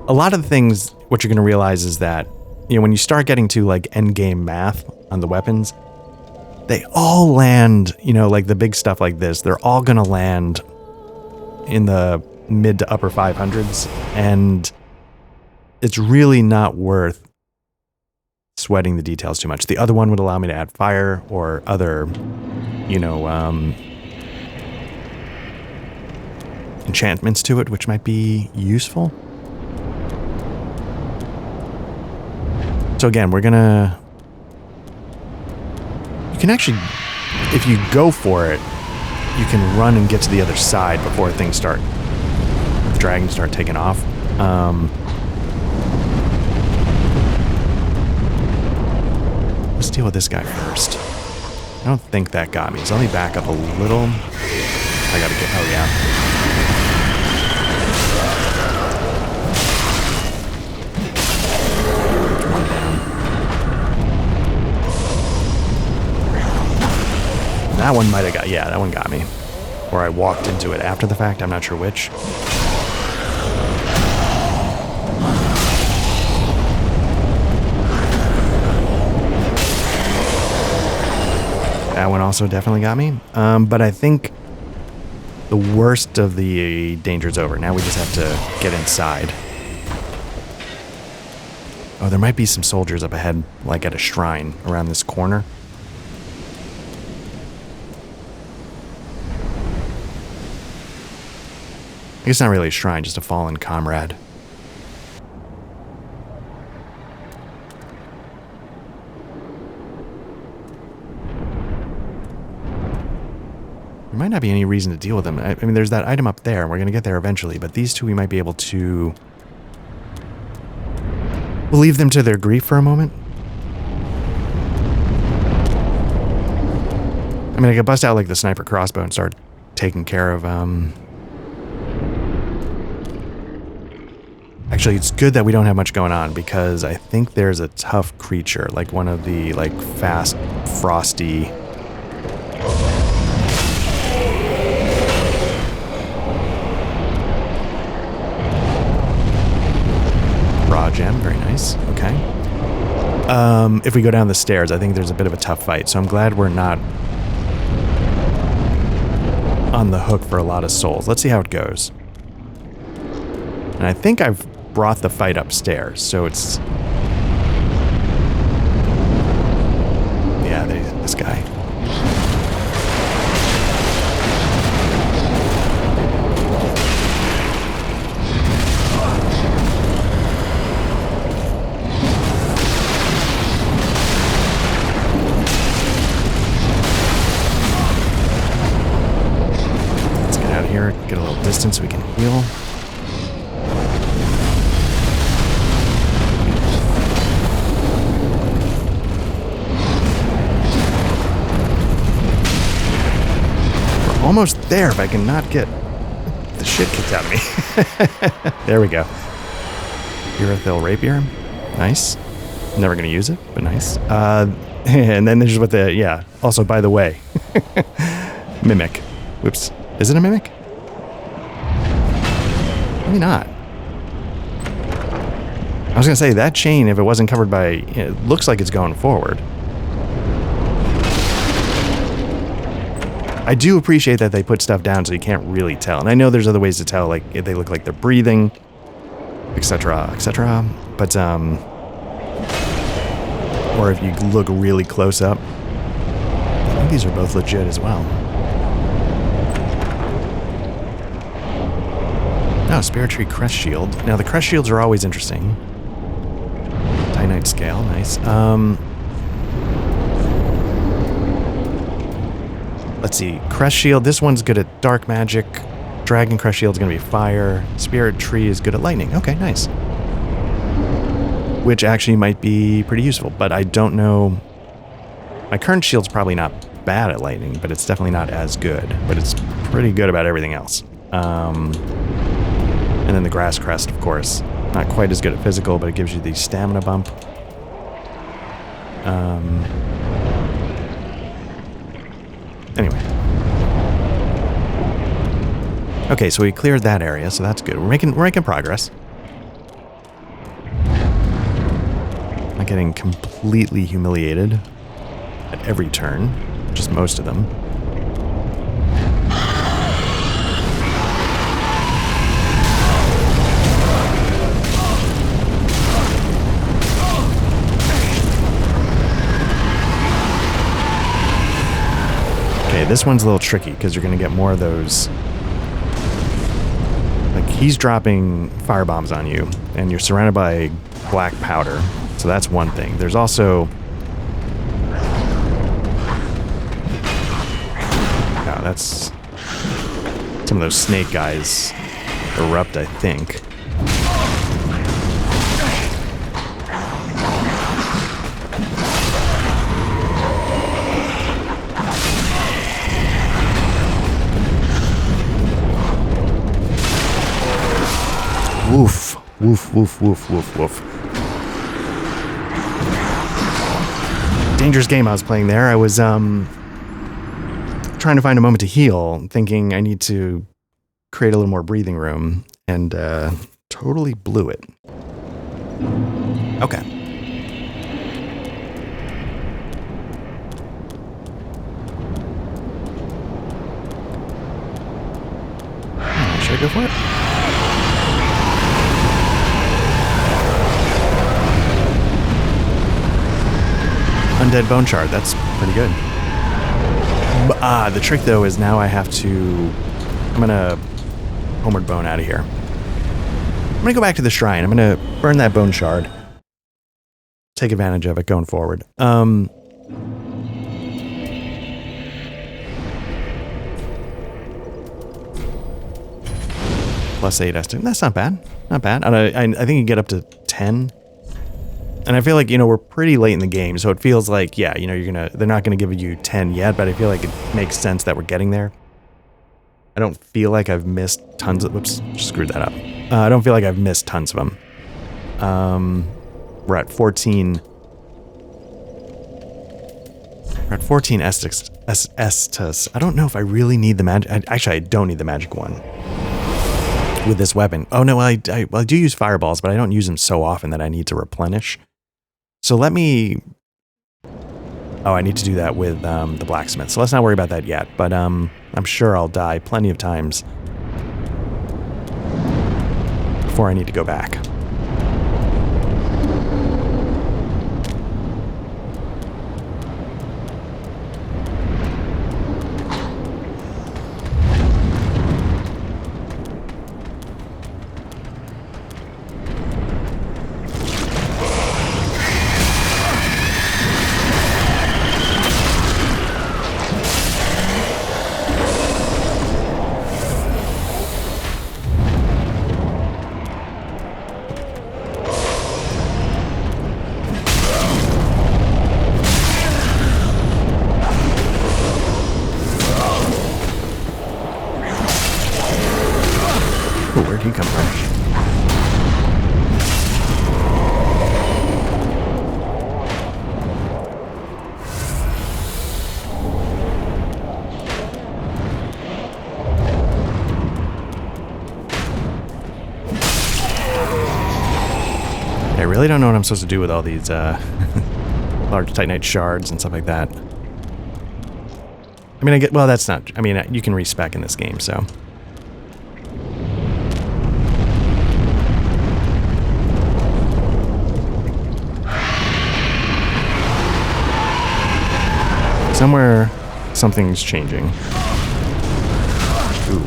a lot of the things, what you're going to realize is that, you know, when you start getting to like end game math on the weapons, they all land, you know, like the big stuff like this, they're all going to land in the mid to upper 500s. And it's really not worth sweating the details too much. The other one would allow me to add fire or other, you know, enchantments to it, which might be useful. So again, we're gonna... You can actually, if you go for it, you can run and get to the other side before things start, the dragons start taking off. Let's deal with this guy first. I don't think that got me. So let me back up a little. I gotta get, oh yeah. One down. That one might have got, yeah, that one got me. Or I walked into it after the fact, I'm not sure which. That one also definitely got me. But I think the worst of the danger's over. Now we just have to get inside. Oh, there might be some soldiers up ahead, like at a shrine around this corner. I guess not really a shrine, just a fallen comrade. There might not be any reason to deal with them. I mean, there's that item up there, and we're going to get there eventually, but these two we might be able to... We'll leave them to their grief for a moment. I mean, I could bust out, like, the sniper crossbow and start taking care of, Actually, it's good that we don't have much going on, because I think there's a tough creature, like one of the, like, fast, frosty... Raw gem, very nice. Okay. If we go down the stairs, I think there's a bit of a tough fight, so I'm glad we're not on the hook for a lot of souls. Let's see how it goes. And I think I've brought the fight upstairs, so it's... Yeah, this guy. Get a little distance so we can heal. We're almost there if I can not get the shit kicked out of me. There we go. Urethil Rapier. Nice. Never going to use it, but nice. And then there's what the... Yeah. Also, by the way. Mimic. Whoops. Is it a mimic? Maybe not. I was going to say, that chain, if it wasn't covered by... It looks like it's going forward. I do appreciate that they put stuff down so you can't really tell. And I know there's other ways to tell, like, if they look like they're breathing, etc., etc. But, or if you look really close up. I think these are both legit as well. Oh, Spirit Tree Crest Shield. Now, the Crest Shields are always interesting. Titanite Scale, nice. Let's see. Crest Shield, this one's good at dark magic. Dragon Crest Shield's gonna be fire. Spirit Tree is good at lightning. Okay, nice. Which actually might be pretty useful, but I don't know... My current shield's probably not bad at lightning, but it's definitely not as good. But it's pretty good about everything else. And then the Grass Crest, of course. Not quite as good at physical, but it gives you the stamina bump. Anyway. Okay, so we cleared that area, so that's good. We're making progress. Not getting completely humiliated at every turn. Just most of them. Okay, this one's a little tricky because you're going to get more of those. Like, he's dropping firebombs on you, and you're surrounded by black powder. So that's one thing. There's also... Oh, that's... Some of those snake guys erupt, I think. Woof, woof, woof, woof, woof, woof. Dangerous game I was playing there. I was trying to find a moment to heal, thinking I need to create a little more breathing room, and totally blew it. Okay. Should I go for it? Undead Bone Shard, that's pretty good. The trick though is now I have to... I'm gonna homeward bone out of here. I'm going to go back to the shrine. I'm going to burn that bone shard. Take advantage of it going forward. Plus 8 estimate. That's not bad. Not bad. I think you get up to 10. And I feel like, you know, we're pretty late in the game, so it feels like, yeah, you know, they're not going to give you 10 yet, but I feel like it makes sense that we're getting there. I don't feel like I've missed tons of, whoops, screwed that up. I don't feel like I've missed tons of them. We're at 14. We're at 14 Estus. I don't know if I really need the magic. Actually, I don't need the magic one with this weapon. Oh no, I do use fireballs, but I don't use them so often that I need to replenish. So let me... Oh, I need to do that with the blacksmith. So let's not worry about that yet. But I'm sure I'll die plenty of times before I need to go back. Where'd he come from? I really don't know what I'm supposed to do with all these large titanite shards and stuff like that. I mean, well, that's not... I mean, you can respec in this game, so... Somewhere, something's changing. Ooh.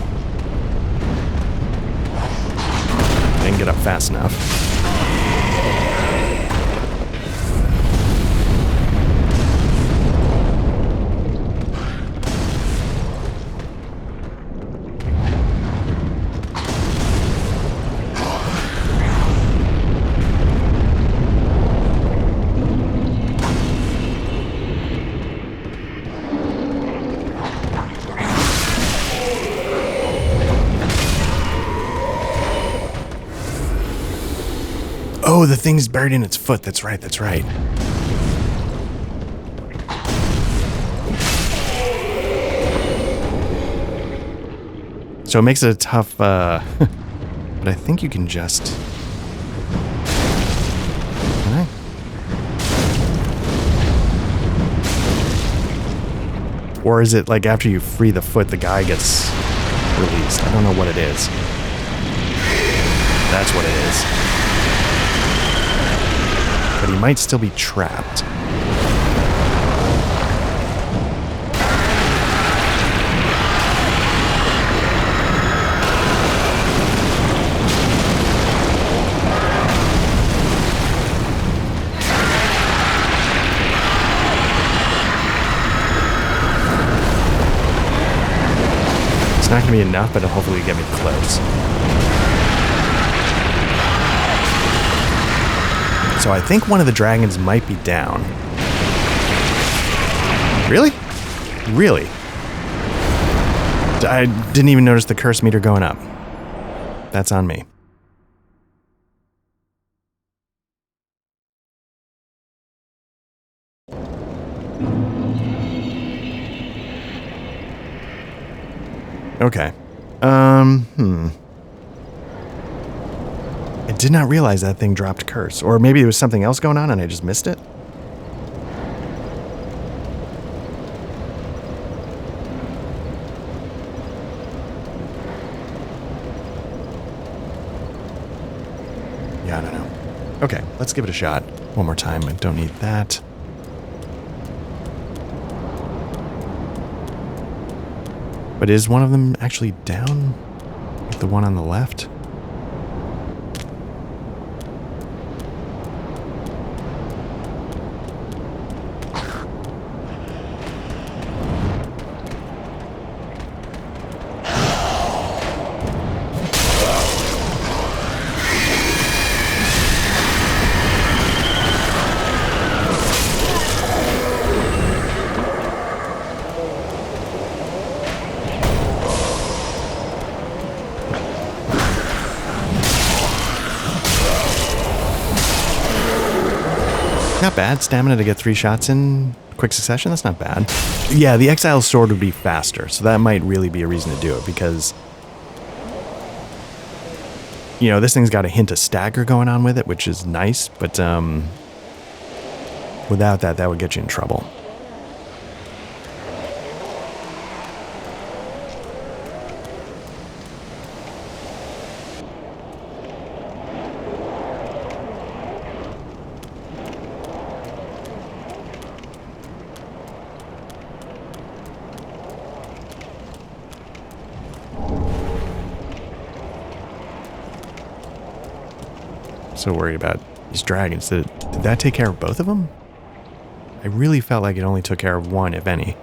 Didn't get up fast enough. Oh, the thing's buried in its foot. That's right, that's right. So it makes it a tough, but I think you can just... Can I? Or is it like after you free the foot, the guy gets released? I don't know what it is. That's what it is. But he might still be trapped. It's not going to be enough, but it'll hopefully get me close. So I think one of the dragons might be down. Really? Really? I didn't even notice the curse meter going up. That's on me. Okay. I did not realize that thing dropped curse. Or maybe there was something else going on and I just missed it. Yeah, I don't know. Okay, let's give it a shot one more time. I don't need that. But is one of them actually down? The one on the left? Not bad. Stamina to get 3 shots in quick succession. That's not bad. Yeah, the Exile's sword would be faster, so that might really be a reason to do it, because, you know, this thing's got a hint of stagger going on with it, which is nice, but without that, that would get you in trouble. So worried about these dragons. Did that take care of both of them? I really felt like it only took care of one, if any.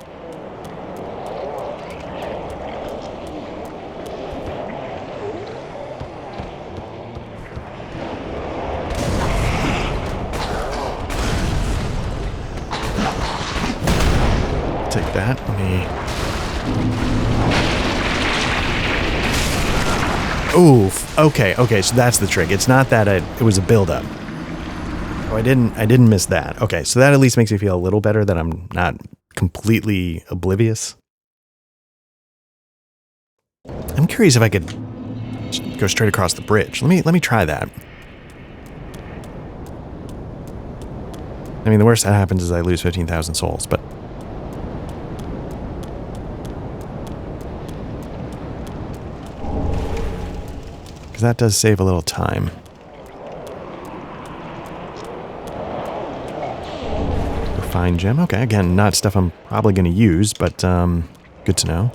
Take that. Let me... Oof. Okay, so that's the trick. It's not that it was a build-up. Oh, I didn't miss that. Okay, so that at least makes me feel a little better that I'm not completely oblivious. I'm curious if I could go straight across the bridge. Let me try that. I mean, the worst that happens is I lose 15,000 souls, but... that does save a little time. Refined gem. Okay, again, not stuff I'm probably going to use, but good to know.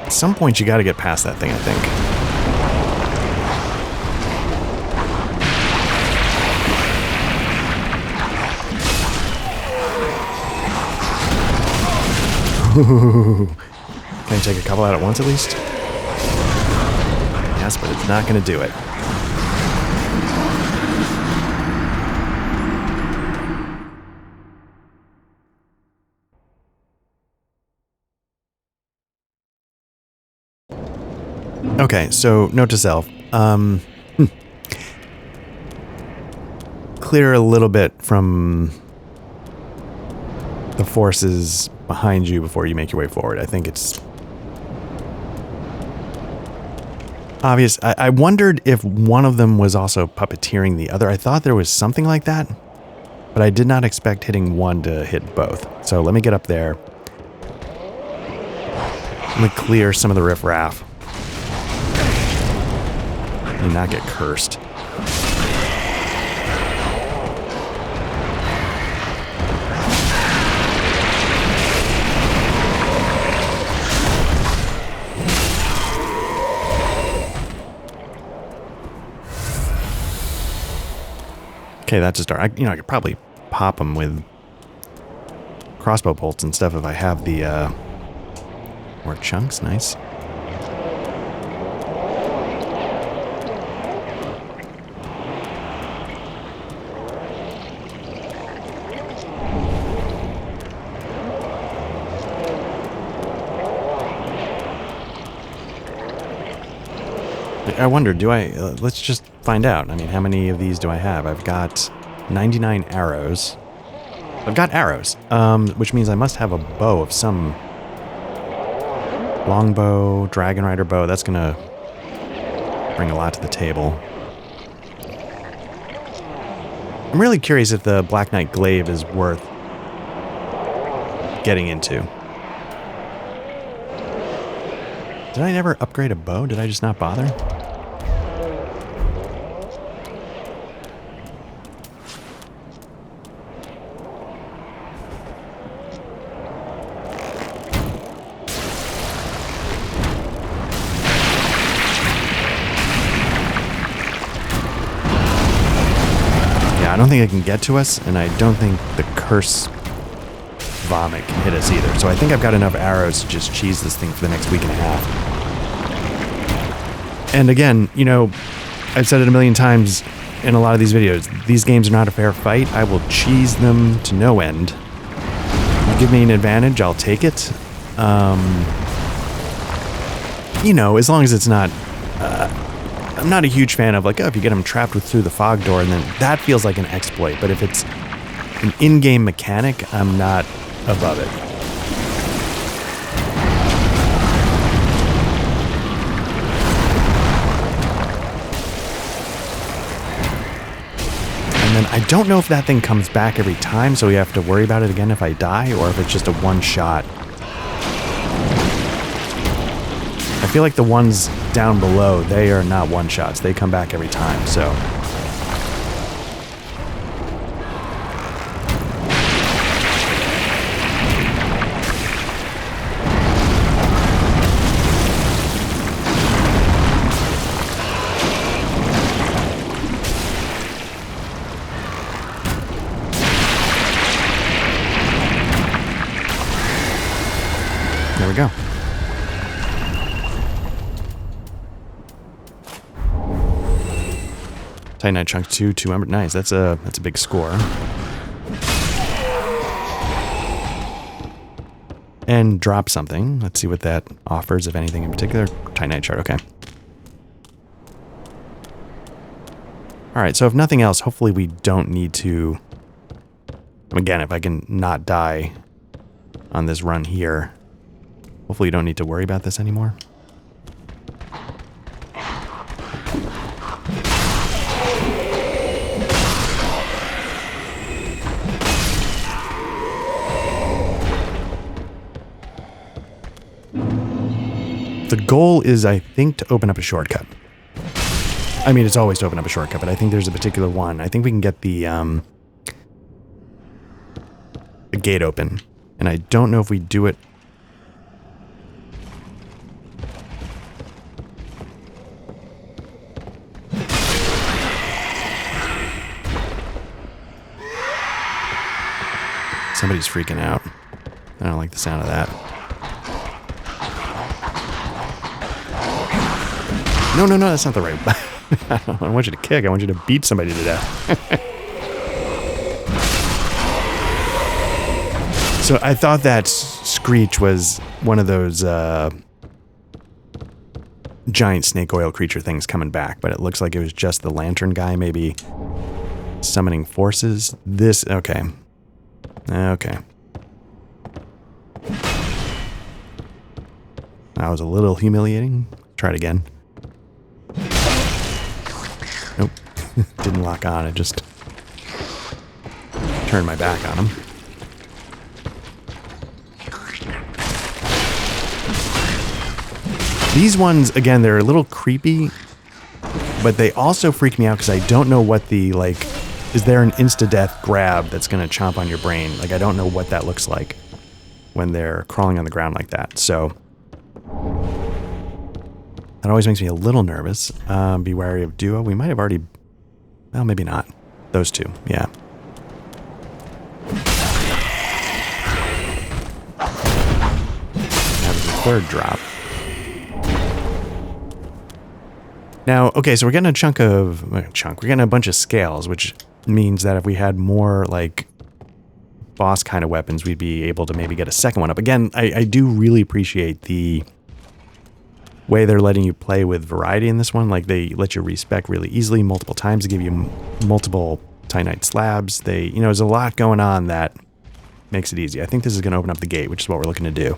At some point you got to get past that thing, I think. Can I take a couple out at once at least? Yes, but it's not going to do it. Okay, so note to self. Clear a little bit from the forces behind you before you make your way forward. I think it's obvious. I wondered if one of them was also puppeteering the other. I thought there was something like that, but I did not expect hitting one to hit both. So let me get up there. Let me clear some of the riffraff. And not get cursed. Okay, that's a start. I could probably pop them with crossbow bolts and stuff if I have the more chunks. Nice. I wonder, do I... let's just find out. I mean, how many of these do I have? I've got 99 arrows. I've got arrows, which means I must have a bow of some... longbow, dragon rider bow. That's going to bring a lot to the table. I'm really curious if the Black Knight glaive is worth getting into. Did I never upgrade a bow? Did I just not bother? I don't think it can get to us, and I don't think the curse vomit can hit us either. So I think I've got enough arrows to just cheese this thing for the next week and a half. And again, you know, I've said it a million times in a lot of these videos, these games are not a fair fight. I will cheese them to no end. You give me an advantage, I'll take it. You know, as long as it's not... I'm not a huge fan of like, oh, if you get them trapped through the fog door, and then that feels like an exploit. But if it's an in-game mechanic, I'm not above it. And then I don't know if that thing comes back every time, so we have to worry about it again if I die, or if it's just a one-shot. I feel like the ones down below, they are not one-shots. They come back every time, so... There we go. Titanite chunk 2, 200. Nice. That's a big score. And drop something. Let's see what that offers, if anything in particular. Titanite shard. Okay. All right. So if nothing else, hopefully we don't need to. Again, if I can not die on this run here, hopefully you don't need to worry about this anymore. The goal is, I think, to open up a shortcut. I mean, it's always to open up a shortcut, but I think there's a particular one. I think we can get the gate open. And I don't know if we do it. Somebody's freaking out. I don't like the sound of that. No, that's not the right... I don't want you to kick. I want you to beat somebody to death. So I thought that Screech was one of those giant snake oil creature things coming back, but it looks like it was just the lantern guy maybe summoning forces. This... Okay. Okay. That was a little humiliating. Try it again. Nope. Didn't lock on. I just turned my back on him. These ones, again, they're a little creepy, but they also freak me out because I don't know what the, like, is there an insta-death grab that's going to chomp on your brain? Like, I don't know what that looks like when they're crawling on the ground like that. So that always makes me a little nervous. Be wary of duo. We might have already... Well, maybe not. Those two, yeah. Now there's a third drop. Now, okay, so we're getting a chunk of... We're getting a bunch of scales, which means that if we had more, like, boss kind of weapons, we'd be able to maybe get a second one up. Again, I do really appreciate the way they're letting you play with variety in this one. Like, they let you respec really easily multiple times. They give you multiple Titanite slabs. They, you know, there's a lot going on that makes it easy. I think this is going to open up the gate, which is what we're looking to do.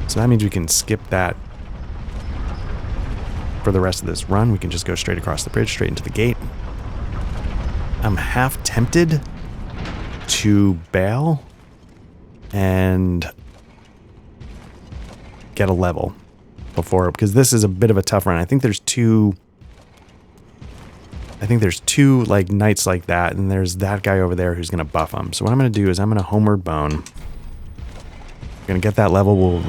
So that means we can skip that for the rest of this run. We can just go straight across the bridge, straight into the gate. I'm half tempted to bail and get a level before, because this is a bit of a tough run. I think there's two like knights like that, and there's that guy over there who's going to buff them. So what I'm going to do is I'm going to Homeward Bone. I'm going to get that level. We'll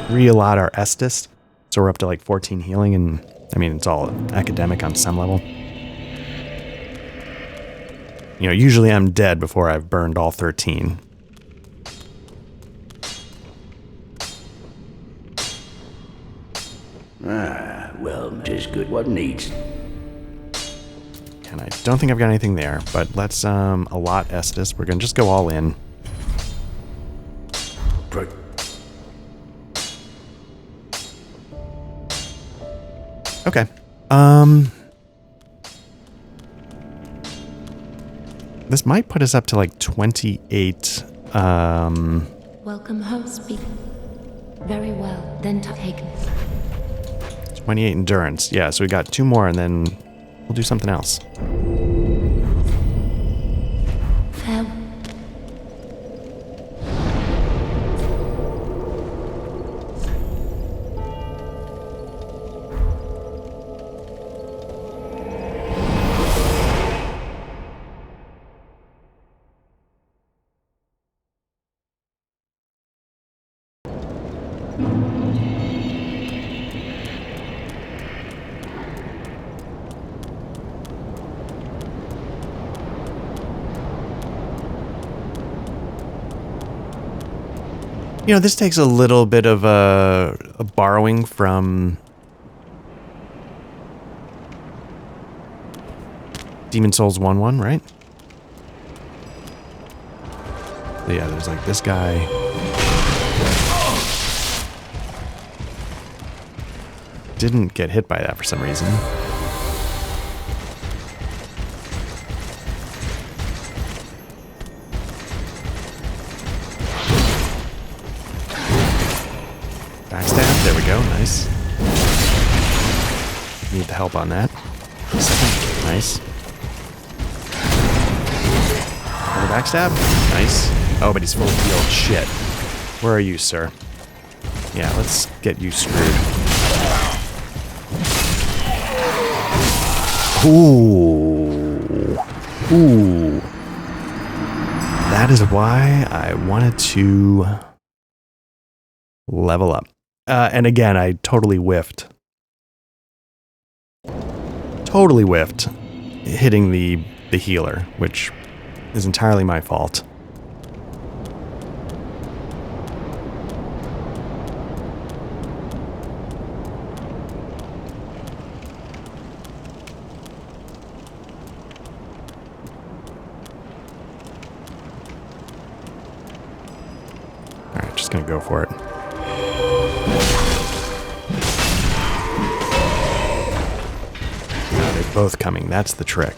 re-allot our Estus. So we're up to like 14 healing, and I mean, it's all academic on some level. You know, usually I'm dead before I've burned all 13. Ah, well, 'tis good what needs. And I don't think I've got anything there, but let's allot Estus. We're going to just go all in. Okay. This might put us up to like 28. Welcome home, speak. Very well, then take 28 endurance. Yeah, so we got 2 more, and then we'll do something else. Farewell. You know, this takes a little bit of a borrowing from Demon Souls 1-1, right? So yeah, there's like this guy. Didn't get hit by that for some reason. Backstab, there we go, nice. Need the help on that. Second, nice. Another backstab, nice. Oh, but he's full of healed shit. Where are you, sir? Yeah, let's get you screwed. Ooh. Ooh. That is why I wanted to level up. And again, I totally whiffed. Totally whiffed hitting the healer, which is entirely my fault. Alright, just gonna go for it. They're both coming, that's the trick.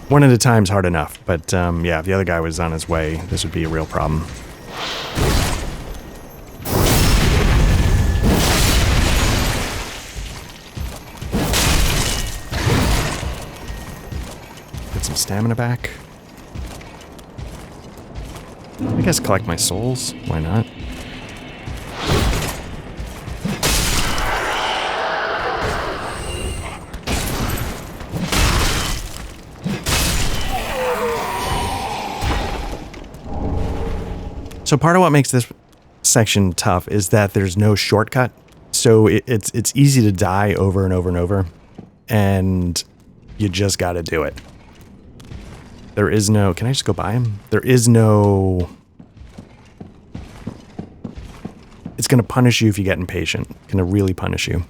One at a time's hard enough, but yeah, if the other guy was on his way, this would be a real problem. Get some stamina back. I guess collect my souls, why not? So part of what makes this section tough is that there's no shortcut. So it's easy to die over and over and over, and you just got to do it. There is no... Can I just go by him? There is no... It's going to punish you if you get impatient. It's going to really punish you.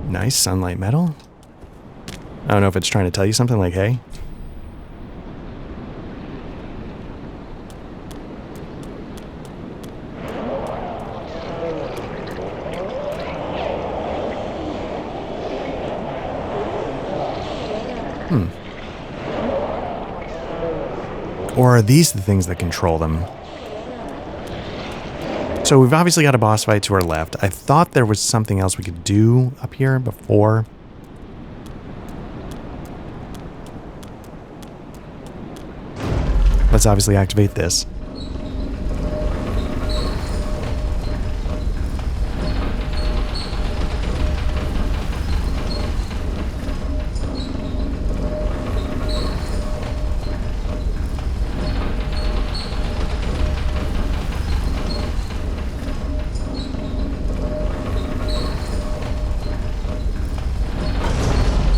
Nice sunlight metal. I don't know if it's trying to tell you something like, hey. Or are these the things that control them? So we've obviously got a boss fight to our left. I thought there was something else we could do up here before. Let's obviously activate this.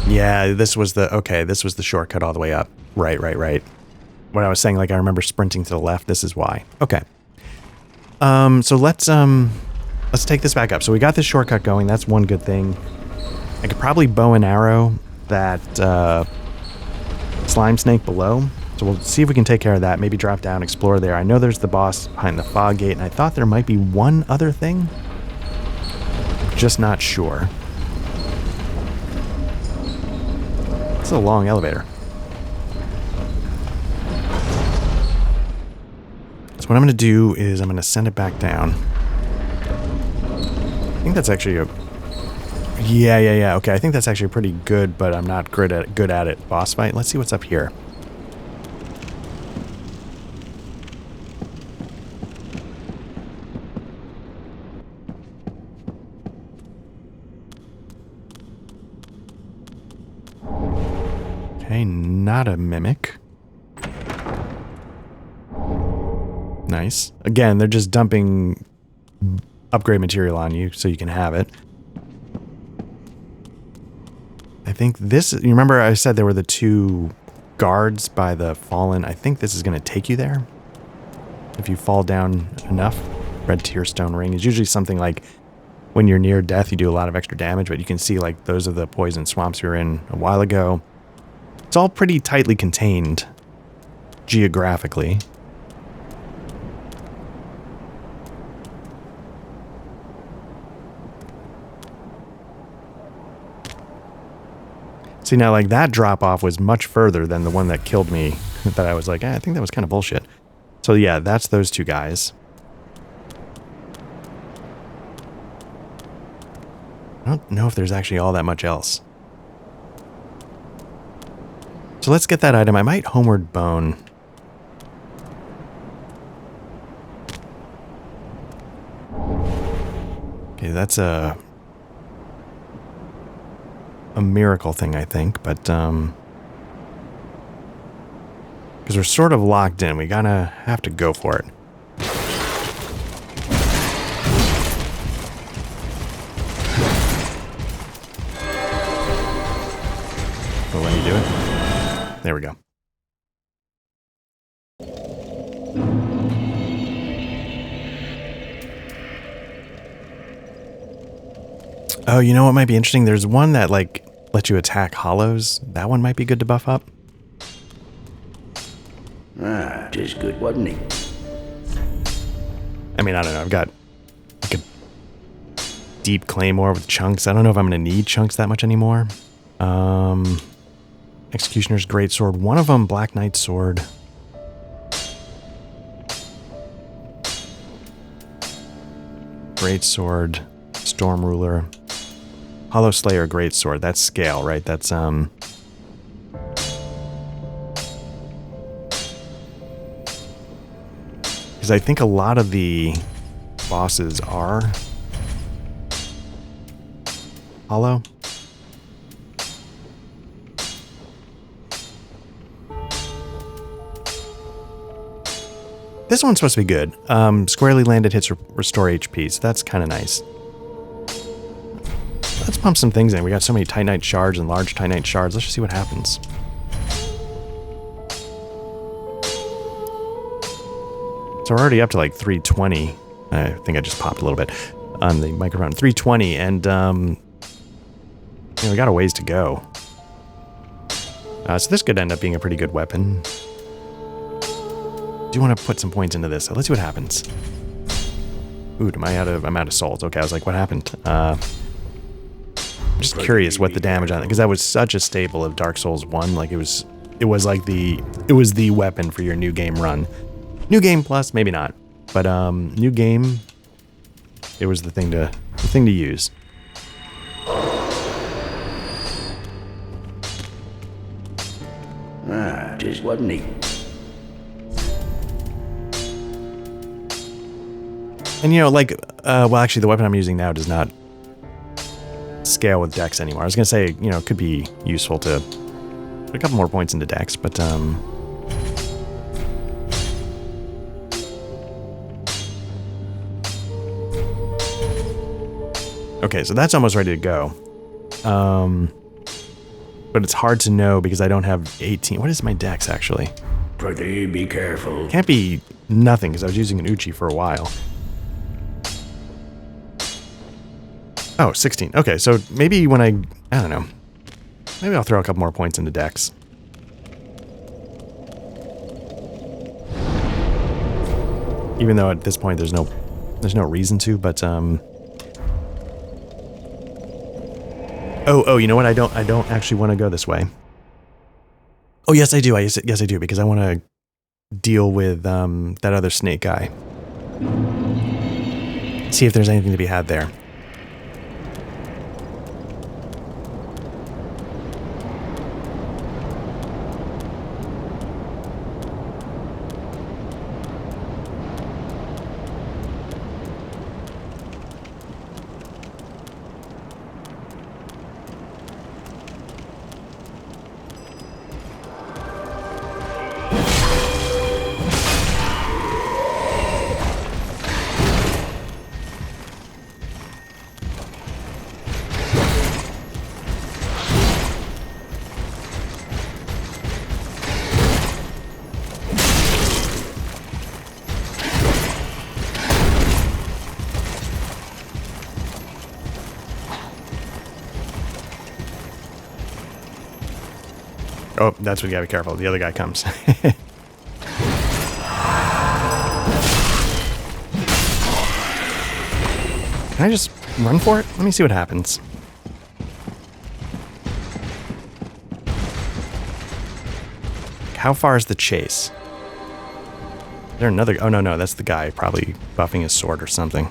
Yeah, this was the shortcut all the way up. Right. When I was saying, like, I remember sprinting to the left, this is why. Okay. So let's take this back up. So we got this shortcut going. That's one good thing. I could probably bow and arrow that slime snake below. So we'll see if we can take care of that. Maybe drop down, explore there. I know there's the boss behind the fog gate, and I thought there might be one other thing. Just not sure. It's a long elevator. So what I'm going to do is I'm going to send it back down. I think that's actually a... Yeah. Okay, I think that's actually pretty good, but I'm not good at it. Boss fight. Let's see what's up here. Okay, not a mimic. Nice. Again, they're just dumping upgrade material on you so you can have it. I think this... You remember I said there were the two guards by the fallen? I think this is going to take you there. If you fall down enough. Red Tearstone Ring is usually something like when you're near death, you do a lot of extra damage, but you can see like those are the poison swamps we were in a while ago. It's all pretty tightly contained geographically. See, now, like, that drop-off was much further than the one that killed me, that I was like, I think that was kind of bullshit. So, yeah, that's those two guys. I don't know if there's actually all that much else. So let's get that item. I might Homeward Bone. Okay, that's a miracle thing, I think, but because we're sort of locked in, we gotta have to go for it. Well, let me do it. There we go. Oh, you know what might be interesting? There's one that, like, lets you attack hollows. That one might be good to buff up. Ah, 'tis good, wasn't he? I mean, I don't know. I've got like a deep claymore with chunks. I don't know if I'm going to need chunks that much anymore. Executioner's Greatsword. One of them, Black Knight's Sword. Greatsword. Storm Ruler. Hollow Slayer Greatsword. That's scale, right? That's, because I think a lot of the bosses are hollow. This one's supposed to be good. Squarely landed hits restore HP, so that's kind of nice. Let's pump some things in. We got so many Titanite shards and large Titanite shards. Let's just see what happens. So we're already up to like 320. I think I just popped a little bit on the microphone. 320, and you know, we got a ways to go. So this could end up being a pretty good weapon. Do you want to put some points into this? So let's see what happens. Ooh, I'm out of salt. Okay, I was like, what happened? just curious what the damage on it, because that was such a staple of Dark Souls 1. Like it was like it was the weapon for your new game run. New game plus, maybe not. But new game, it was the thing to use. Ah, just wasn't he? And like, well, actually, the weapon I'm using now does not scale with dex anymore. I was gonna say, it could be useful to put a couple more points into dex, but okay, so that's almost ready to go. But it's hard to know because I don't have 18. What is my dex actually? Pretty be careful. Can't be nothing because I was using an Uchi for a while. Oh, 16. Okay, so maybe when I don't know. Maybe I'll throw a couple more points into dex. Even though at this point there's no reason to, but Oh, you know what? I don't actually want to go this way. Oh, yes, I do. Yes, I do, because I want to deal with that other snake guy. See if there's anything to be had there. Oh, that's what you gotta be careful. The other guy comes. Can I just run for it? Let me see what happens. How far is the chase? Is there another? Oh, no, that's the guy probably buffing his sword or something.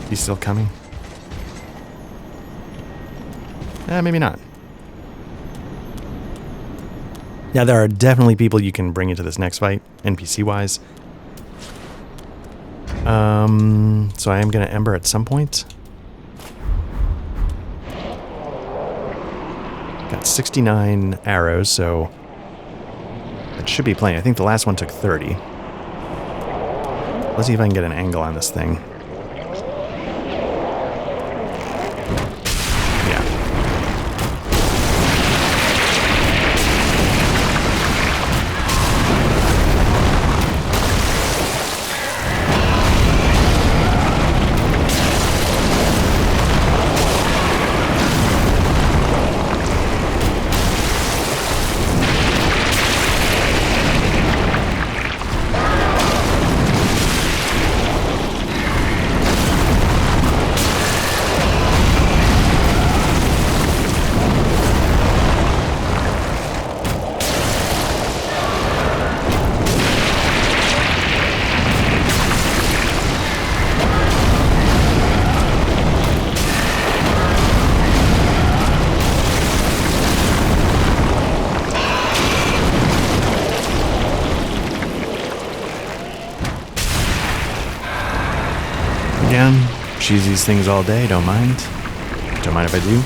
He's still coming? Maybe not. Yeah, there are definitely people you can bring into this next fight, NPC-wise. So I am going to Ember at some point. Got 69 arrows, so that should be plenty. I think the last one took 30. Let's see if I can get an angle on this thing. Again, cheese these things all day, don't mind. Don't mind if I do.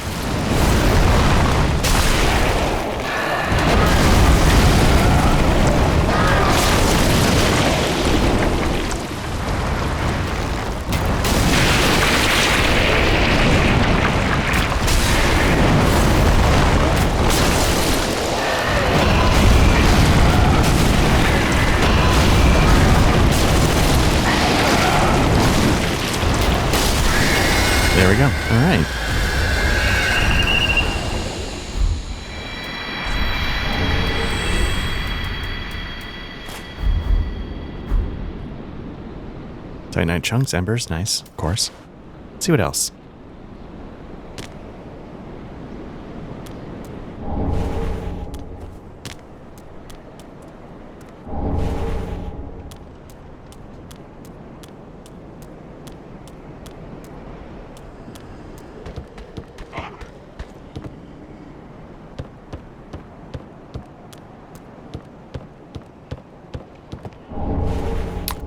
There we go. All right. Titanite chunks, embers, nice, of course. Let's see what else.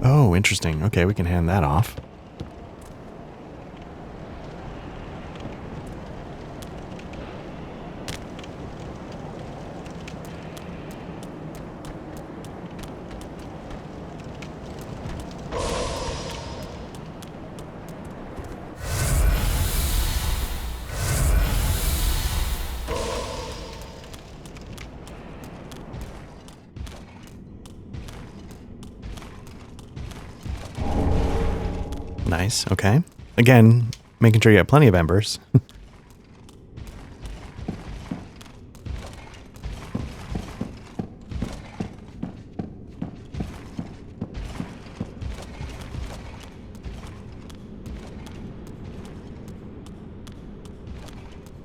Oh, interesting. Okay, we can hand that off. Nice, okay. Again, making sure you have plenty of embers.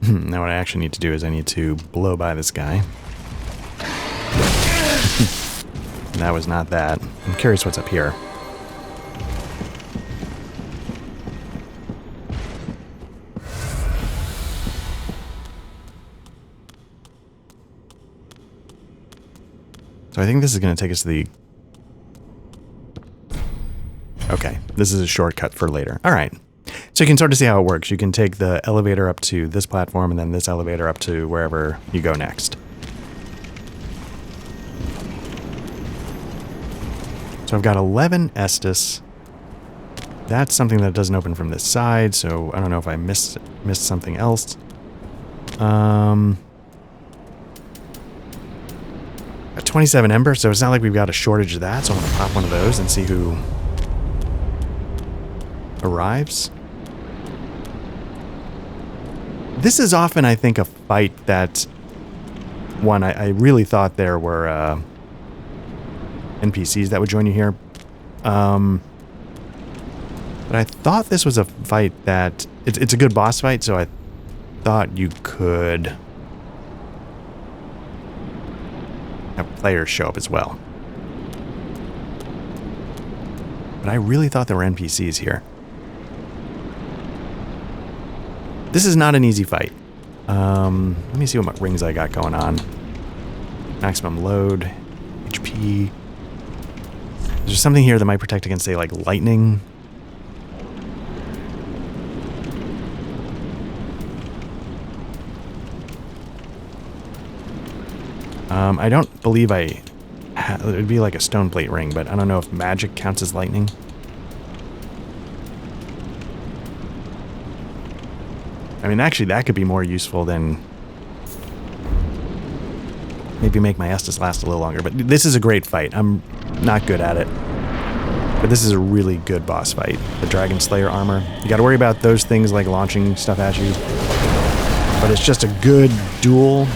Now what I actually need to do is I need to blow by this guy. That was not that. I'm curious what's up here. So I think this is going to take us to the... Okay, this is a shortcut for later. All right. So you can start to see how it works. You can take the elevator up to this platform and then this elevator up to wherever you go next. So I've got 11 Estus. That's something that doesn't open from this side, so I don't know if I missed something else. 27 Ember, so it's not like we've got a shortage of that, so I'm going to pop one of those and see who arrives. This is often, I think, a fight that... One, I really thought there were NPCs that would join you here. But I thought this was a fight that... It's a good boss fight, so I thought you could... have players show up as well. But I really thought there were NPCs here. This is not an easy fight. Let me see what rings I got going on. Maximum load, HP. There's something here that might protect against, say, like lightning. I don't believe it would be like a stone plate ring, but I don't know if magic counts as lightning. I mean, actually, that could be more useful than maybe make my Estus last a little longer. But this is a great fight. I'm not good at it, but this is a really good boss fight. The Dragon Slayer armor. You got to worry about those things like launching stuff at you, but it's just a good duel.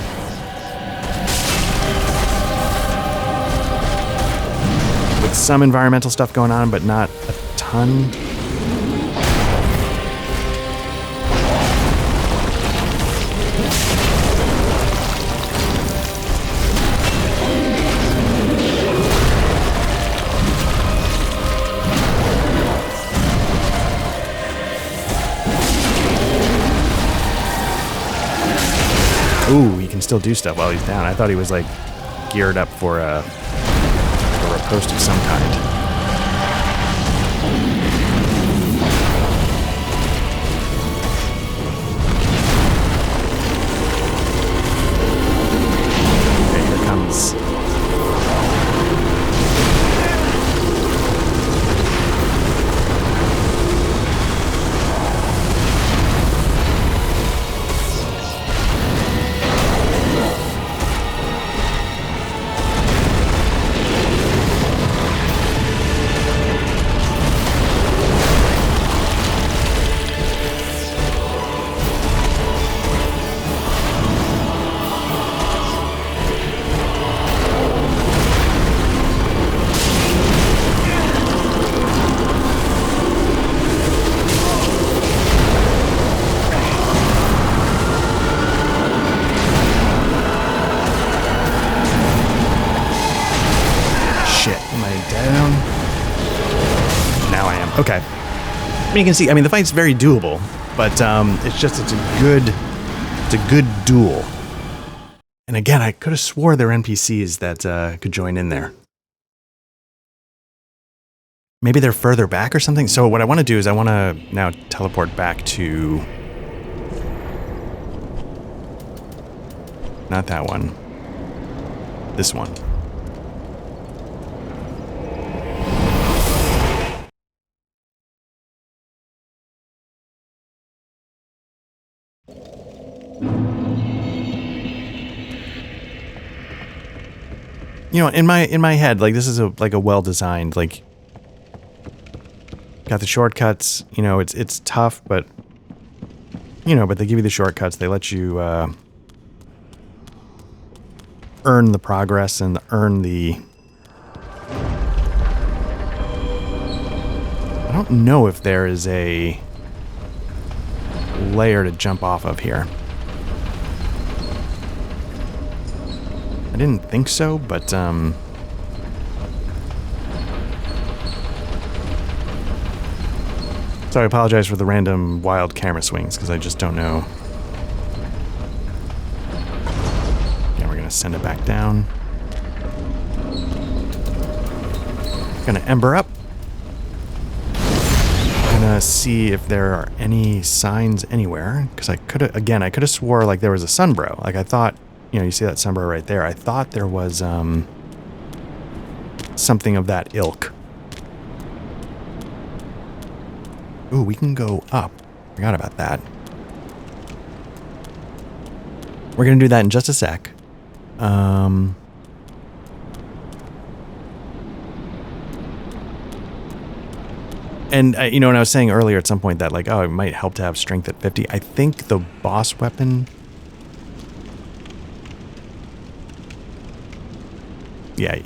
With some environmental stuff going on, but not a ton. Ooh, he can still do stuff while he's down. I thought he was like geared up for a riposte of some kind. Okay, here comes. Okay. I mean, you can see, I mean, the fight's very doable, but it's a good duel. And again, I could have swore there were NPCs that could join in there. Maybe they're further back or something. So what I want to do is I want to now teleport back to... Not that one. This one. You know, in my head, like, this is a well-designed, like, got the shortcuts, you know, it's tough, but, you know, but they give you the shortcuts, they let you, earn the progress and earn the... I don't know if there is a layer to jump off of here. I didn't think so, but, So I apologize for the random wild camera swings, because I just don't know. Yeah, we're going to send it back down. Going to ember up. Going to see if there are any signs anywhere, because I could have swore like there was a sunbro. Like I thought, you know, you see that sunbro right there. I thought there was something of that ilk. Ooh, we can go up. Forgot about that. We're going to do that in just a sec. And, you know, when I was saying earlier at some point that, like, oh, it might help to have strength at 50. I think the boss weapon... Yeah,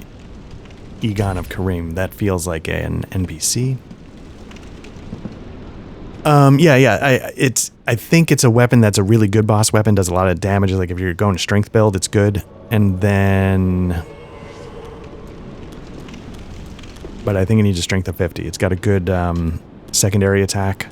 Egon of Kareem. That feels like an NPC. I think it's a weapon that's a really good boss weapon, does a lot of damage. Like if you're going to strength build, it's good. And then... But I think it needs a strength of 50. It's got a good secondary attack.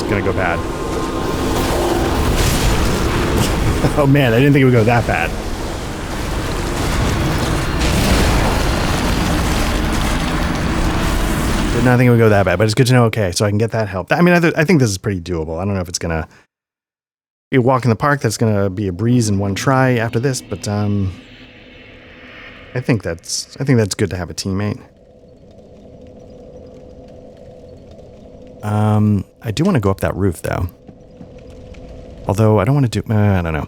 Gonna go bad. Oh man, I didn't think it would go that bad. Did not think it would go that bad, but it's good to know. Okay, so I can get that help. I mean, I think this is pretty doable. I don't know if it's gonna be a walk in the park. That's gonna be a breeze in one try after this, but I think that's good to have a teammate. I do want to go up that roof, though. Although, I don't want to do... I don't know.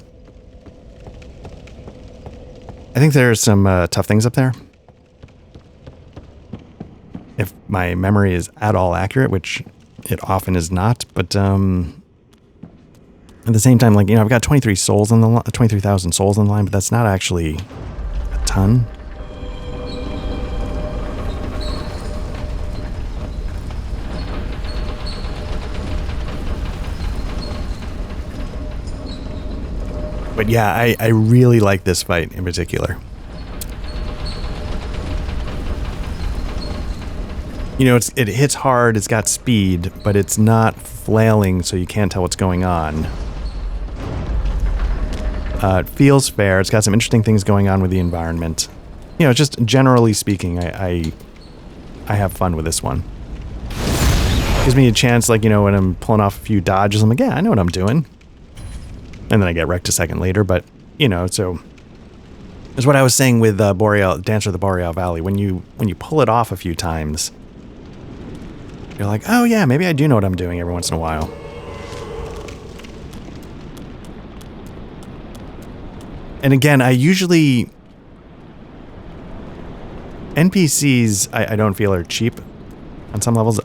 I think there's some tough things up there. If my memory is at all accurate, which it often is not. But, at the same time, like, you know, I've got 23,000 souls on the line, but that's not actually a ton. But yeah, I really like this fight in particular. You know, it hits hard, it's got speed, but it's not flailing, so you can't tell what's going on. It feels fair. It's got some interesting things going on with the environment. You know, just generally speaking, I have fun with this one. Gives me a chance, like, you know, when I'm pulling off a few dodges, I'm like, yeah, I know what I'm doing. And then I get wrecked a second later, but, you know, so... It's what I was saying with Dancer of the Boreal Valley. When you pull it off a few times, you're like, oh yeah, maybe I do know what I'm doing every once in a while. And again, I usually... NPCs, I don't feel are cheap on some levels.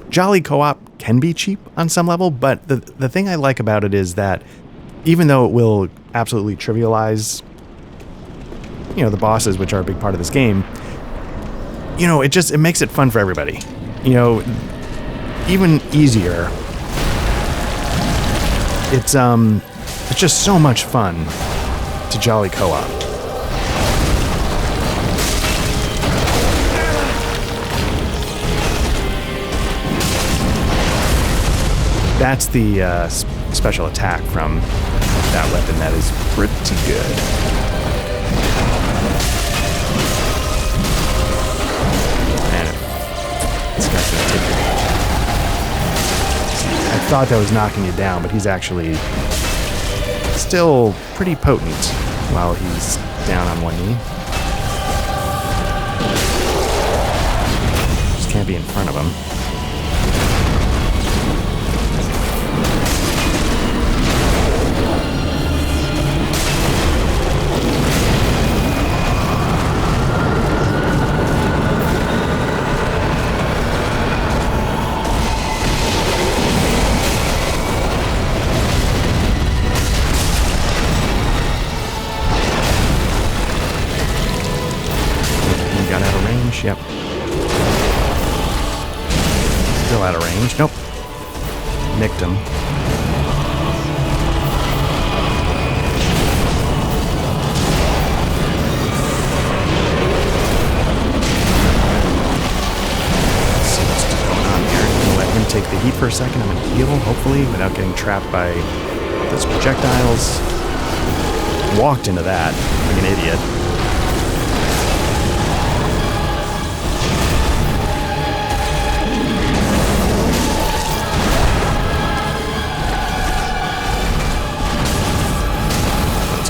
Jolly co-op can be cheap on some level, but the thing I like about it is that even though it will absolutely trivialize, you know, the bosses, which are a big part of this game, you know, it makes it fun for everybody. You know, even easier. It's just so much fun to jolly co-op. That's the special attack from that weapon. That is pretty good. And this guy's gonna take it. I thought that was knocking you down, but he's actually still pretty potent while he's down on one knee. Just can't be in front of him. Yep. Still out of range. Nope. Nicked him. Let's see what's going on here. I'm gonna let him take the heat for a second. I'm gonna heal, hopefully, without getting trapped by those projectiles. Walked into that like an idiot.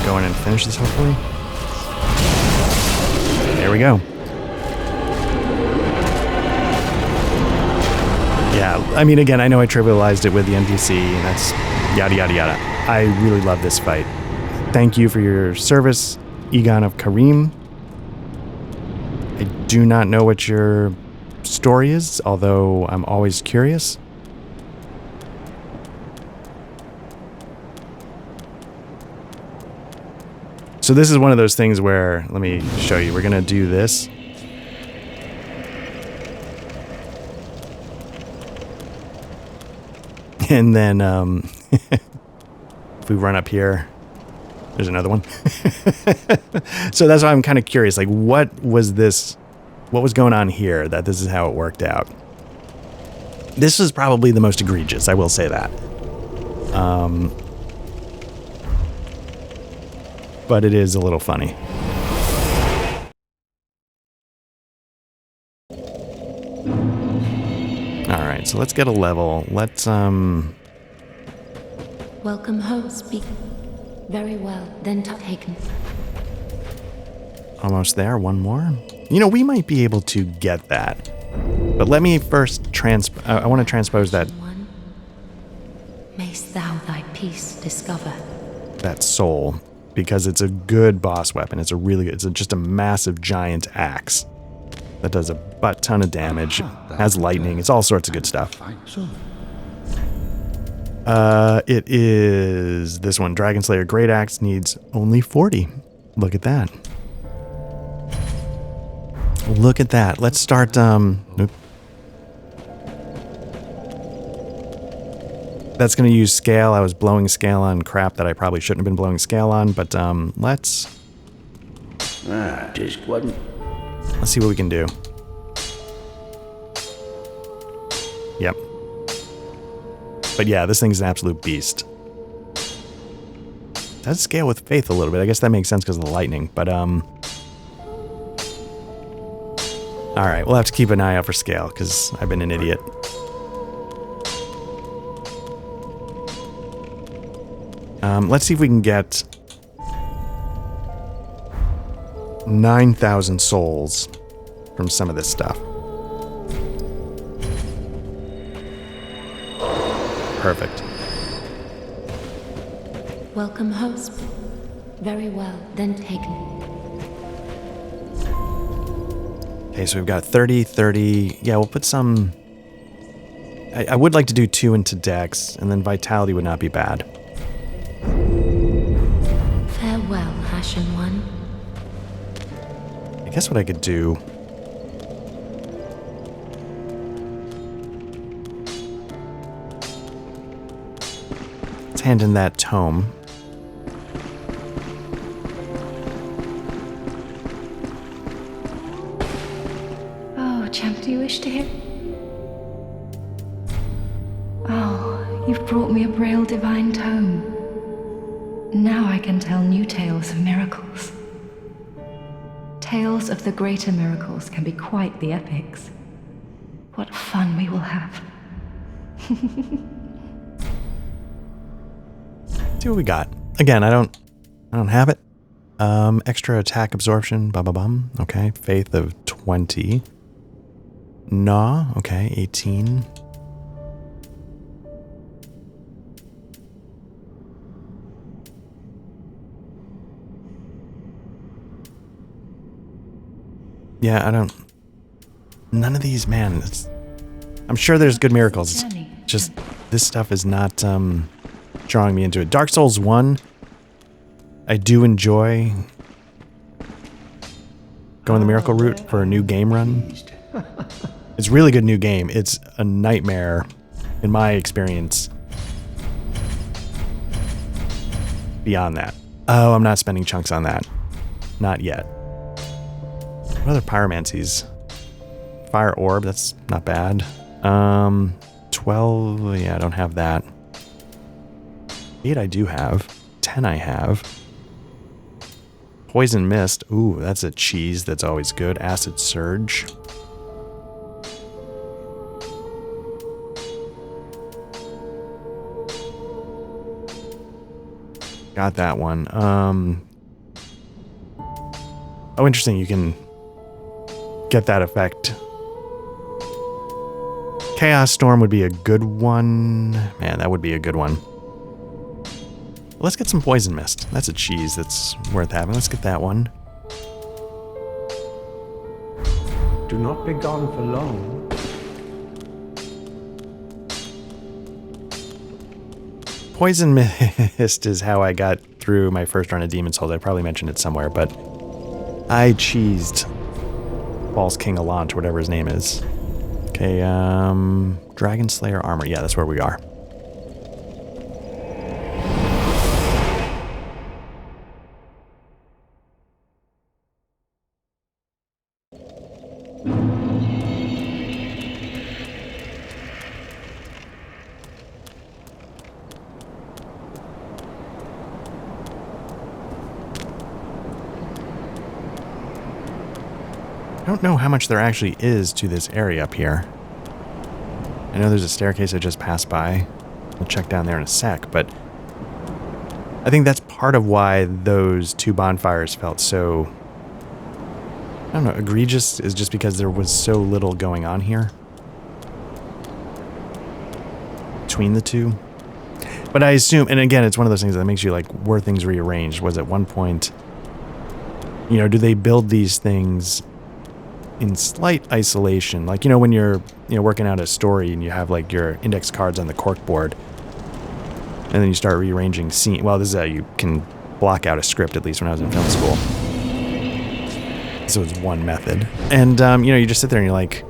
Go in and finish this, hopefully. There we go. Yeah, I mean, again, I know I trivialized it with the NPC, and that's yada, yada, yada. I really love this fight. Thank you for your service, Egon of Karim. I do not know what your story is, although I'm always curious. So this is one of those things where, let me show you, we're going to do this. And then if we run up here, there's another one. So that's why I'm kind of curious, like what was going on here that this is how it worked out? This is probably the most egregious, I will say that. But it is a little funny. Alright, so let's get a level. Let's, Welcome home, speak. Very well, then taken. Almost there, one more. You know, we might be able to get that. But let me first I want to transpose that. Mayst thou thy peace discover. That soul. Because it's a good boss weapon. It's a really good, just a massive giant axe that does a butt ton of damage, has lightning, it's all sorts of good stuff. It is this one, Dragon Slayer Great Axe, needs only 40. Look at that. Look at that. Let's start, nope. That's going to use scale. I was blowing scale on crap that I probably shouldn't have been blowing scale on, but let's Just wasn't. see what we can do. Yep. But yeah, this thing's an absolute beast. It does scale with faith a little bit. I guess that makes sense because of the lightning. But, alright, we'll have to keep an eye out for scale because I've been an idiot. Let's see if we can get 9,000 souls from some of this stuff. Perfect. Welcome, host. Very well, then taken. Okay, so we've got 30, 30. Yeah, we'll put some... I would like to do 2 into Dex, and then Vitality would not be bad. Farewell, Ashen One. I guess what I could do... Let's hand in that tome. Oh, champ, do you wish to hear? Oh, you've brought me a Braille Divine Tome. Now I can tell new tales of miracles. Tales of the greater miracles can be quite the epics. What fun we will have. See what we got. Again, I don't have it. Extra attack absorption, bum. Okay, faith of 20. Nah, okay, 18. Yeah, I don't... None of these, man. I'm sure there's good miracles. It's just, this stuff is not drawing me into it. Dark Souls 1, I do enjoy going the miracle route for a new game run. It's a really good new game. It's a nightmare, in my experience, beyond that. Oh, I'm not spending chunks on that. Not yet. What other pyromancies? Fire orb, that's not bad. 12, yeah, I don't have that. 8 I do have. 10 I have. Poison mist, ooh, that's a cheese that's always good. Acid surge. Got that one. Oh, interesting, you can get that effect. Chaos Storm would be a good one. Man, that would be a good one. Let's get some Poison Mist. That's a cheese that's worth having. Let's get that one. Do not be gone for long. Poison Mist is how I got through my first run of Demon's Souls. I probably mentioned it somewhere, but I cheesed False King Alant, or whatever his name is. Okay, Dragon Slayer armor. Yeah, that's where we are. I don't know how much there actually is to this area up here. I know there's a staircase I just passed by. We'll check down there in a sec, but I think that's part of why those two bonfires felt so, I don't know, egregious, is just because there was so little going on here between the two. But I assume, and again, it's one of those things that makes you like, were things rearranged? Was at one point, you know, do they build these things in slight isolation? Like, you know, when you're, working out a story and you have like your index cards on the corkboard, and then you start rearranging scene. Well, this is how you can block out a script, at least when I was in film school. So it's one method. And, you just sit there and you're like,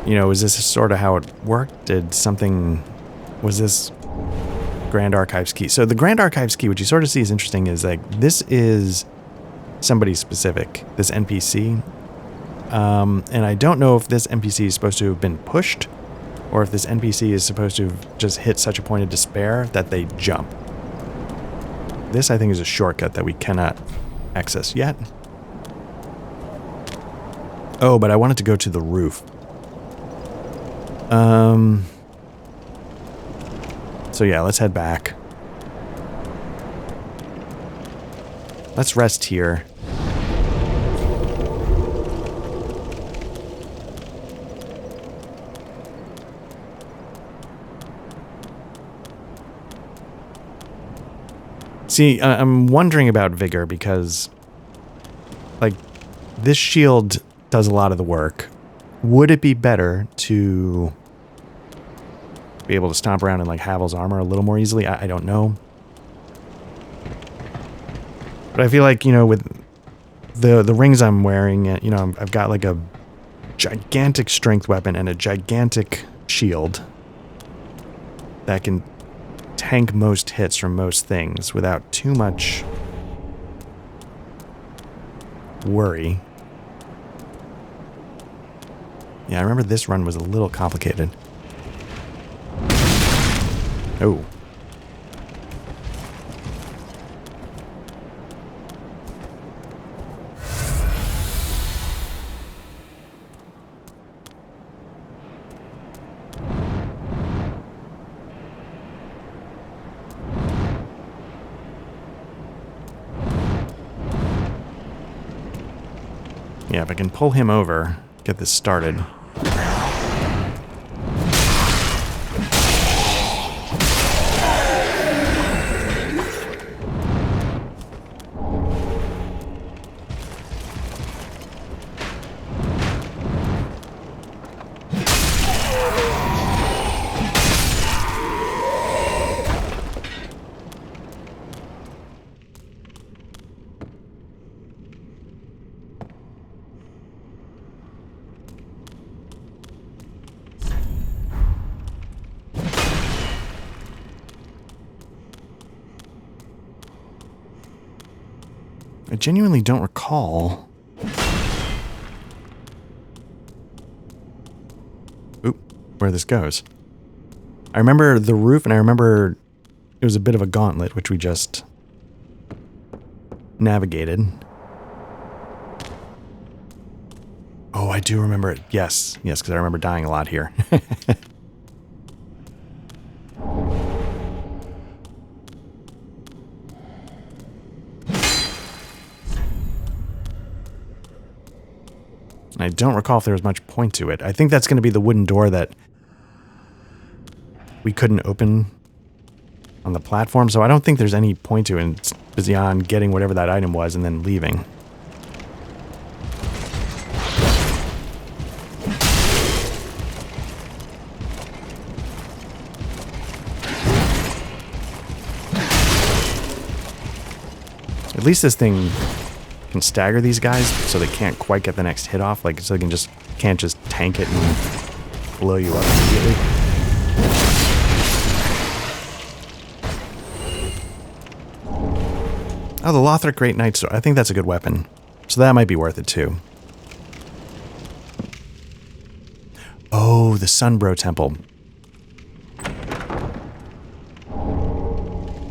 is this sort of how it worked? Was this Grand Archives key? So the Grand Archives key, which you sort of see is interesting, is like, this is somebody specific, this NPC. And I don't know if this NPC is supposed to have been pushed or if this NPC is supposed to have just hit such a point of despair that they jump. This, I think, is a shortcut that we cannot access yet. Oh, but I wanted to go to the roof. So yeah, let's head back. Let's rest here. See, I'm wondering about Vigor because, like, this shield does a lot of the work. Would it be better to be able to stomp around in, like, Havel's armor a little more easily? I don't know. But I feel like, you know, with the rings I'm wearing, you know, I've got, like, a gigantic strength weapon and a gigantic shield that can tank most hits from most things without too much worry. Yeah, I remember this run was a little complicated. Oh. Yeah, if I can pull him over, get this started. I genuinely don't recall. Oop, where this goes. I remember the roof, and I remember it was a bit of a gauntlet, which we just navigated. Oh, I do remember it. Yes, yes, because I remember dying a lot here. I don't recall if there was much point to it. I think that's going to be the wooden door that we couldn't open on the platform, so I don't think there's any point to it. It's beyond getting whatever that item was and then leaving. At least this thing can stagger these guys so they can't quite get the next hit off, like so they can't just tank it and blow you up immediately. Oh, the Lothric Great Knight Sword. I think that's a good weapon. So that might be worth it too. Oh, the Sunbro Temple.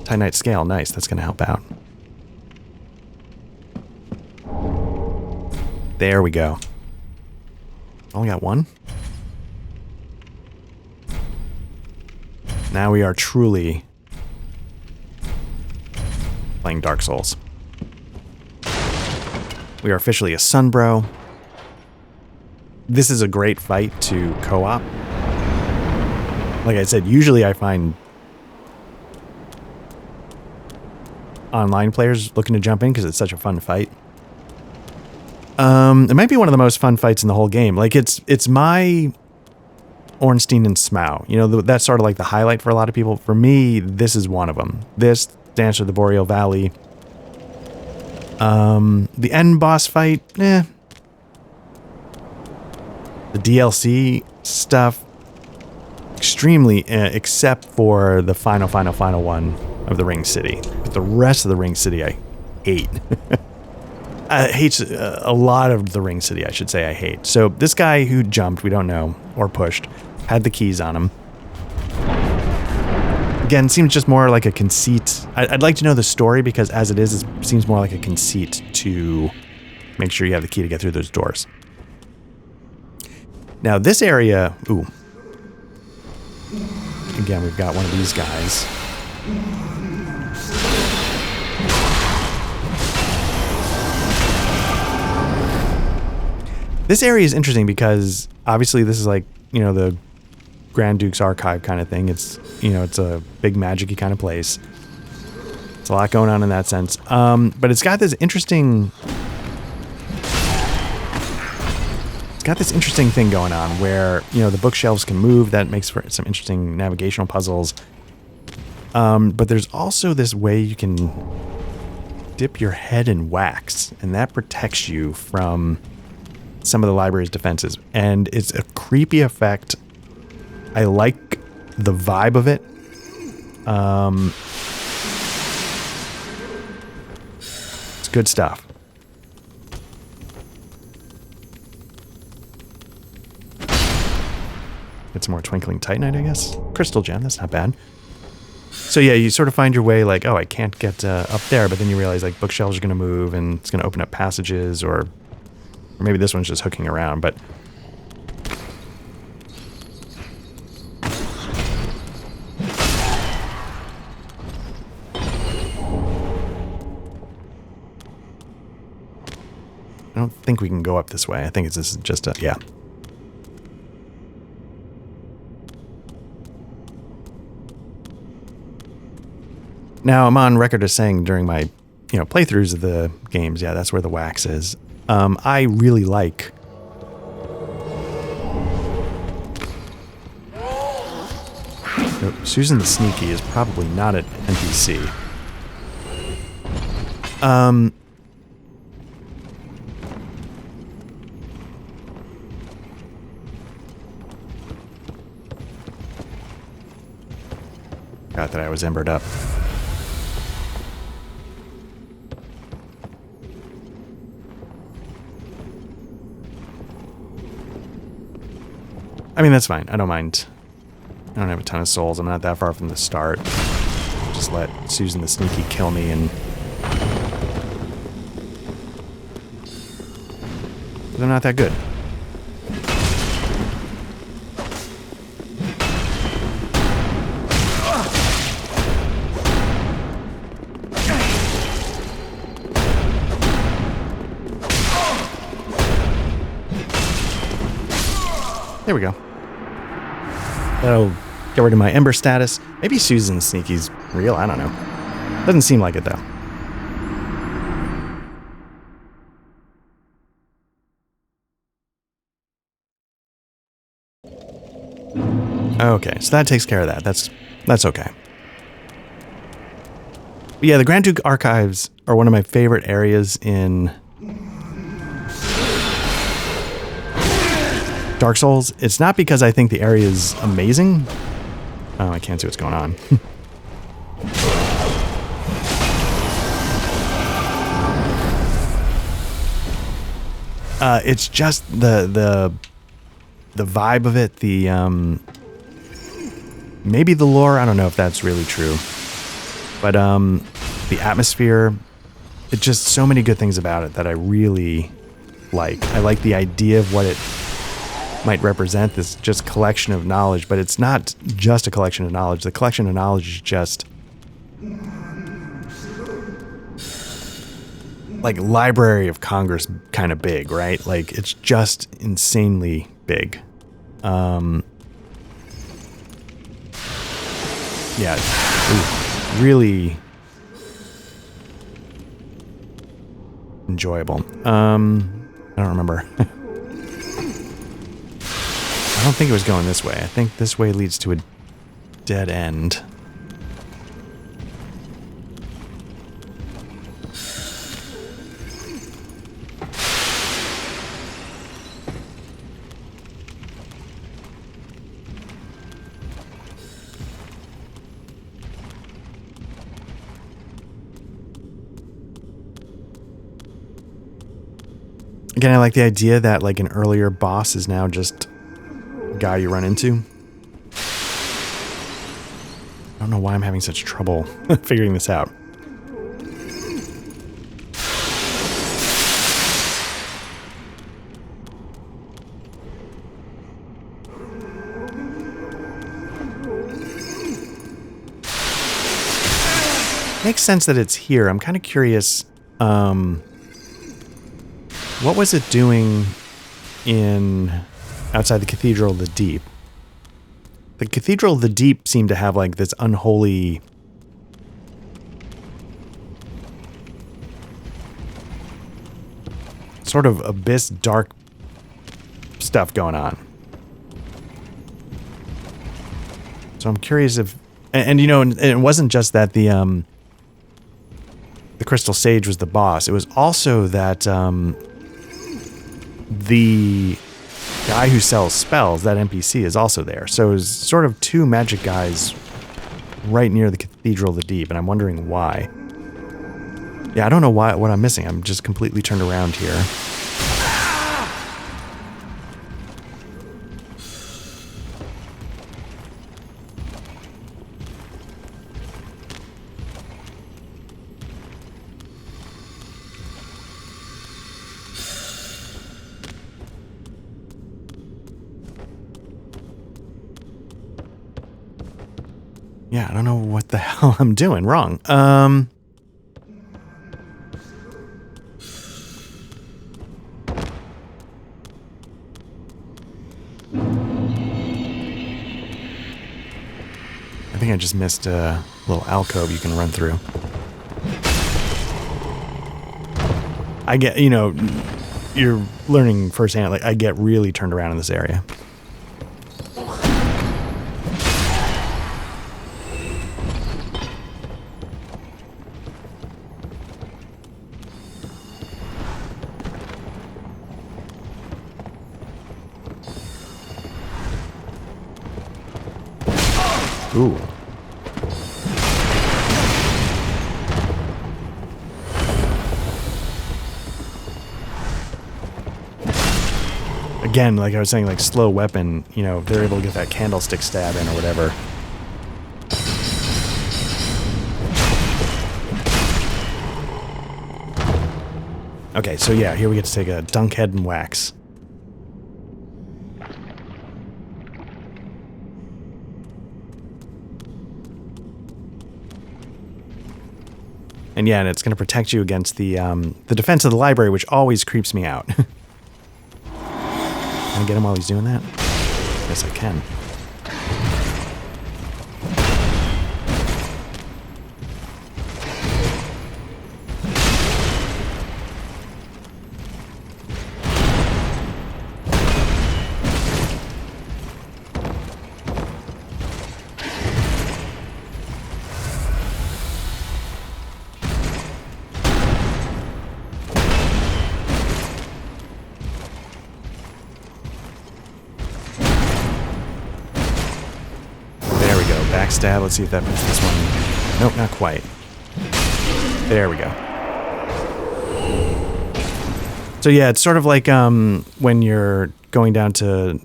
Titanite Scale, nice. That's going to help out. There we go. Only got one. Now we are truly playing Dark Souls. We are officially a Sunbro. This is a great fight to co-op. Like I said, usually I find online players looking to jump in because it's such a fun fight. It might be one of the most fun fights in the whole game. Like, it's my Ornstein and Smough. You know, that's sort of like the highlight for a lot of people. For me, this is one of them. This, Dance of the Boreal Valley. The end boss fight, The DLC stuff, extremely, except for the final one of the Ring City. But the rest of the Ring City, I hate. I hate a lot of the Ring City, I should say I hate. So this guy who jumped, we don't know, or pushed, had the keys on him. Again, seems just more like a conceit. I'd like to know the story because as it is, it seems more like a conceit to make sure you have the key to get through those doors. Now this area, ooh. Again, we've got one of these guys. This area is interesting because obviously this is like, you know, the Grand Duke's Archive kind of thing. It's, you know, it's a big magic-y kind of place. It's a lot going on in that sense. But it's got this interesting... It's got this interesting thing going on where, you know, the bookshelves can move. That makes for some interesting navigational puzzles. But there's also this way you can dip your head in wax, and that protects you from some of the library's defenses. And it's a creepy effect. I like the vibe of it. It's good stuff. Get some more Twinkling Titanite, I guess. Crystal Gem, that's not bad. So yeah, you sort of find your way like, oh, I can't get up there, but then you realize like bookshelves are going to move and it's going to open up passages, or maybe this one's just hooking around, but... I don't think we can go up this way. I think this is just a... yeah. Now, I'm on record as saying during my, you know, playthroughs of the games, yeah, that's where the wax is. I really like... Susan the Sneaky is probably not an NPC. Forgot that I was embered up. I mean, that's fine. I don't mind. I don't have a ton of souls. I'm not that far from the start. Just let Susan the Sneaky kill me and... they're not that good. There we go. That'll get rid of my Ember status. Maybe Susan Sneaky's real, I don't know. Doesn't seem like it, though. Okay, so that takes care of that. That's okay. But yeah, the Grand Duke Archives are one of my favorite areas in Dark Souls. It's not because I think the area is amazing. Oh, I can't see what's going on. It's just the vibe of it, the maybe the lore, I don't know if that's really true. But the atmosphere, it's just so many good things about it that I really like. I like the idea of what it might represent, this just collection of knowledge, but it's not just a collection of knowledge. The collection of knowledge is just like Library of Congress kind of big, right? Like it's just insanely big. Yeah, really enjoyable. I don't remember. I don't think it was going this way. I think this way leads to a dead end. Again, I like the idea that like an earlier boss is now just a guy you run into. I don't know why I'm having such trouble figuring this out. Makes sense that it's here. I'm kind of curious, what was it doing outside the Cathedral of the Deep? The Cathedral of the Deep seemed to have like this unholy sort of abyss dark stuff going on. So I'm curious if, and you know, and it wasn't just that the Crystal Sage was the boss. It was also that the guy who sells spells, that NPC, is also there. So it was sort of two magic guys right near the Cathedral of the Deep, and I'm wondering why. Yeah, I don't know what I'm missing. I'm just completely turned around here. Yeah, I don't know what the hell I'm doing wrong. I think I just missed a little alcove you can run through. I get, you know, you're learning firsthand, like, I get really turned around in this area. Ooh. Again, like I was saying, like slow weapon, you know, they're able to get that candlestick stab in or whatever. Okay, so yeah, here we get to take a dunk head and wax. And yeah, and it's going to protect you against the defense of the library, which always creeps me out. Can I get him while he's doing that? Yes, I can. Backstab. Let's see if that puts this one. Nope, not quite. There we go. So yeah, it's sort of like when you're going down to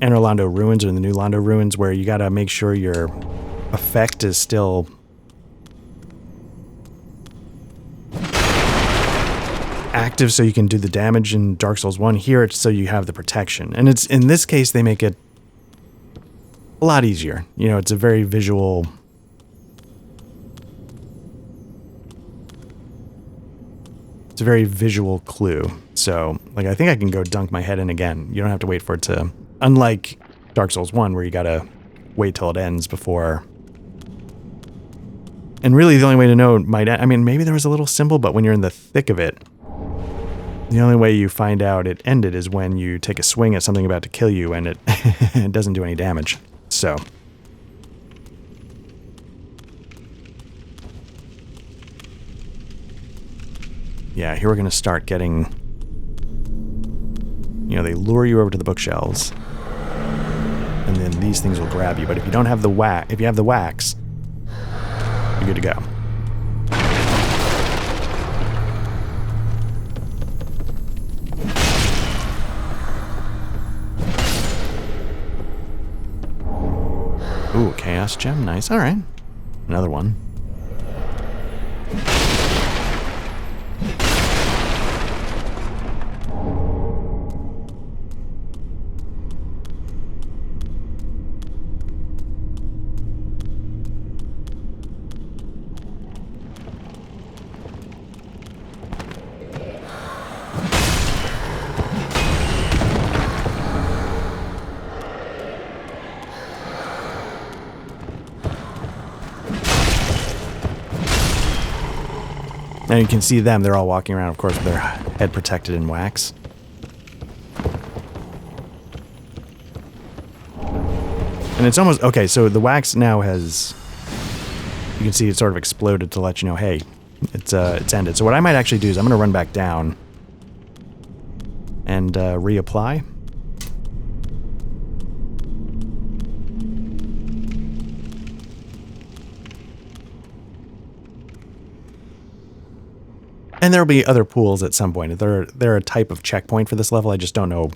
Enter Londo Ruins or the New Londo Ruins, where you gotta make sure your effect is still active so you can do the damage in Dark Souls 1. Here it's so you have the protection. And it's in this case they make it a lot easier. You know, it's a very visual. It's a very visual clue. So, like, I think I can go dunk my head in again. You don't have to wait for it to. Unlike Dark Souls 1, where you gotta wait till it ends before. And really, the only way to know it might. I mean, maybe there was a little symbol, but when you're in the thick of it, the only way you find out it ended is when you take a swing at something about to kill you and it, it doesn't do any damage. So. Yeah, here we're going to start getting, you know, they lure you over to the bookshelves. And then these things will grab you. But if you don't have the wax, if you have the wax, you're good to go. Ooh, chaos gem. Nice. All right. Another one. Now you can see them. They're all walking around, of course, with their head protected in wax. And it's almost... Okay, so the wax now has... You can see it sort of exploded to let you know, hey, it's ended. So what I might actually do is I'm going to run back down and reapply. And there'll be other pools at some point. They're a type of checkpoint for this level. I just don't know.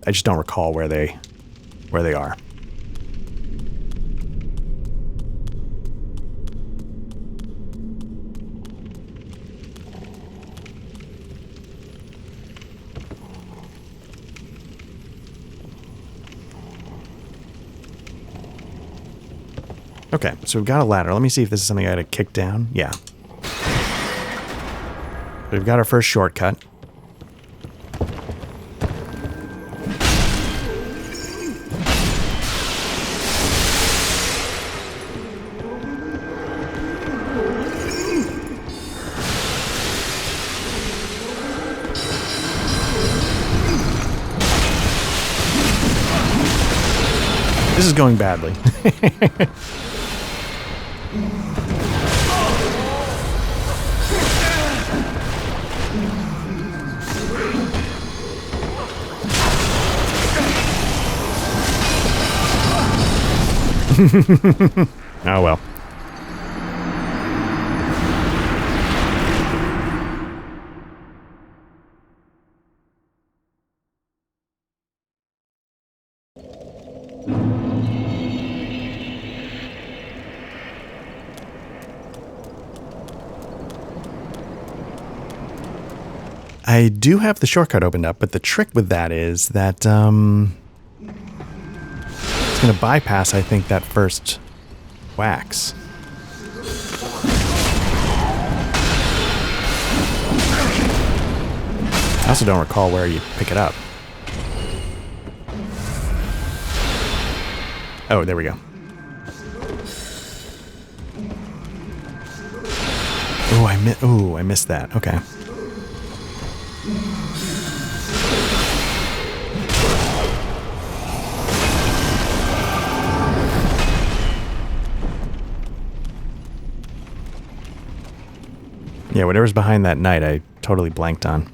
I just don't recall where they are. Okay, so we've got a ladder. Let me see if this is something I gotta kick down. Yeah. We've got our first shortcut. This is going badly. Oh well. I do have the shortcut opened up, but the trick with that is that it's going to bypass, I think, that first wax. I also don't recall where you pick it up. Oh, there we go. Oh, I missed that. Okay. Yeah, whatever's behind that knight, I totally blanked on.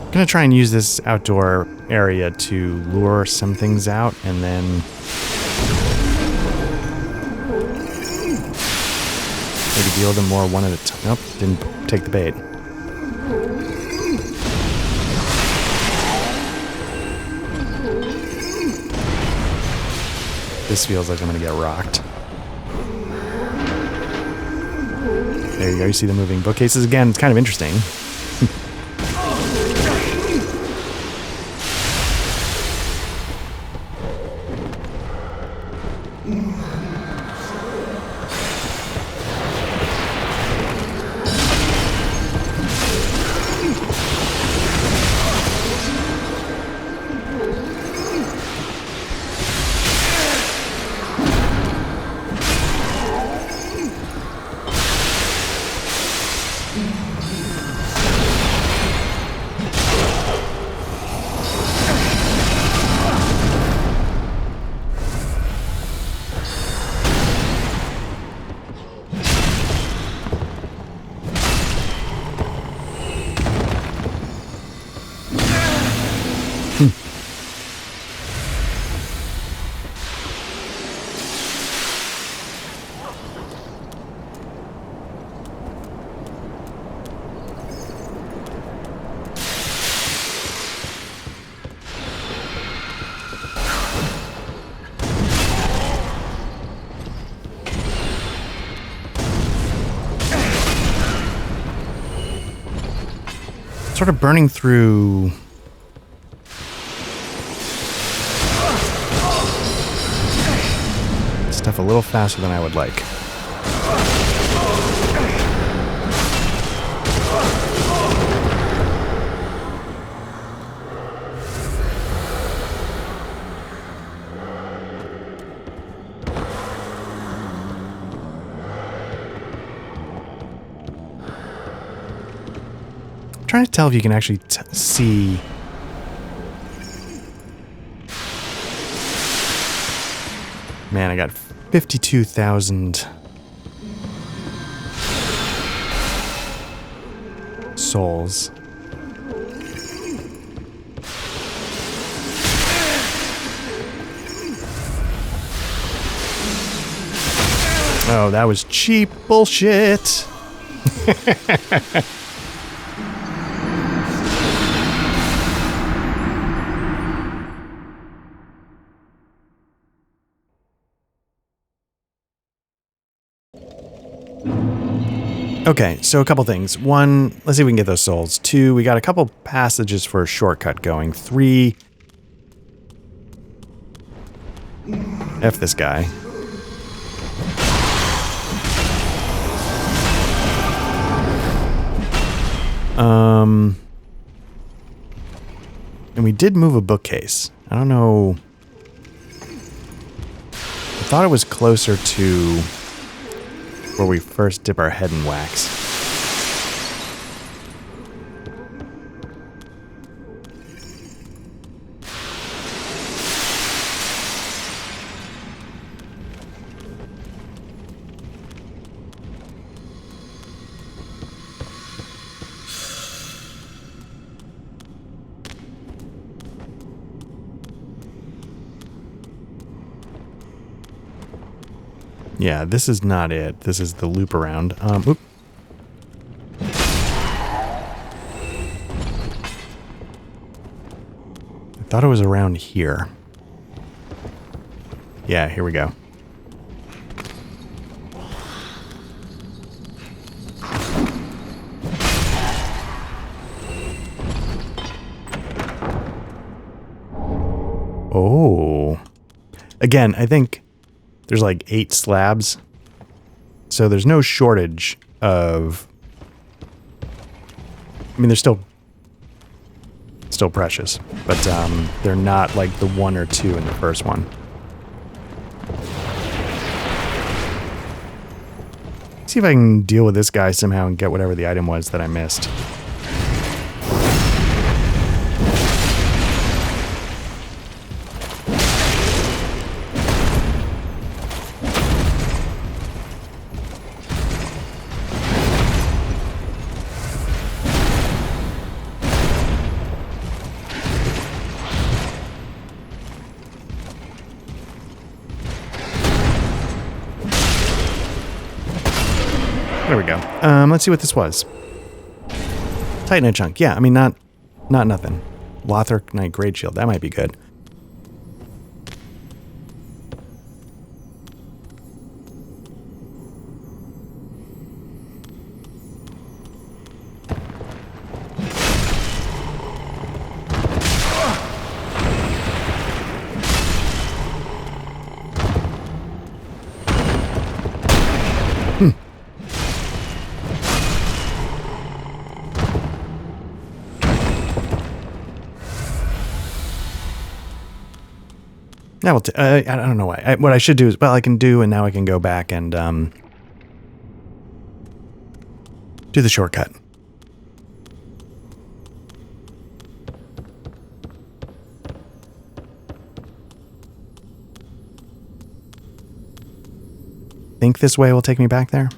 I'm gonna try and use this outdoor area to lure some things out and then maybe deal them more one at a time. Nope, didn't take the bait. This feels like I'm gonna get rocked. There you go, you see the moving bookcases again. It's kind of interesting. sort of burning through stuff a little faster than I would like. I'm trying to tell if you can actually see. Man, I got 52,000 souls. Oh, that was cheap bullshit. Okay, so a couple things. One, let's see if we can get those souls. Two, we got a couple passages for a shortcut going. Three, F this guy. And we did move a bookcase. I don't know. I thought it was closer to where we first dip our head in wax. Yeah, this is not it. This is the loop around. Oop. I thought it was around here. Yeah, here we go. Oh. Again, I think there's like 8 slabs. So there's no shortage of... I mean, they're still precious. But they're not like the 1 or 2 in the first one. See if I can deal with this guy somehow and get whatever the item was that I missed. There we go. Let's see what this was. Titanite chunk. Yeah, I mean, not nothing. Lothric Knight Great Shield. That might be good. Yeah, well, I don't know why. What I should do is, well, I can do, and now I can go back and do the shortcut. Think this way will take me back there?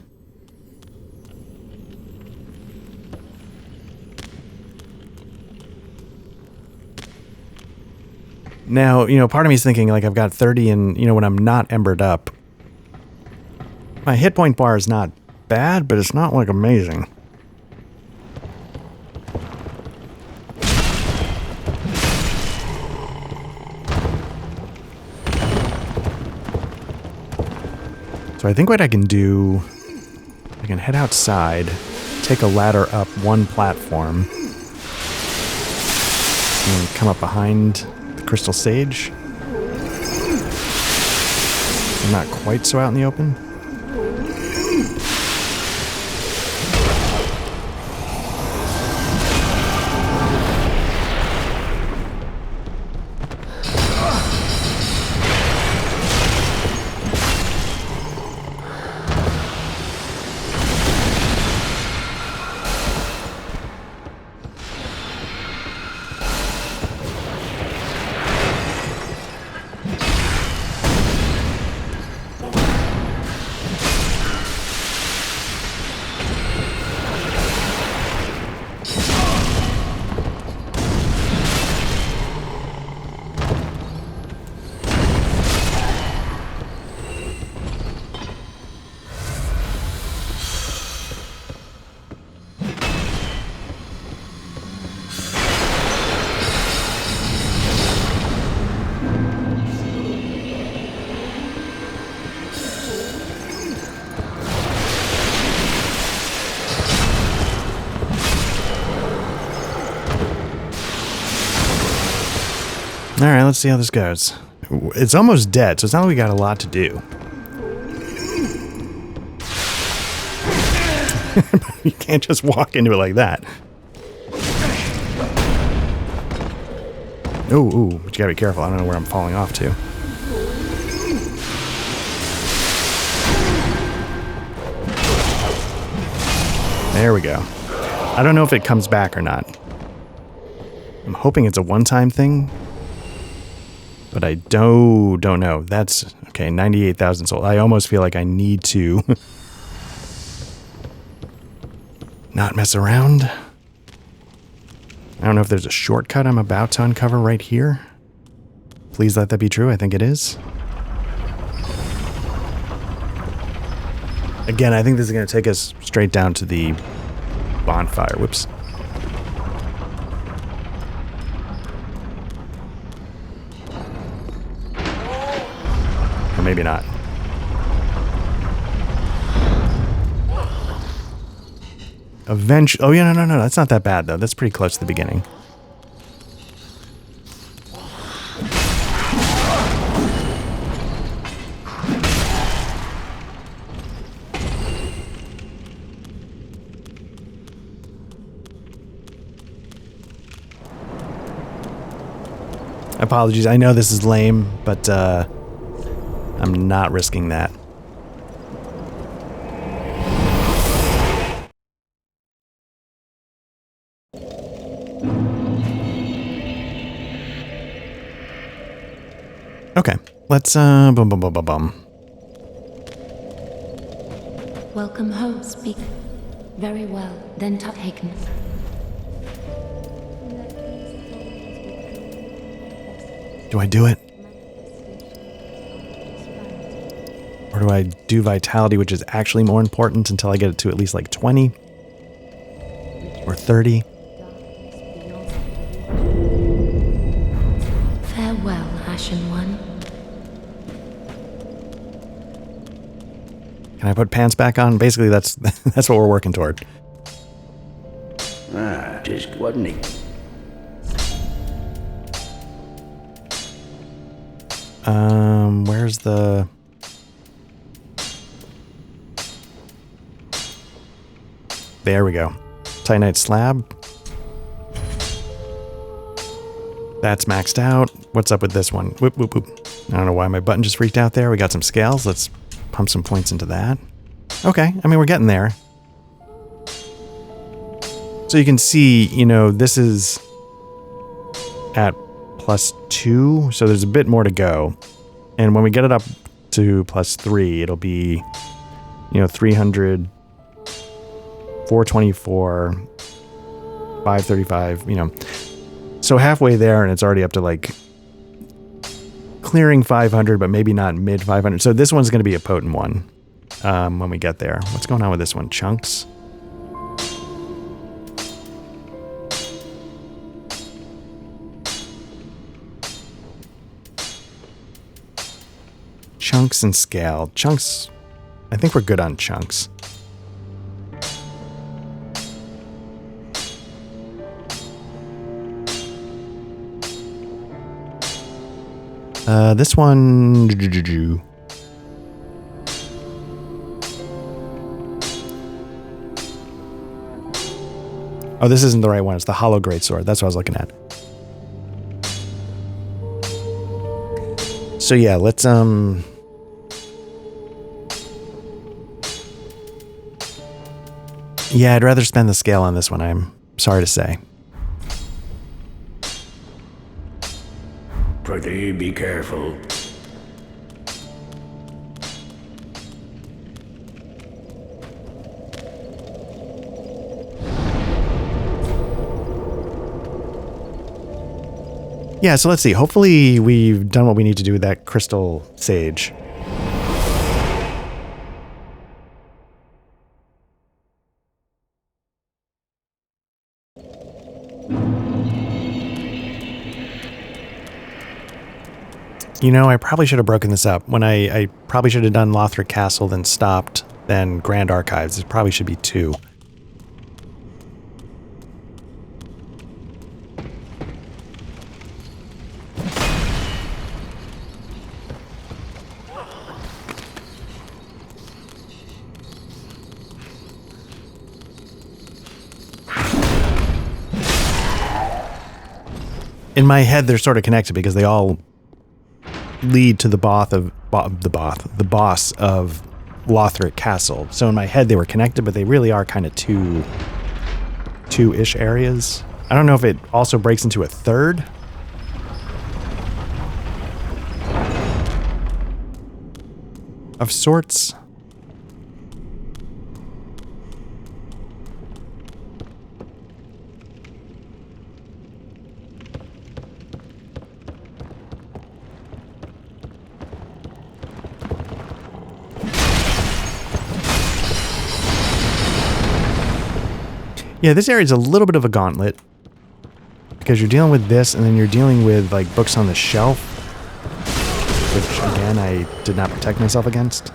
Now, you know, part of me is thinking, like, I've got 30 and, you know, when I'm not embered up, my hit point bar is not bad, but it's not, like, amazing. So I think what I can do, I can head outside, take a ladder up one platform, And come up behind the crystal sage. Not quite so out in the open. All right, let's see how this goes. It's almost dead, so it's not like we got a lot to do. You can't just walk into it like that. Ooh, but you gotta be careful. I don't know where I'm falling off to. There we go. I don't know if it comes back or not. I'm hoping it's a one-time thing. But I don't know. That's, okay, 98,000 souls. I almost feel like I need to not mess around. I don't know if there's a shortcut I'm about to uncover right here. Please let that be true. I think it is. Again, I think this is going to take us straight down to the bonfire. Whoops. Or maybe not. Eventually. Oh, yeah, no. That's not that bad, though. That's pretty close to the beginning. Apologies. I know this is lame, but I'm not risking that. Okay, let's bum. Welcome home, speak. Very well, then taken. Do I do it? Or do I do vitality, which is actually more important until I get it to at least like 20? Or 30? Farewell, Ashen One. Can I put pants back on? Basically, that's what we're working toward. Ah, just wasn't he? Where's the... There we go. Titanite slab. That's maxed out. What's up with this one? Whoop. I don't know why my button just freaked out there. We got some scales. Let's pump some points into that. Okay, I mean, we're getting there. So you can see, you know, this is at +2, so there's a bit more to go. And when we get it up to +3, it'll be, you know, 300, 424, 535, you know. So halfway there, and it's already up to like clearing 500, but maybe not mid 500. So this one's going to be a potent one when we get there. What's going on with this one? Chunks? Chunks and scale. Chunks, I think we're good on chunks. This one... Oh, this isn't the right one. It's the Hollow Greatsword. That's what I was looking at. So yeah, let's yeah, I'd rather spend the scale on this one, I'm sorry to say. Prithee, be careful. Yeah, so let's see. Hopefully we've done what we need to do with that crystal sage. You know, I probably should have broken this up. When I probably should have done Lothric Castle, then stopped, then Grand Archives. It probably should be 2. In my head, they're sort of connected because they all lead to the boss of Lothric Castle. So in my head, they were connected, but they really are kind of two-ish areas. I don't know if it also breaks into a third. Of sorts. Yeah, this area is a little bit of a gauntlet because you're dealing with this and then you're dealing with like books on the shelf, which again, I did not protect myself against.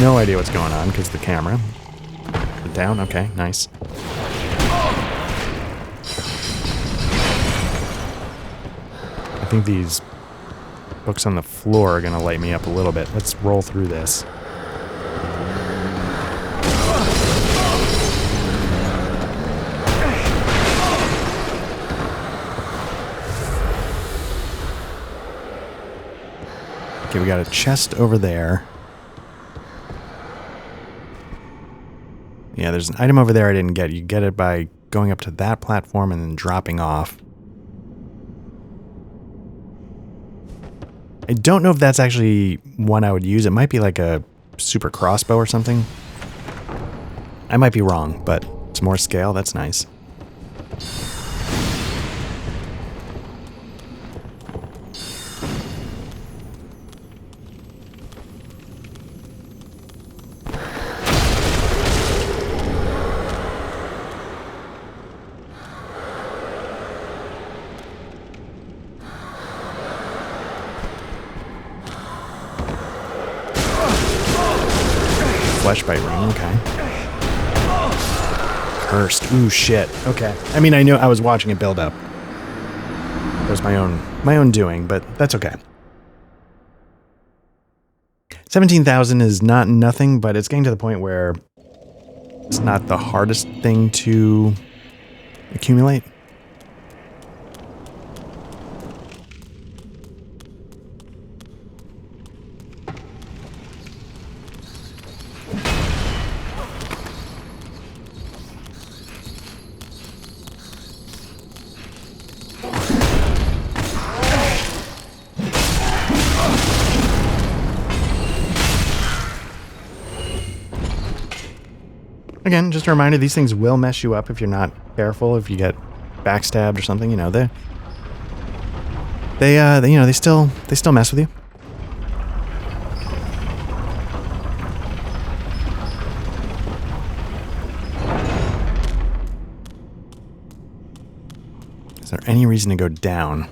No idea what's going on because of the camera. Down? Okay, nice. I think these books on the floor are going to light me up a little bit. Let's roll through this. Okay, we got a chest over there. Yeah, there's an item over there I didn't get. You get it by going up to that platform and then dropping off. I don't know if that's actually one I would use. It might be like a super crossbow or something. I might be wrong, but it's more scale. That's nice. Fleshbite ring, okay. Cursed. Ooh, shit. Okay. I mean, I knew I was watching it build up. It was my own doing, but that's okay. 17,000 is not nothing, but it's getting to the point where it's not the hardest thing to accumulate. Again, just a reminder, these things will mess you up if you're not careful, if you get backstabbed or something, you know, they still mess with you. Is there any reason to go down?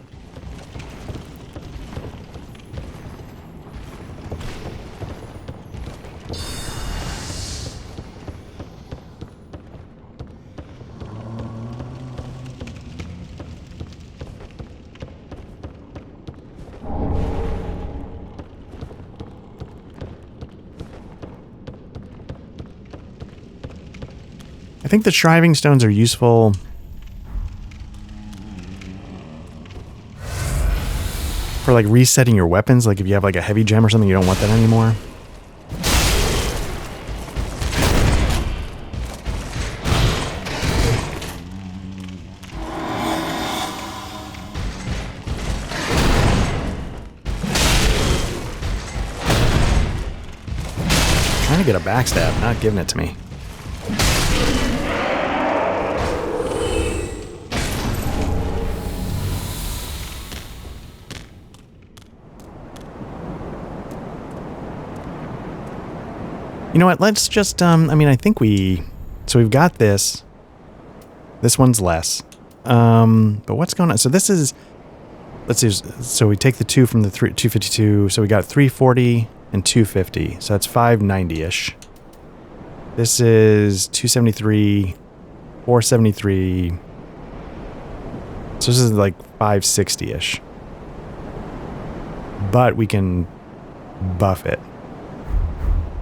I think the shriving stones are useful for like resetting your weapons. Like if you have like a heavy gem or something, you don't want that anymore. Trying to get a backstab, not giving it to me. You know what? Let's just, I mean, I think so we've got this. This one's less. But what's going on? So this is, let's see. So we take the 2 from the 252. So we got 340 and 250. So that's 590-ish. This is 273, 473. So this is like 560-ish. But we can buff it.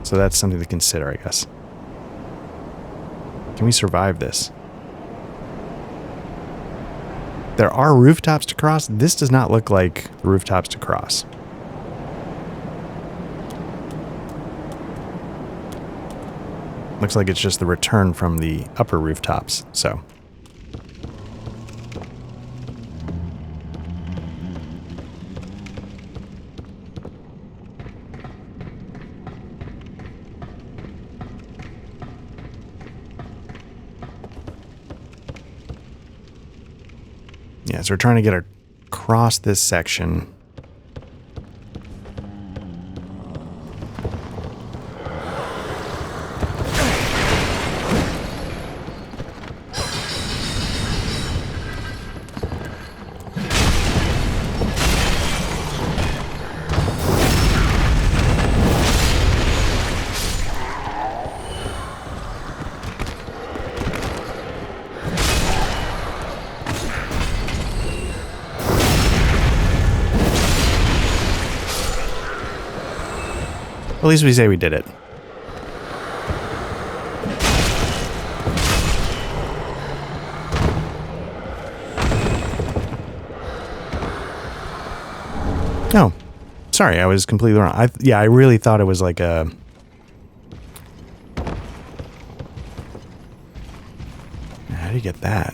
So that's something to consider, I guess. Can we survive this? There are rooftops to cross. This does not look like rooftops to cross. Looks like it's just the return from the upper rooftops, so. Yeah, so we're trying to get across this section. At least we say we did it. Oh, sorry, I was completely wrong. I really thought it was like a... How do you get that?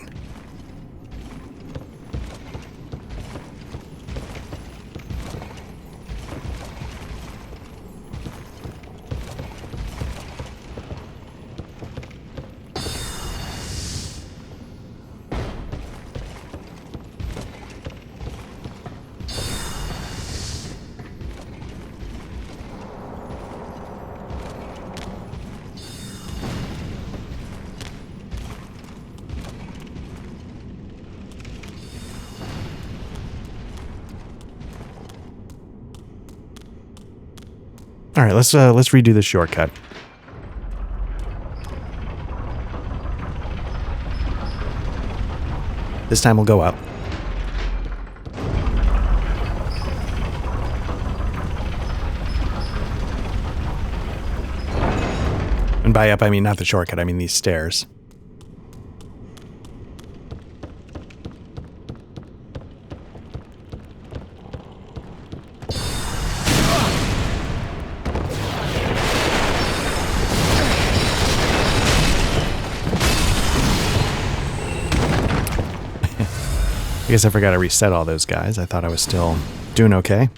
All right, let's redo this shortcut. This time we'll go up. And by up, I mean not the shortcut, I mean these stairs. I guess I forgot to reset all those guys. I thought I was still doing okay.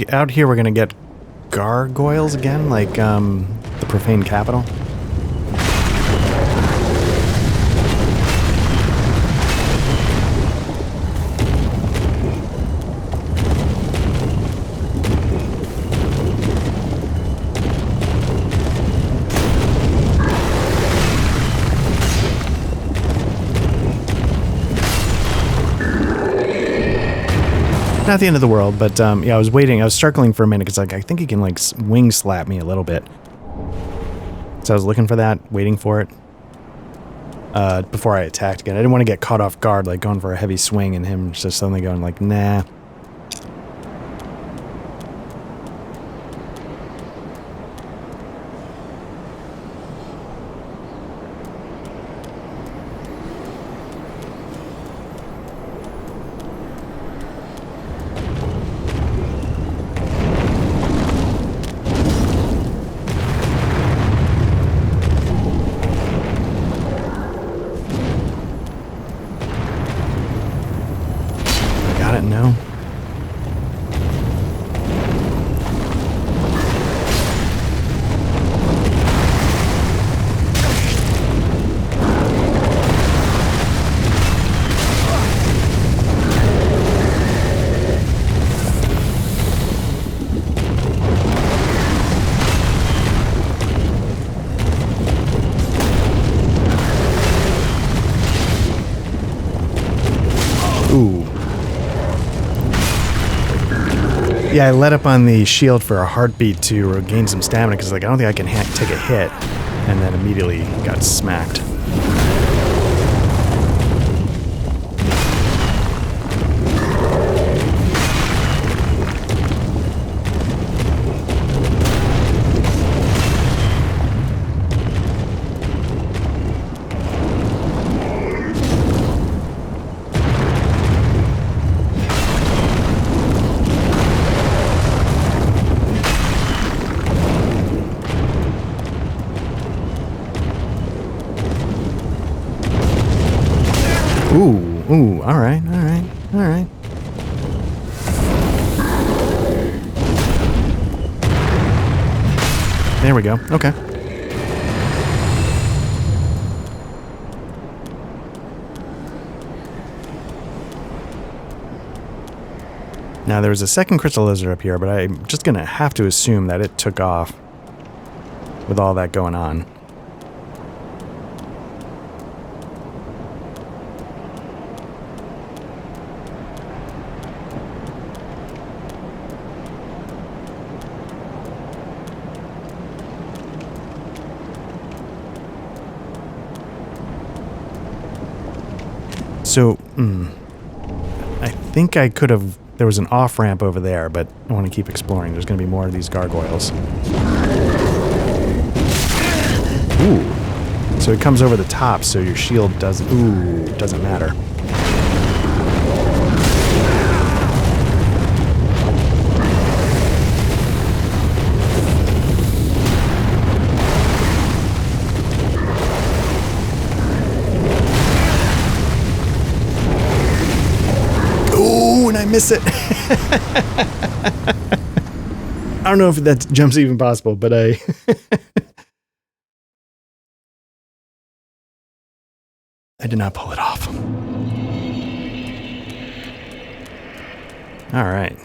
Out here we're gonna get gargoyles again, like the profane capital. Not the end of the world, but yeah, I was waiting. I was circling for a minute because like I think he can like wing slap me a little bit. So I was looking for that, waiting for it before I attacked again. I didn't want to get caught off guard, like going for a heavy swing and him just suddenly going like, nah. No. Ooh. Yeah, I let up on the shield for a heartbeat to gain some stamina because like I don't think I can take a hit, and then immediately got smacked. Ooh, alright. There we go, okay. Now there was a second crystal lizard up here, but I'm just gonna have to assume that it took off with all that going on. So, I think I could have... There was an off-ramp over there, but I want to keep exploring. There's going to be more of these gargoyles. Ooh. So it comes over the top, so your shield doesn't... Ooh, doesn't matter. I miss it. I don't know if that jump's even possible, but I did not pull it off. All right.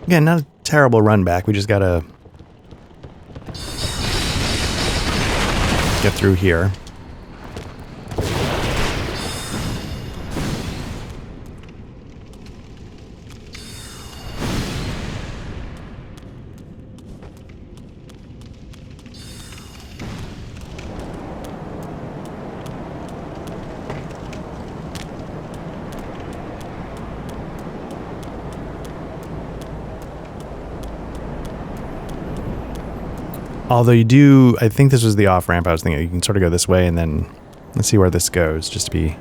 Again, not a terrible run back. We just gotta get through here. Although you do, I think this was the off-ramp I was thinking. You can sort of go this way and then let's see where this goes, just to be...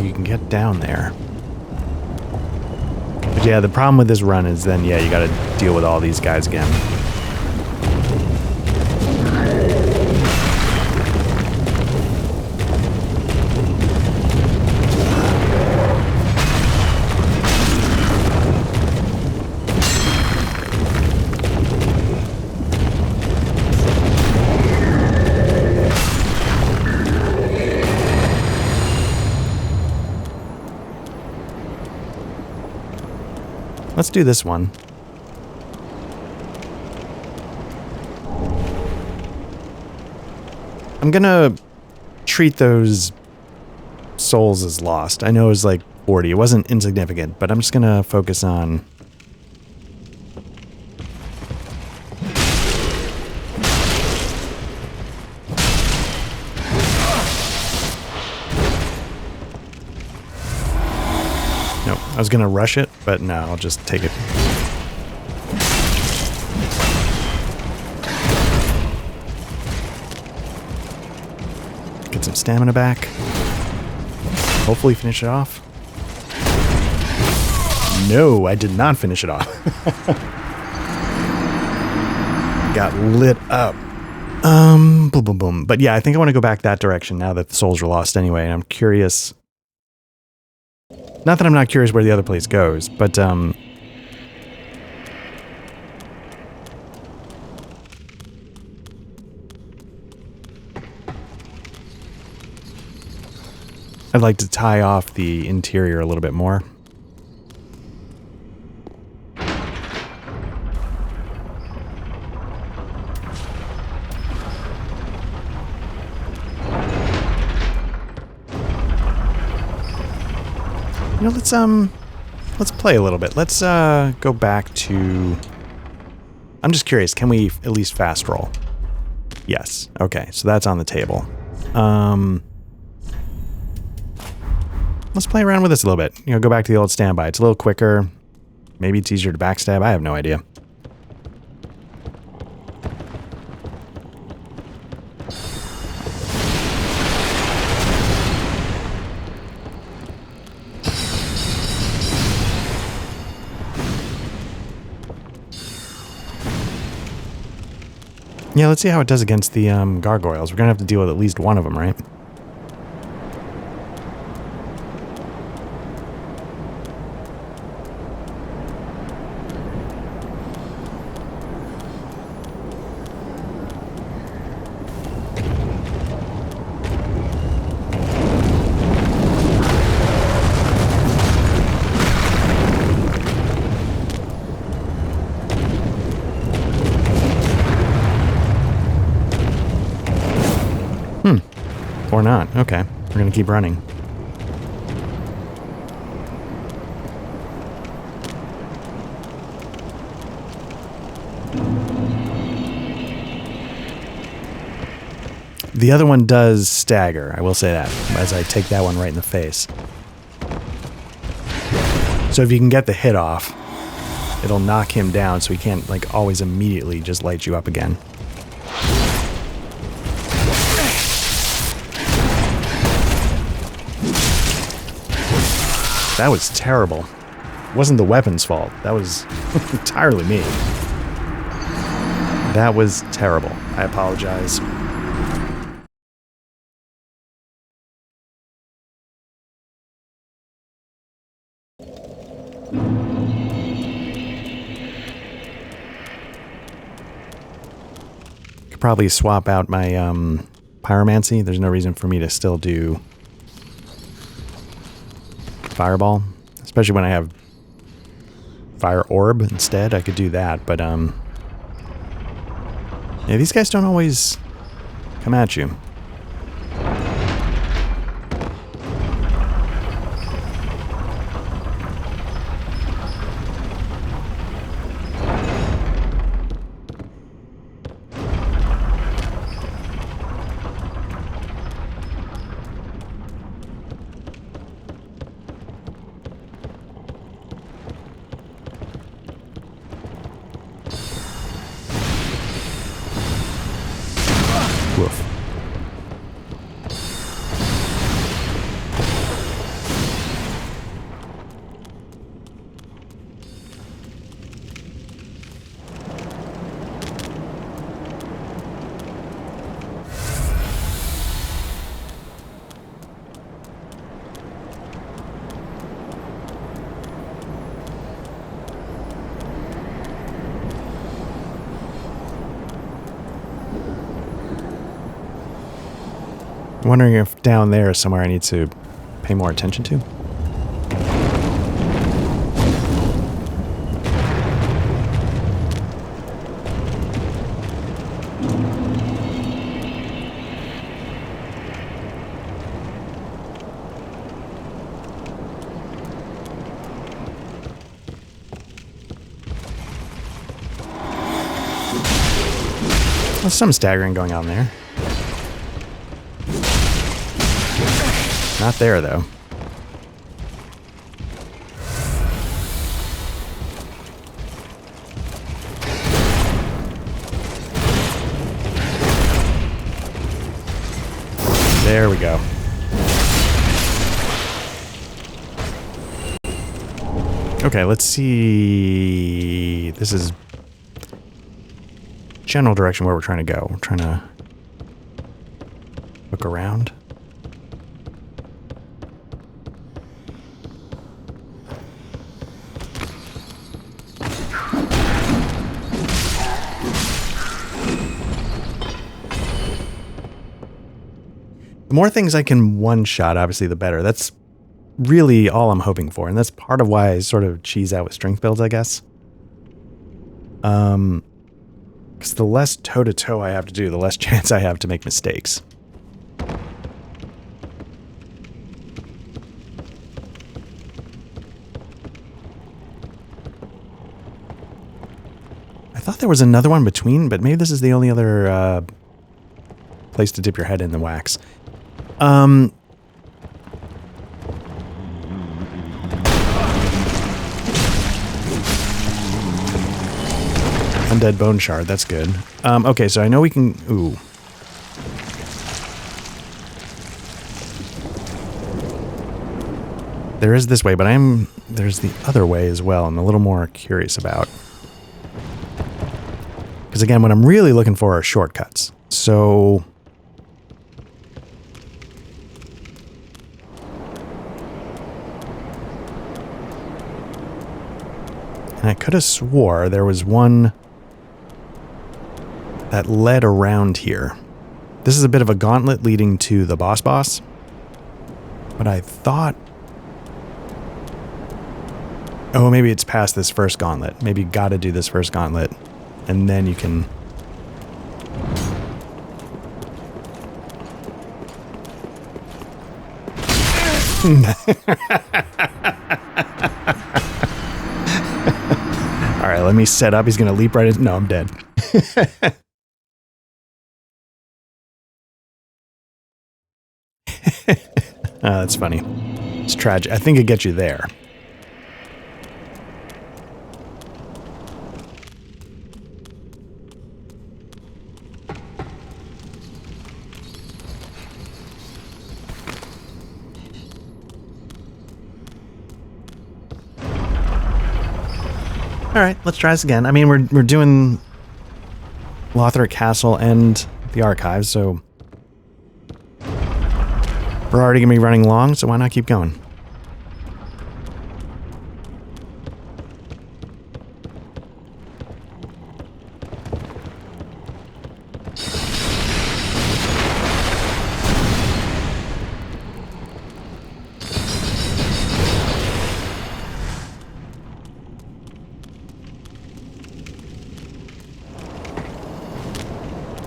You can get down there. Yeah, the problem with this run is then, yeah, you gotta deal with all these guys again. Let's do this one. I'm gonna treat those souls as lost. I know it was like 40. It wasn't insignificant, but I'm just gonna focus on... Nope, I was gonna rush it, but no, I'll just take it. Get some stamina back. Hopefully finish it off. No, I did not finish it off. Got lit up. Boom, boom, boom. But yeah, I think I want to go back that direction now that the souls are lost anyway, and I'm curious... Not that I'm not curious where the other place goes, but, I'd like to tie off the interior a little bit more. You know, let's play a little bit. Let's go back to... I'm just curious, can we at least fast roll? Yes. Okay, so that's on the table. Let's play around with this a little bit. You know, go back to the old standby. It's a little quicker. Maybe it's easier to backstab. I have no idea. Yeah, let's see how it does against the gargoyles. We're gonna have to deal with at least one of them, right? Or not. Okay. We're gonna keep running. The other one does stagger, I will say that, as I take that one right in the face. So if you can get the hit off, it'll knock him down so he can't, like, always immediately just light you up again. That was terrible. It wasn't the weapon's fault. That was entirely me. That was terrible. I apologize. Could probably swap out my pyromancy. There's no reason for me to still do fireball, especially when I have fire orb instead. I could do that, but yeah, these guys don't always come at you. Woof. I'm wondering if down there is somewhere I need to pay more attention to. There's some staggering going on there. Not there, though. There we go. Okay, let's see. This is general direction where we're trying to go. We're trying to look around. The more things I can one-shot, obviously, the better. That's really all I'm hoping for, and that's part of why I sort of cheese out with strength builds, I guess. Because the less toe-to-toe I have to do, the less chance I have to make mistakes. I thought there was another one between, but maybe this is the only other place to dip your head in the wax. Undead bone shard, that's good. Okay, so I know we can... Ooh. There is this way, but there's the other way as well I'm a little more curious about. Because again, what I'm really looking for are shortcuts. So... And I could have swore there was one that led around here. This is a bit of a gauntlet leading to the boss. But I thought... Oh, maybe it's past this first gauntlet. Maybe you gotta do this first gauntlet. And then you can... Alright, let me set up. He's gonna leap right in. No, I'm dead. That's funny. It's tragic. I think it gets you there. All right, let's try this again. I mean, we're doing Lothric Castle and the Archives, so we're already gonna be running long, so why not keep going?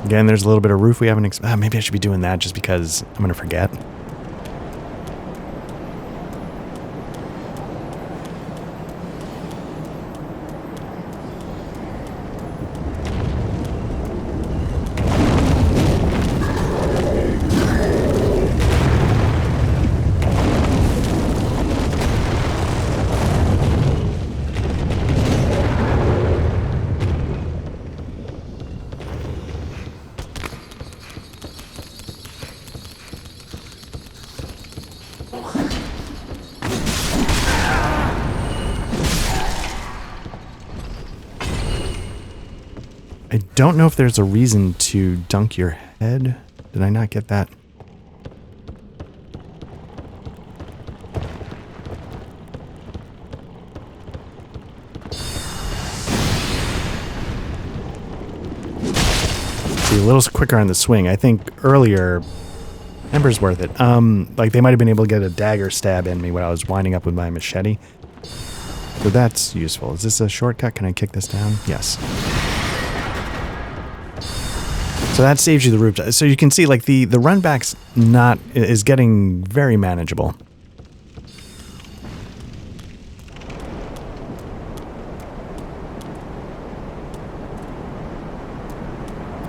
Again, there's a little bit of roof we haven't... maybe I should be doing that just because I'm going to forget. I don't know if there's a reason to dunk your head. Did I not get that? See, a little quicker on the swing. I think earlier Ember's worth it. Like they might have been able to get a dagger stab in me when I was winding up with my machete. So that's useful. Is this a shortcut? Can I kick this down? Yes. So that saves you the roof. So you can see like the run back's is getting very manageable.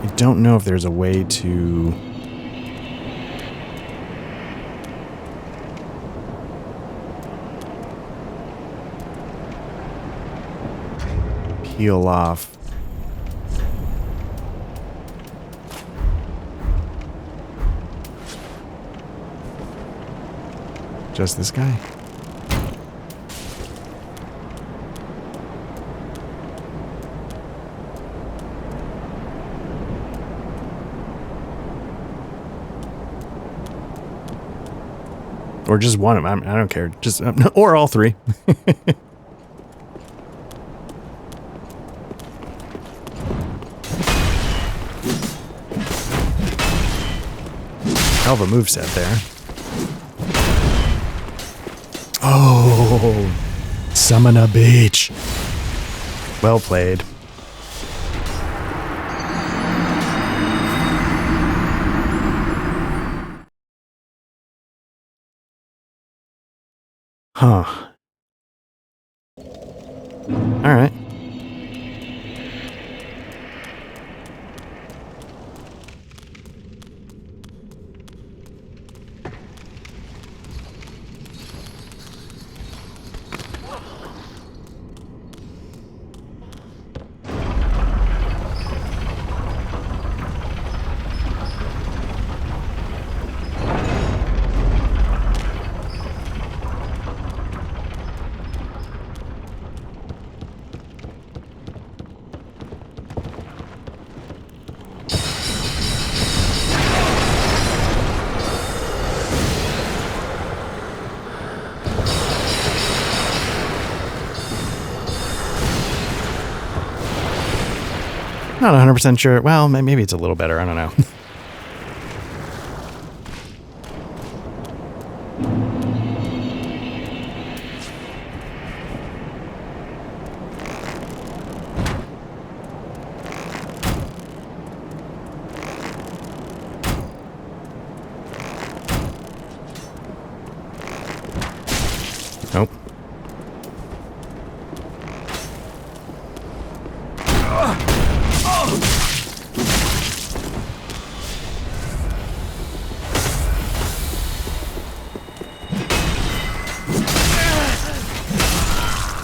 I don't know if there's a way to peel off. Just this guy? Or just one of them. I don't care. Just or all three. Hell of a moveset there. Oh, summon a beach. Well played. Huh. All right. Not 100% sure. Well, maybe it's a little better. I don't know. Nope.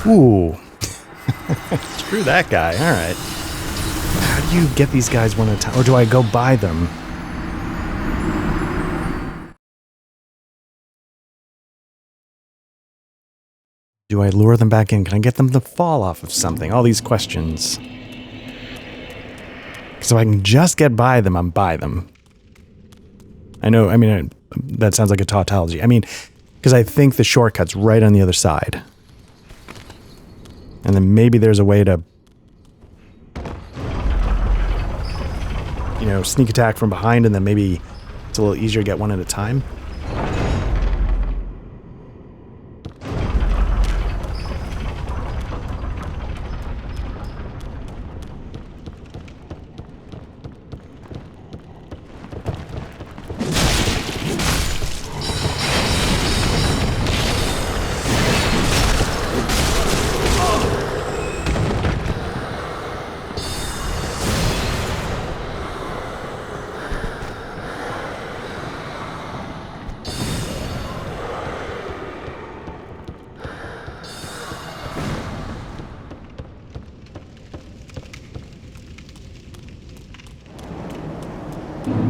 Ooh. Screw that guy. All right. How do you get these guys one at a time? Or do I go by them? Do I lure them back in? Can I get them to fall off of something? All these questions. So I can just get by them, I'm by them. I know, I mean, that sounds like a tautology. I mean, because I think the shortcut's right on the other side. And then maybe there's a way to, you know, sneak attack from behind, and then maybe it's a little easier to get one at a time.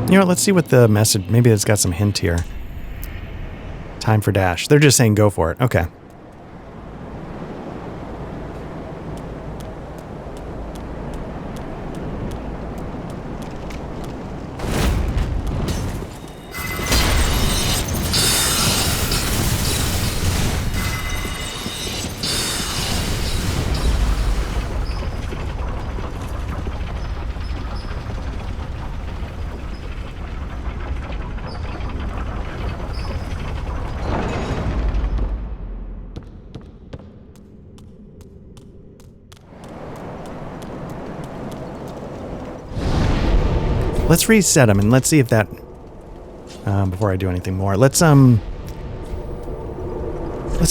You know what, let's see what the message, maybe it's got some hint here. Time for dash. They're just saying go for it. Okay. Let's reset them and let's see if that... before I do anything more. Let's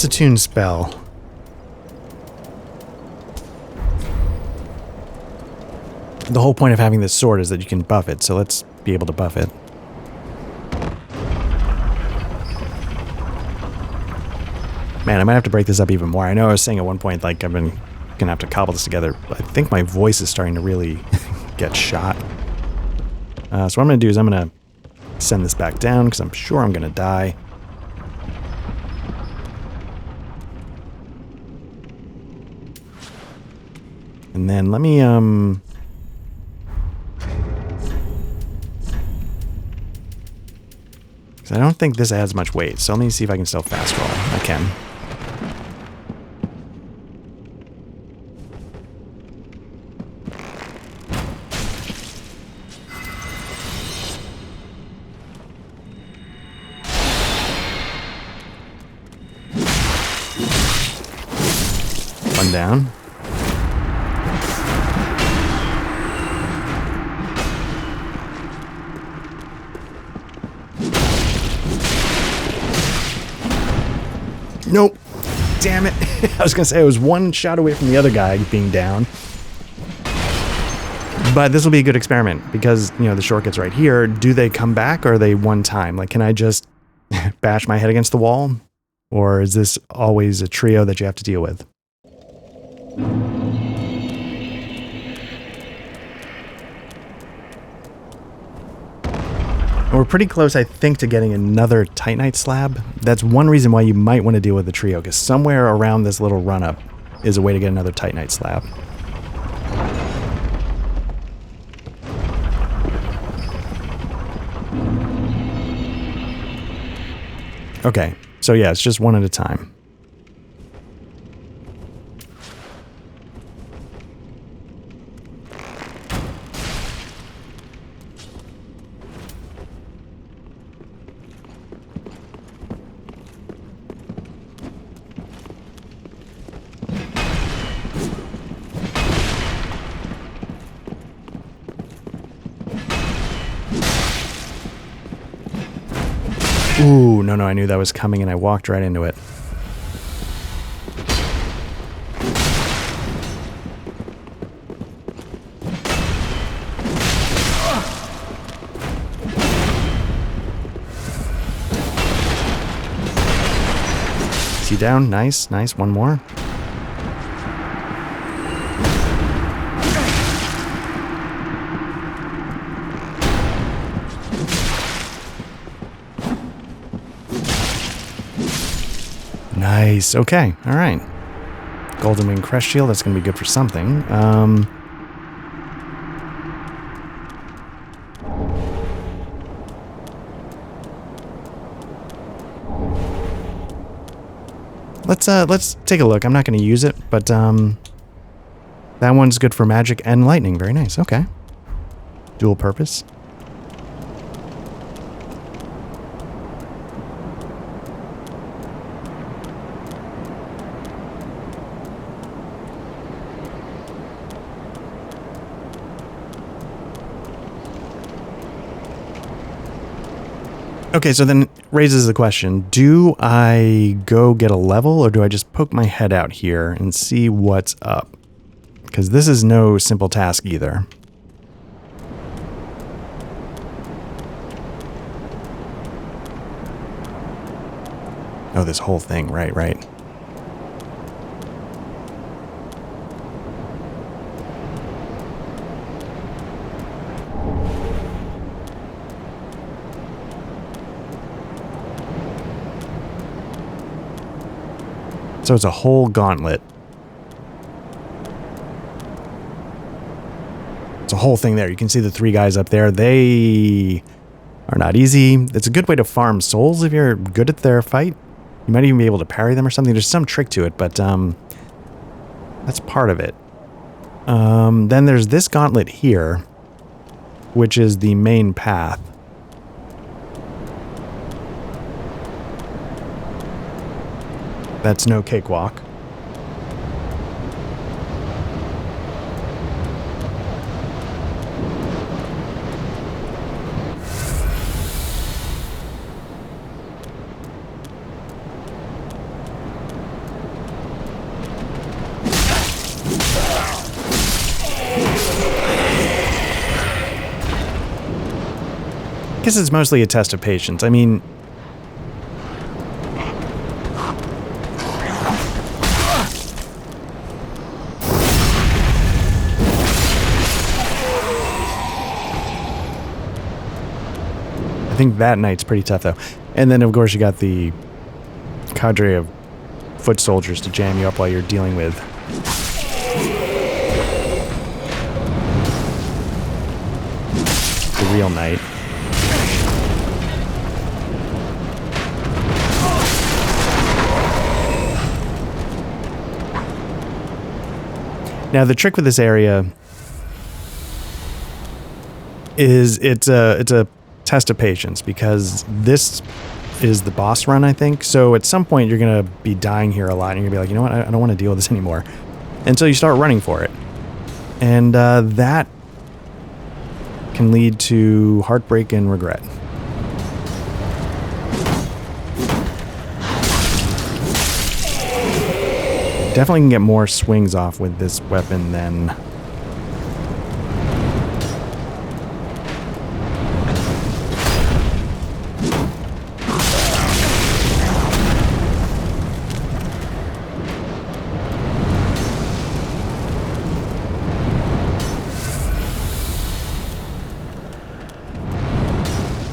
attune spell. The whole point of having this sword is that you can buff it, so let's be able to buff it. Man, I might have to break this up even more. I know I was saying at one point, like, I've been gonna have to cobble this together. I think my voice is starting to really get shot. So what I'm gonna do is I'm gonna send this back down, because I'm sure I'm gonna die. And then let me, I don't think this adds much weight, so let me see if I can still fast roll. I can. One down. Nope. Damn it. I was going to say I was one shot away from the other guy being down. But this will be a good experiment because, you know, the shortcut's right here. Do they come back or are they one time? Like, can I just bash my head against the wall? Or is this always a trio that you have to deal with? We're pretty close, I think, to getting another Titanite slab. That's one reason why you might want to deal with the trio, because somewhere around this little run-up is a way to get another Titanite slab. Okay, so yeah, it's just one at a time. Ooh, no, I knew that was coming and I walked right into it. Is he down? Nice. One more. Nice. Okay. All right. Golden Wing Crest Shield. That's going to be good for something. Let's take a look. I'm not going to use it, but that one's good for magic and lightning. Very nice. Okay. Dual purpose. Okay, so then raises the question, do I go get a level or do I just poke my head out here and see what's up? Because this is no simple task either. Oh, this whole thing, right. So it's a whole gauntlet. It's a whole thing there. You can see the three guys up there. They are not easy. It's a good way to farm souls if you're good at their fight. You might even be able to parry them or something. There's some trick to it, but that's part of it. Then there's this gauntlet here, which is the main path. That's no cakewalk. guess it's mostly a test of patience. I mean, I think that knight's pretty tough, though. And then, of course, you got the cadre of foot soldiers to jam you up while you're dealing with the real knight. Now, the trick with this area is it's a test of patience, because this is the boss run, I think. So at some point you're going to be dying here a lot, and you're going to be like, you know what, I don't want to deal with this anymore. Until you start running for it. And that can lead to heartbreak and regret. Definitely can get more swings off with this weapon than...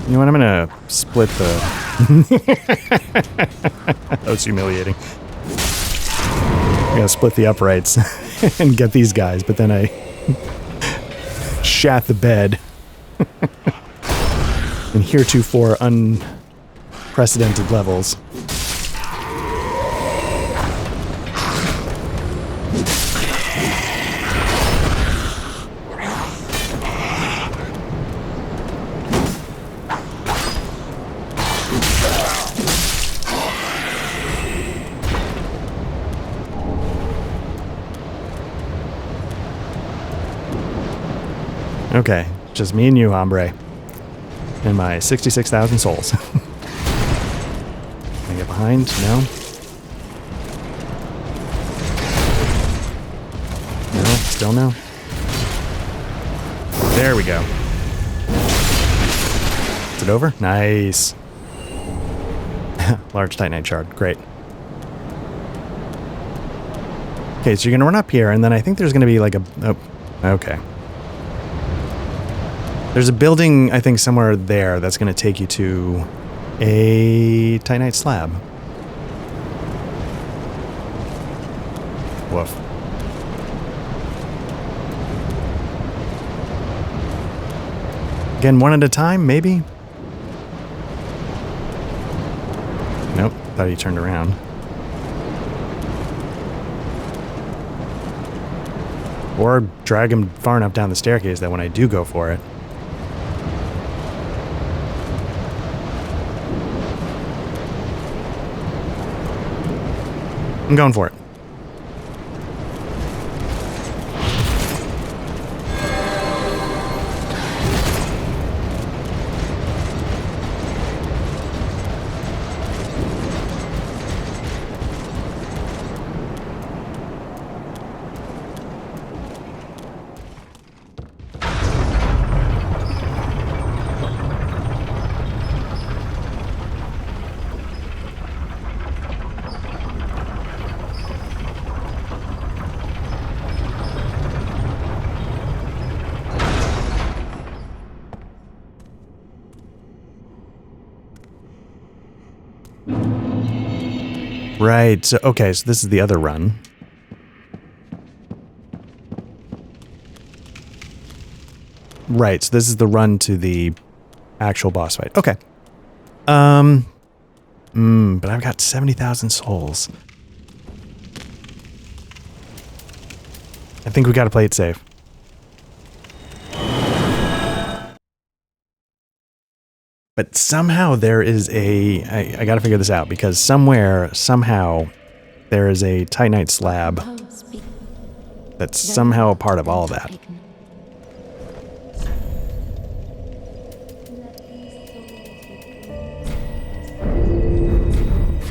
You know what, I'm gonna split the... That was humiliating. I'm gonna split the uprights and get these guys, but then I shat the bed in heretofore unprecedented levels. Okay, just me and you, hombre. And my 66,000 souls. Can I get behind? No? No? Still no? There we go. Is it over? Nice. Large Titanite shard. Great. Okay, so you're going to run up here, and then I think there's going to be like a... Oh, okay. There's a building, I think, somewhere there that's going to take you to a Titanite slab. Woof. Again, one at a time, maybe? Nope, thought he turned around. Or drag him far enough down the staircase that when I do go for it... I'm going for it. Right, so, okay, so this is the other run. Right, so this is the run to the actual boss fight. Okay. But I've got 70,000 souls. I think we gotta play it safe. But somehow there is a... I gotta figure this out, because somewhere, somehow, there is a Titanite slab that's somehow a part of all of that.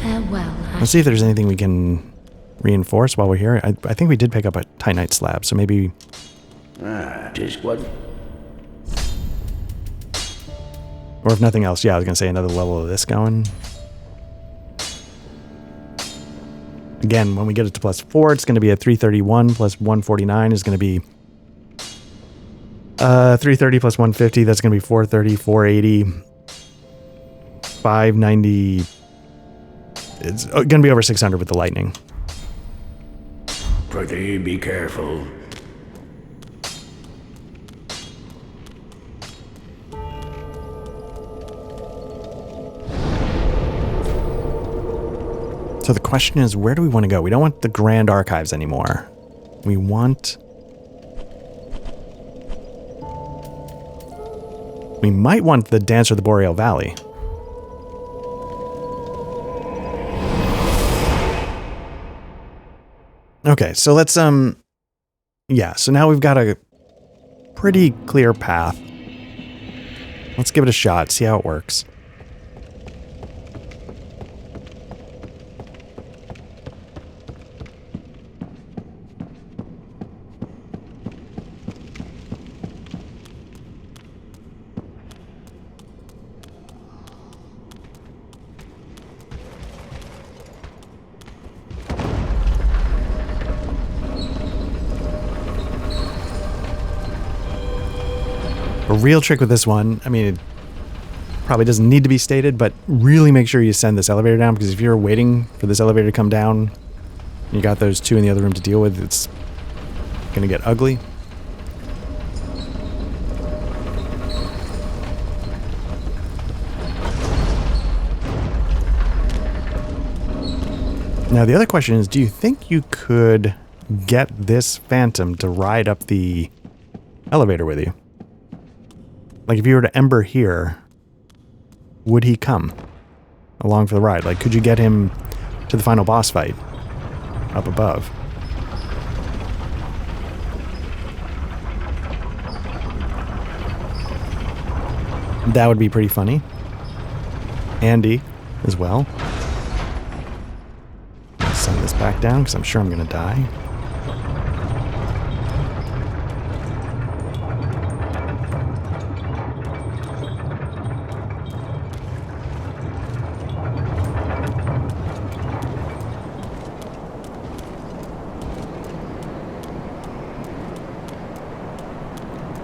Farewell. Let's see if there's anything we can reinforce while we're here. I think we did pick up a Titanite slab, so maybe... Just one. Or if nothing else, yeah, I was going to say another level of this going. Again, when we get it to +4, it's going to be at 331 plus 149 is going to be 330 plus 150. That's going to be 430, 480, 590. It's going to be over 600 with the lightning. Pretty be careful. So the question is, where do we want to go? We don't want the Grand Archives anymore. We want... We might want the Dancer of the Boreal Valley. Okay, so let's, yeah, so now we've got a pretty clear path. Let's give it a shot, see how it works. A real trick with this one, I mean, it probably doesn't need to be stated, but really make sure you send this elevator down, because if you're waiting for this elevator to come down, you got those two in the other room to deal with, it's going to get ugly. Now, the other question is, do you think you could get this Phantom to ride up the elevator with you? Like, if you were to Ember here, would he come along for the ride? Like, could you get him to the final boss fight up above? That would be pretty funny. Andy as well. Send this back down, because I'm sure I'm going to die.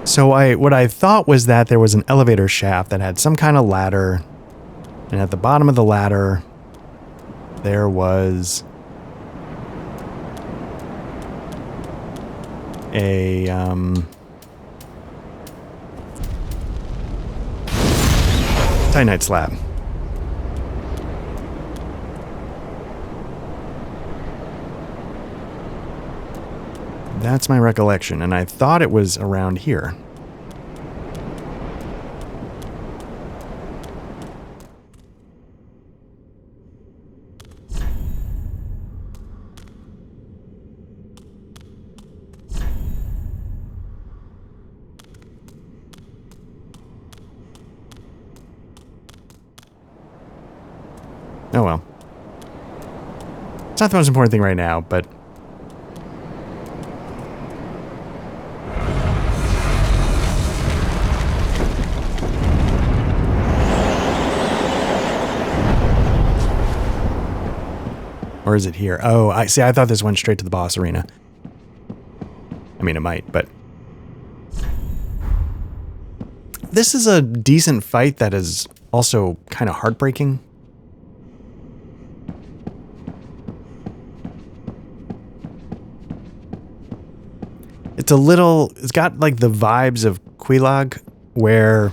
So what I thought was that there was an elevator shaft that had some kind of ladder, and at the bottom of the ladder there was a Titanite slab. That's my recollection, and I thought it was around here. Oh well. It's not the most important thing right now, but... Or is it here? Oh, I see. I thought this went straight to the boss arena. I mean, it might, but... This is a decent fight that is also kind of heartbreaking. It's a little... It's got, like, the vibes of Quelaag, where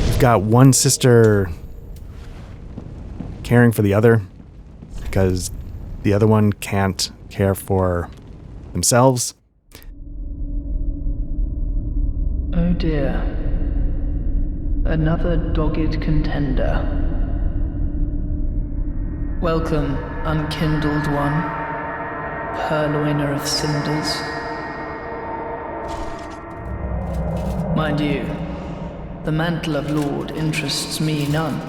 you've got one sister caring for the other, because the other one can't care for themselves. Oh dear. Another dogged contender. Welcome, unkindled one, purloiner of cinders. Mind you, the mantle of Lord interests me none.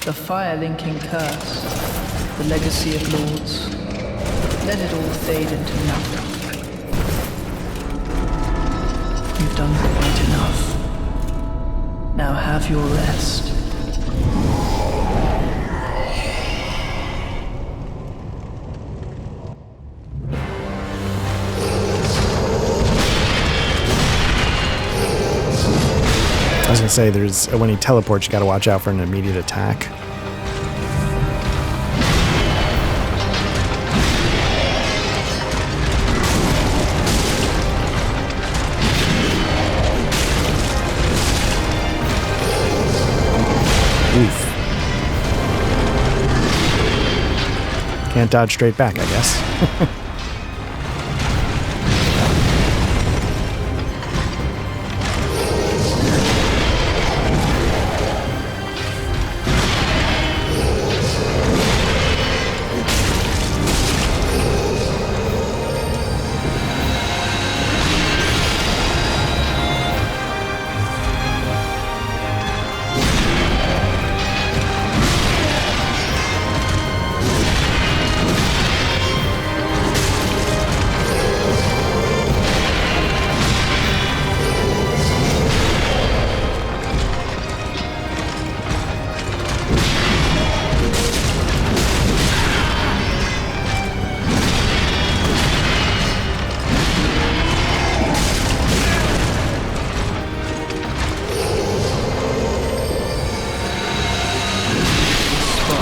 The fire-linking curse, the legacy of lords, let it all fade into nothing. You've done quite enough. Now have your rest. I was gonna say, there's when he teleports, you gotta watch out for an immediate attack. Oof. Can't dodge straight back, I guess.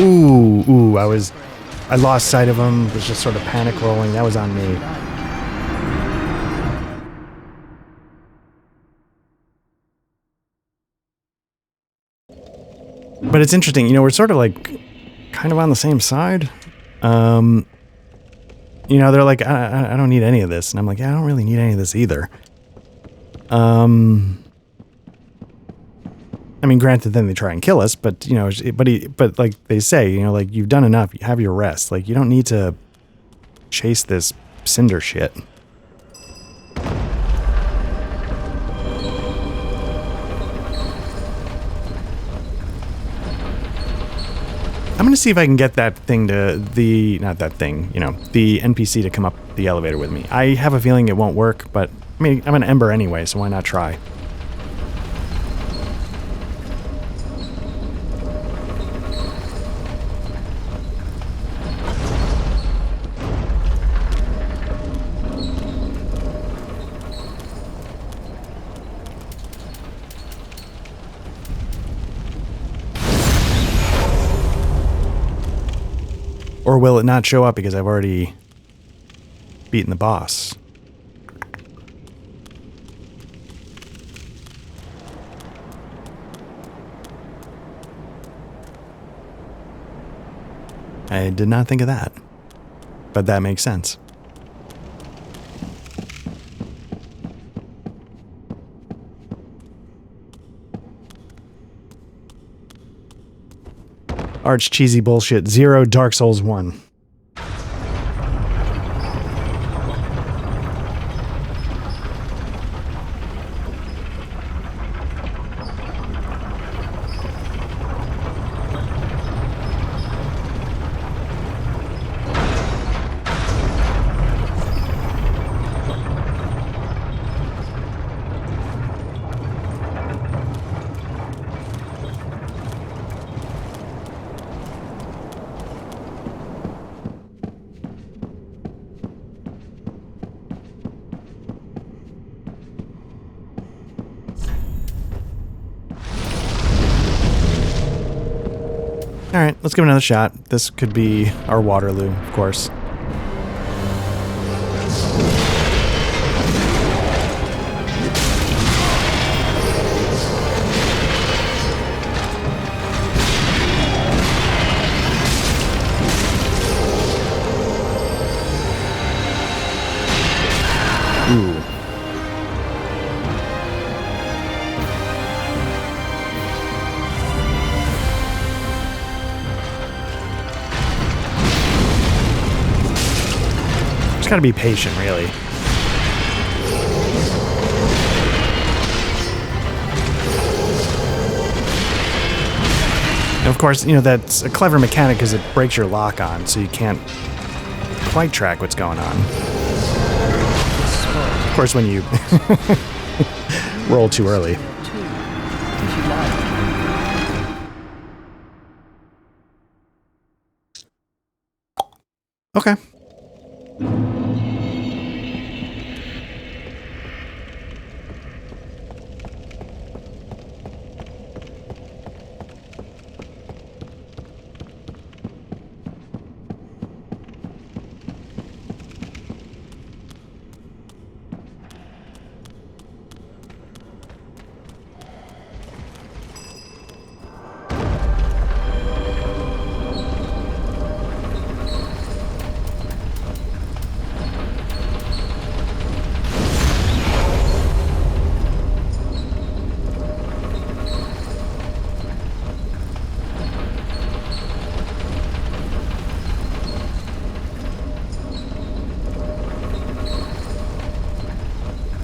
Ooh, I lost sight of him, was just sort of panic rolling. That was on me. But it's interesting, we're sort of like kind of on the same side. They're like, I don't need any of this. And I'm like, yeah, I don't really need any of this either. I mean, granted, then they try and kill us, but but like they say, like, you've done enough. You have your rest. Like, you don't need to chase this Cinder shit. I'm gonna see if I can get that thing the NPC to come up the elevator with me. I have a feeling it won't work, but I mean, I'm an Ember anyway, so why not try? Or will it not show up because I've already beaten the boss? I did not think of that, but that makes sense. Arch cheesy bullshit. 0 Dark Souls 1. Alright, let's give it another shot. This could be our Waterloo, of course. Ooh. Just gotta be patient, really. And of course, that's a clever mechanic because it breaks your lock on, so you can't quite track what's going on. Of course, when you roll too early. If you like. Okay.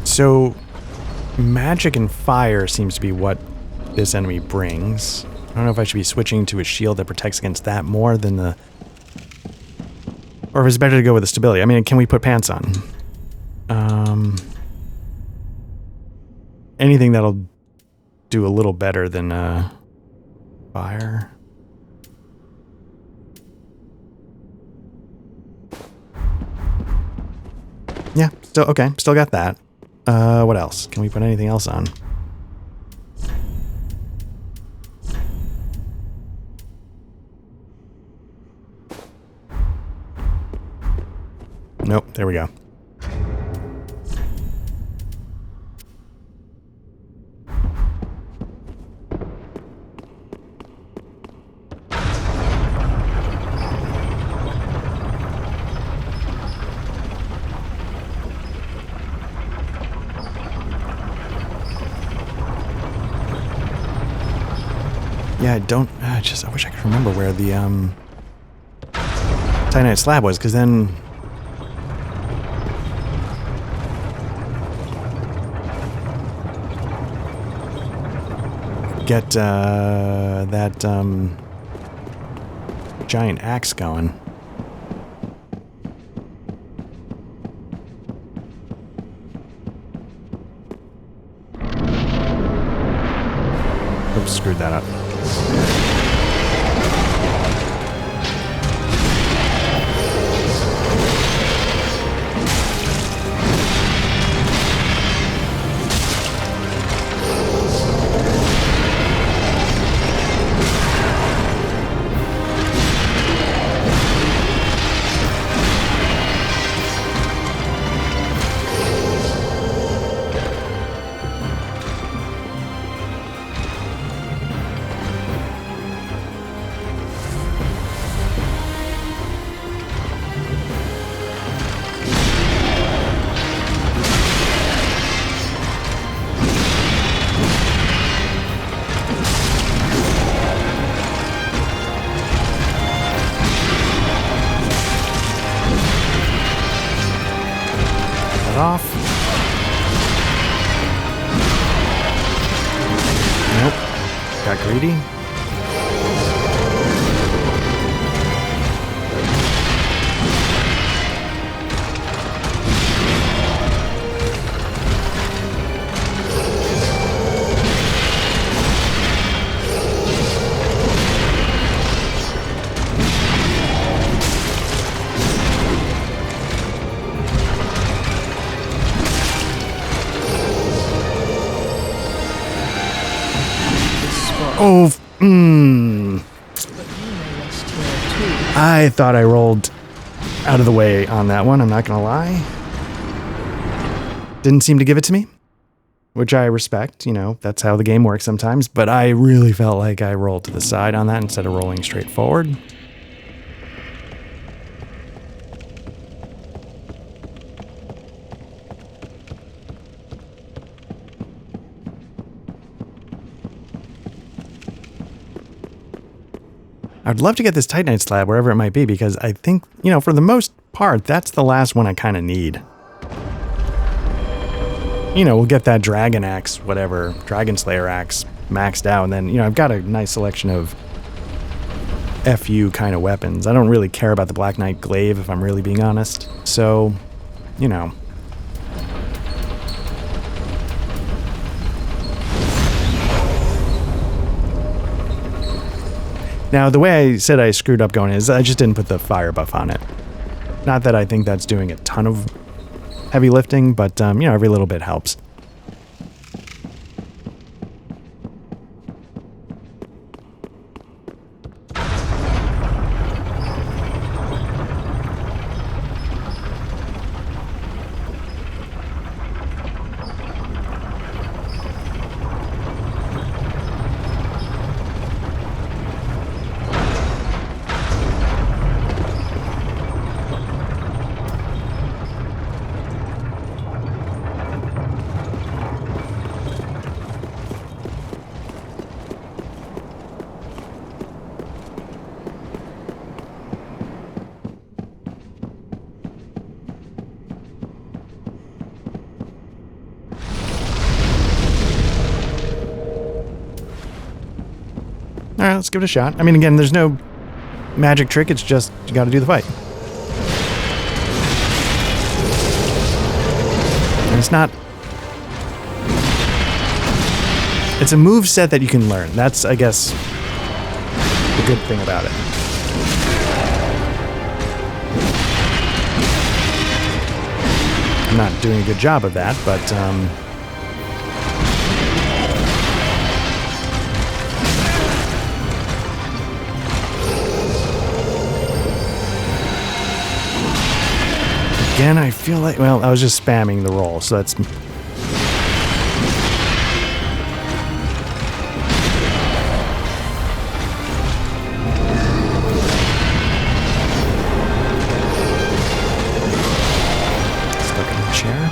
So, magic and fire seems to be what this enemy brings. I don't know if I should be switching to a shield that protects against that more than the... Or if it's better to go with the stability. I mean, can we put pants on? Anything that'll do a little better than fire. Yeah, still okay. Still got that. What else? Can we put anything else on? Nope, there we go. Yeah, I wish I could remember where the, Titanite slab was, because then... Get, that, giant axe going. Oops, screwed that up. Off. Nope. Got greedy. Oh, I thought I rolled out of the way on that one, I'm not gonna lie. Didn't seem to give it to me, which I respect, you know, that's how the game works sometimes, but I really felt like I rolled to the side on that instead of rolling straight forward. I'd love to get this Titanite slab wherever it might be, because I think, you know, for the most part, that's the last one I kind of need. You know, we'll get that Dragon Axe, whatever, Dragon Slayer Axe maxed out, and then, you know, I've got a nice selection of FU kind of weapons. I don't really care about the Black Knight Glaive, if I'm really being honest. So, you know. Now, the way I said I screwed up going is I just didn't put the fire buff on it. Not that I think that's doing a ton of heavy lifting, but, you know, every little bit helps. All right, let's give it a shot. I mean, again, there's no magic trick. It's just you got to do the fight. And it's not... It's a move set that you can learn. That's, I guess, the good thing about it. I'm not doing a good job of that, but... Again, I feel like, well, I was just spamming the roll, so that's... Stuck in the chair.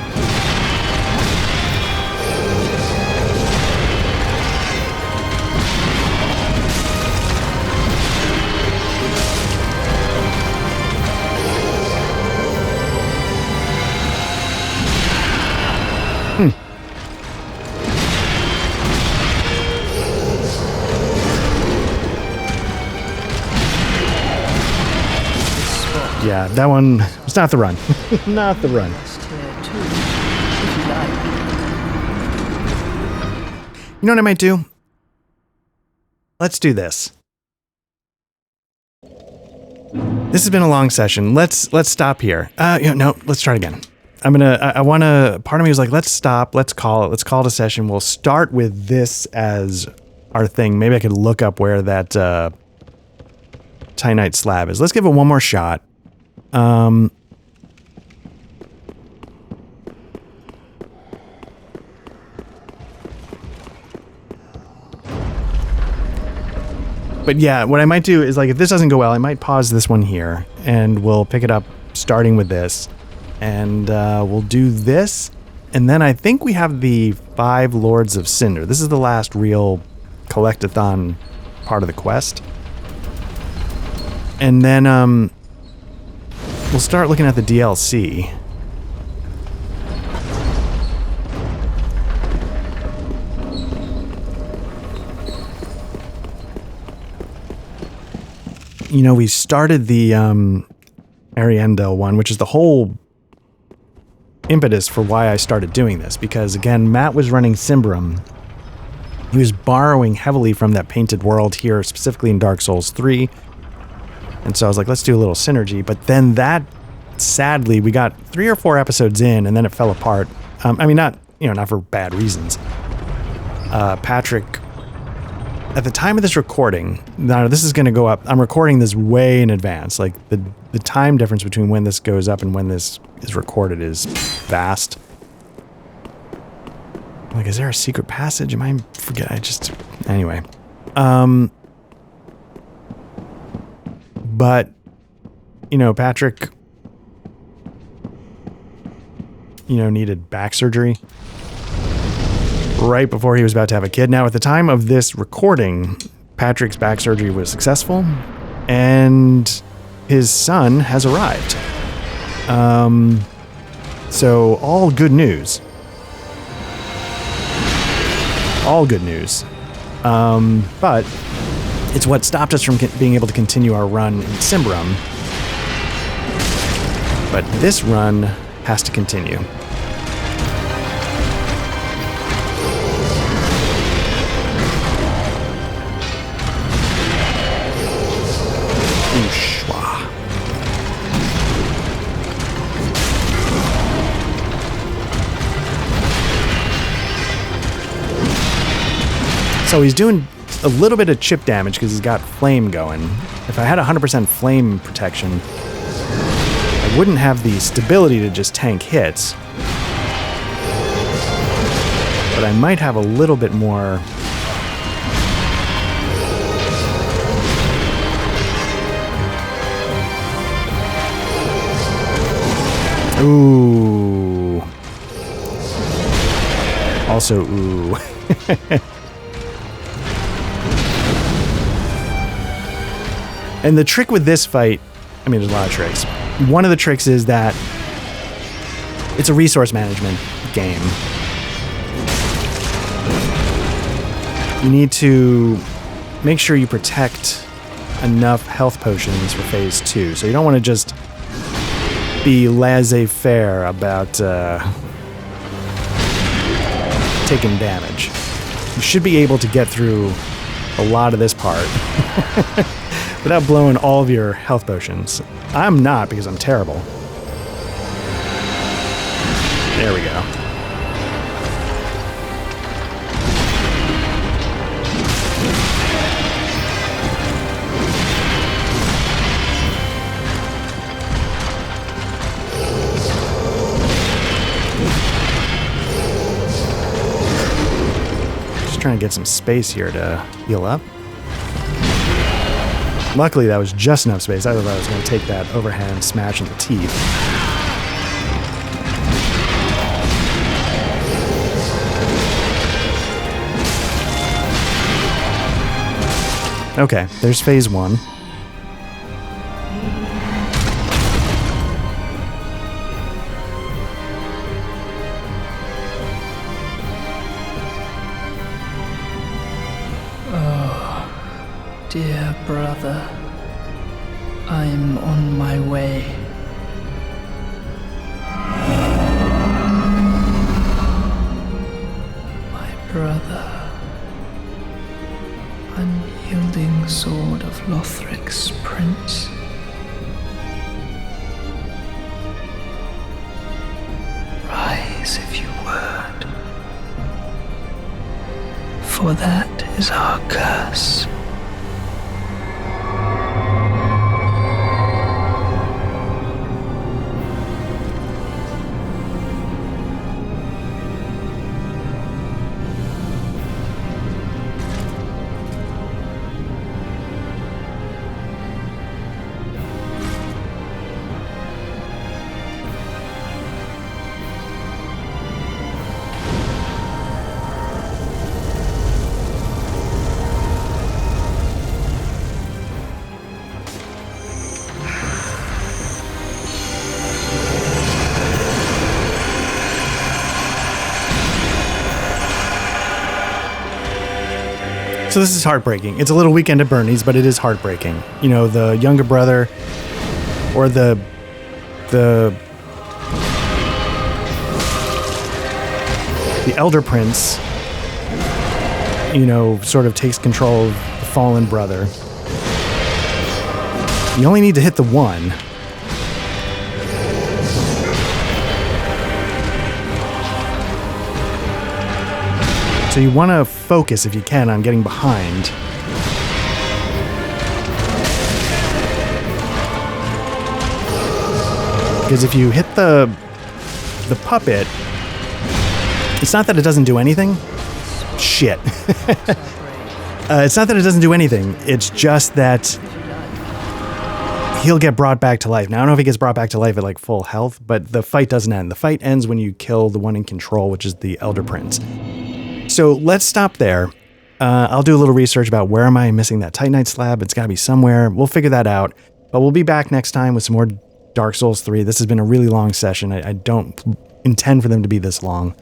Yeah, that one was not the run. Not the run. You know what I might do? Let's do this. This has been a long session. Let's stop here. No, let's try it again. I want to, part of me was like, let's stop, let's call it a session. We'll start with this as our thing. Maybe I could look up where that Titanite slab is. Let's give it one more shot. But yeah, what I might do is, like, if this doesn't go well, I might pause this one here and we'll pick it up starting with this, and we'll do this, and then I think we have the 5 Lords of Cinder. This is the last real collectathon part of the quest. And then we'll start looking at the DLC. You know, we started the Ariandel one, which is the whole impetus for why I started doing this. Because, again, Matt was running Cymberum. He was borrowing heavily from that Painted World here, specifically in Dark Souls 3. And so I was like, let's do a little synergy. But then that, sadly, we got 3 or 4 episodes in, and then it fell apart. I mean, not for bad reasons. Patrick... At the time of this recording, now this is going to go up. I'm recording this way in advance. Like, the time difference between when this goes up and when this is recorded is vast. Like, is there a secret passage? Anyway. But, Patrick, needed back surgery right before he was about to have a kid. Now, at the time of this recording, Patrick's back surgery was successful, and his son has arrived. So all good news. All good news. But it's what stopped us from being able to continue our run in Cymberum. But this run has to continue. So he's doing a little bit of chip damage because he's got flame going. If I had 100% flame protection, I wouldn't have the stability to just tank hits. But I might have a little bit more... Ooh. Also, ooh. And the trick with this fight, I mean, there's a lot of tricks. One of the tricks is that it's a resource management game. You need to make sure you protect enough health potions for phase 2. So you don't want to just be laissez-faire about taking damage. You should be able to get through a lot of this part without blowing all of your health potions. I'm not, because I'm terrible. There we go. Just trying to get some space here to heal up. Luckily, that was just enough space. I thought I was going to take that overhand smash in the teeth. Okay, there's phase 1. Dear brother, I'm on my way. My brother, unyielding sword of Lothric's prince. Rise if you would, for that is our curse. So this is heartbreaking. It's a little Weekend at Bernie's, but it is heartbreaking. You know, the younger brother, or the elder prince, you know, sort of takes control of the fallen brother. You only need to hit the one. So you want to focus, if you can, on getting behind. Because if you hit the puppet, it's not that it doesn't do anything. Shit. It's not that it doesn't do anything. It's just that he'll get brought back to life. Now, I don't know if he gets brought back to life at like full health, but the fight doesn't end. The fight ends when you kill the one in control, which is the Elder Prince. So let's stop there. I'll do a little research about where am I missing that Titanite slab. It's got to be somewhere. We'll figure that out. But we'll be back next time with some more Dark Souls 3. This has been a really long session. I don't intend for them to be this long.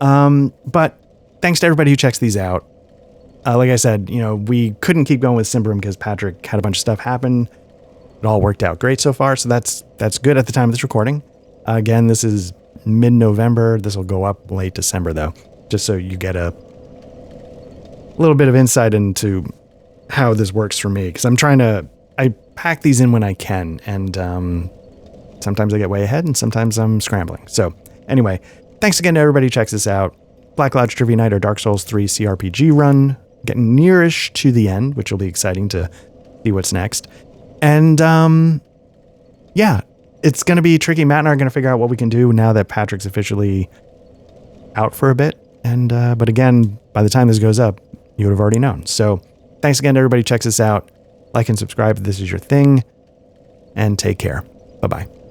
But thanks to everybody who checks these out. Like I said, you know, we couldn't keep going with Symbaroum because Patrick had a bunch of stuff happen. It all worked out great so far, so that's good at the time of this recording. Again, this is mid-November. This will go up late December, though, just so you get a little bit of insight into how this works for me, because I pack these in when I can, and sometimes I get way ahead, and sometimes I'm scrambling. So anyway, thanks again to everybody who checks this out. Black Lodge Trivia Night, or Dark Souls 3 CRPG run, getting nearish to the end, which will be exciting to see what's next. And yeah, it's going to be tricky. Matt and I are going to figure out what we can do now that Patrick's officially out for a bit. And but again, by the time this goes up, you would have already known. So thanks again to everybody who checks this out. Like and subscribe if this is your thing. And take care. Bye-bye.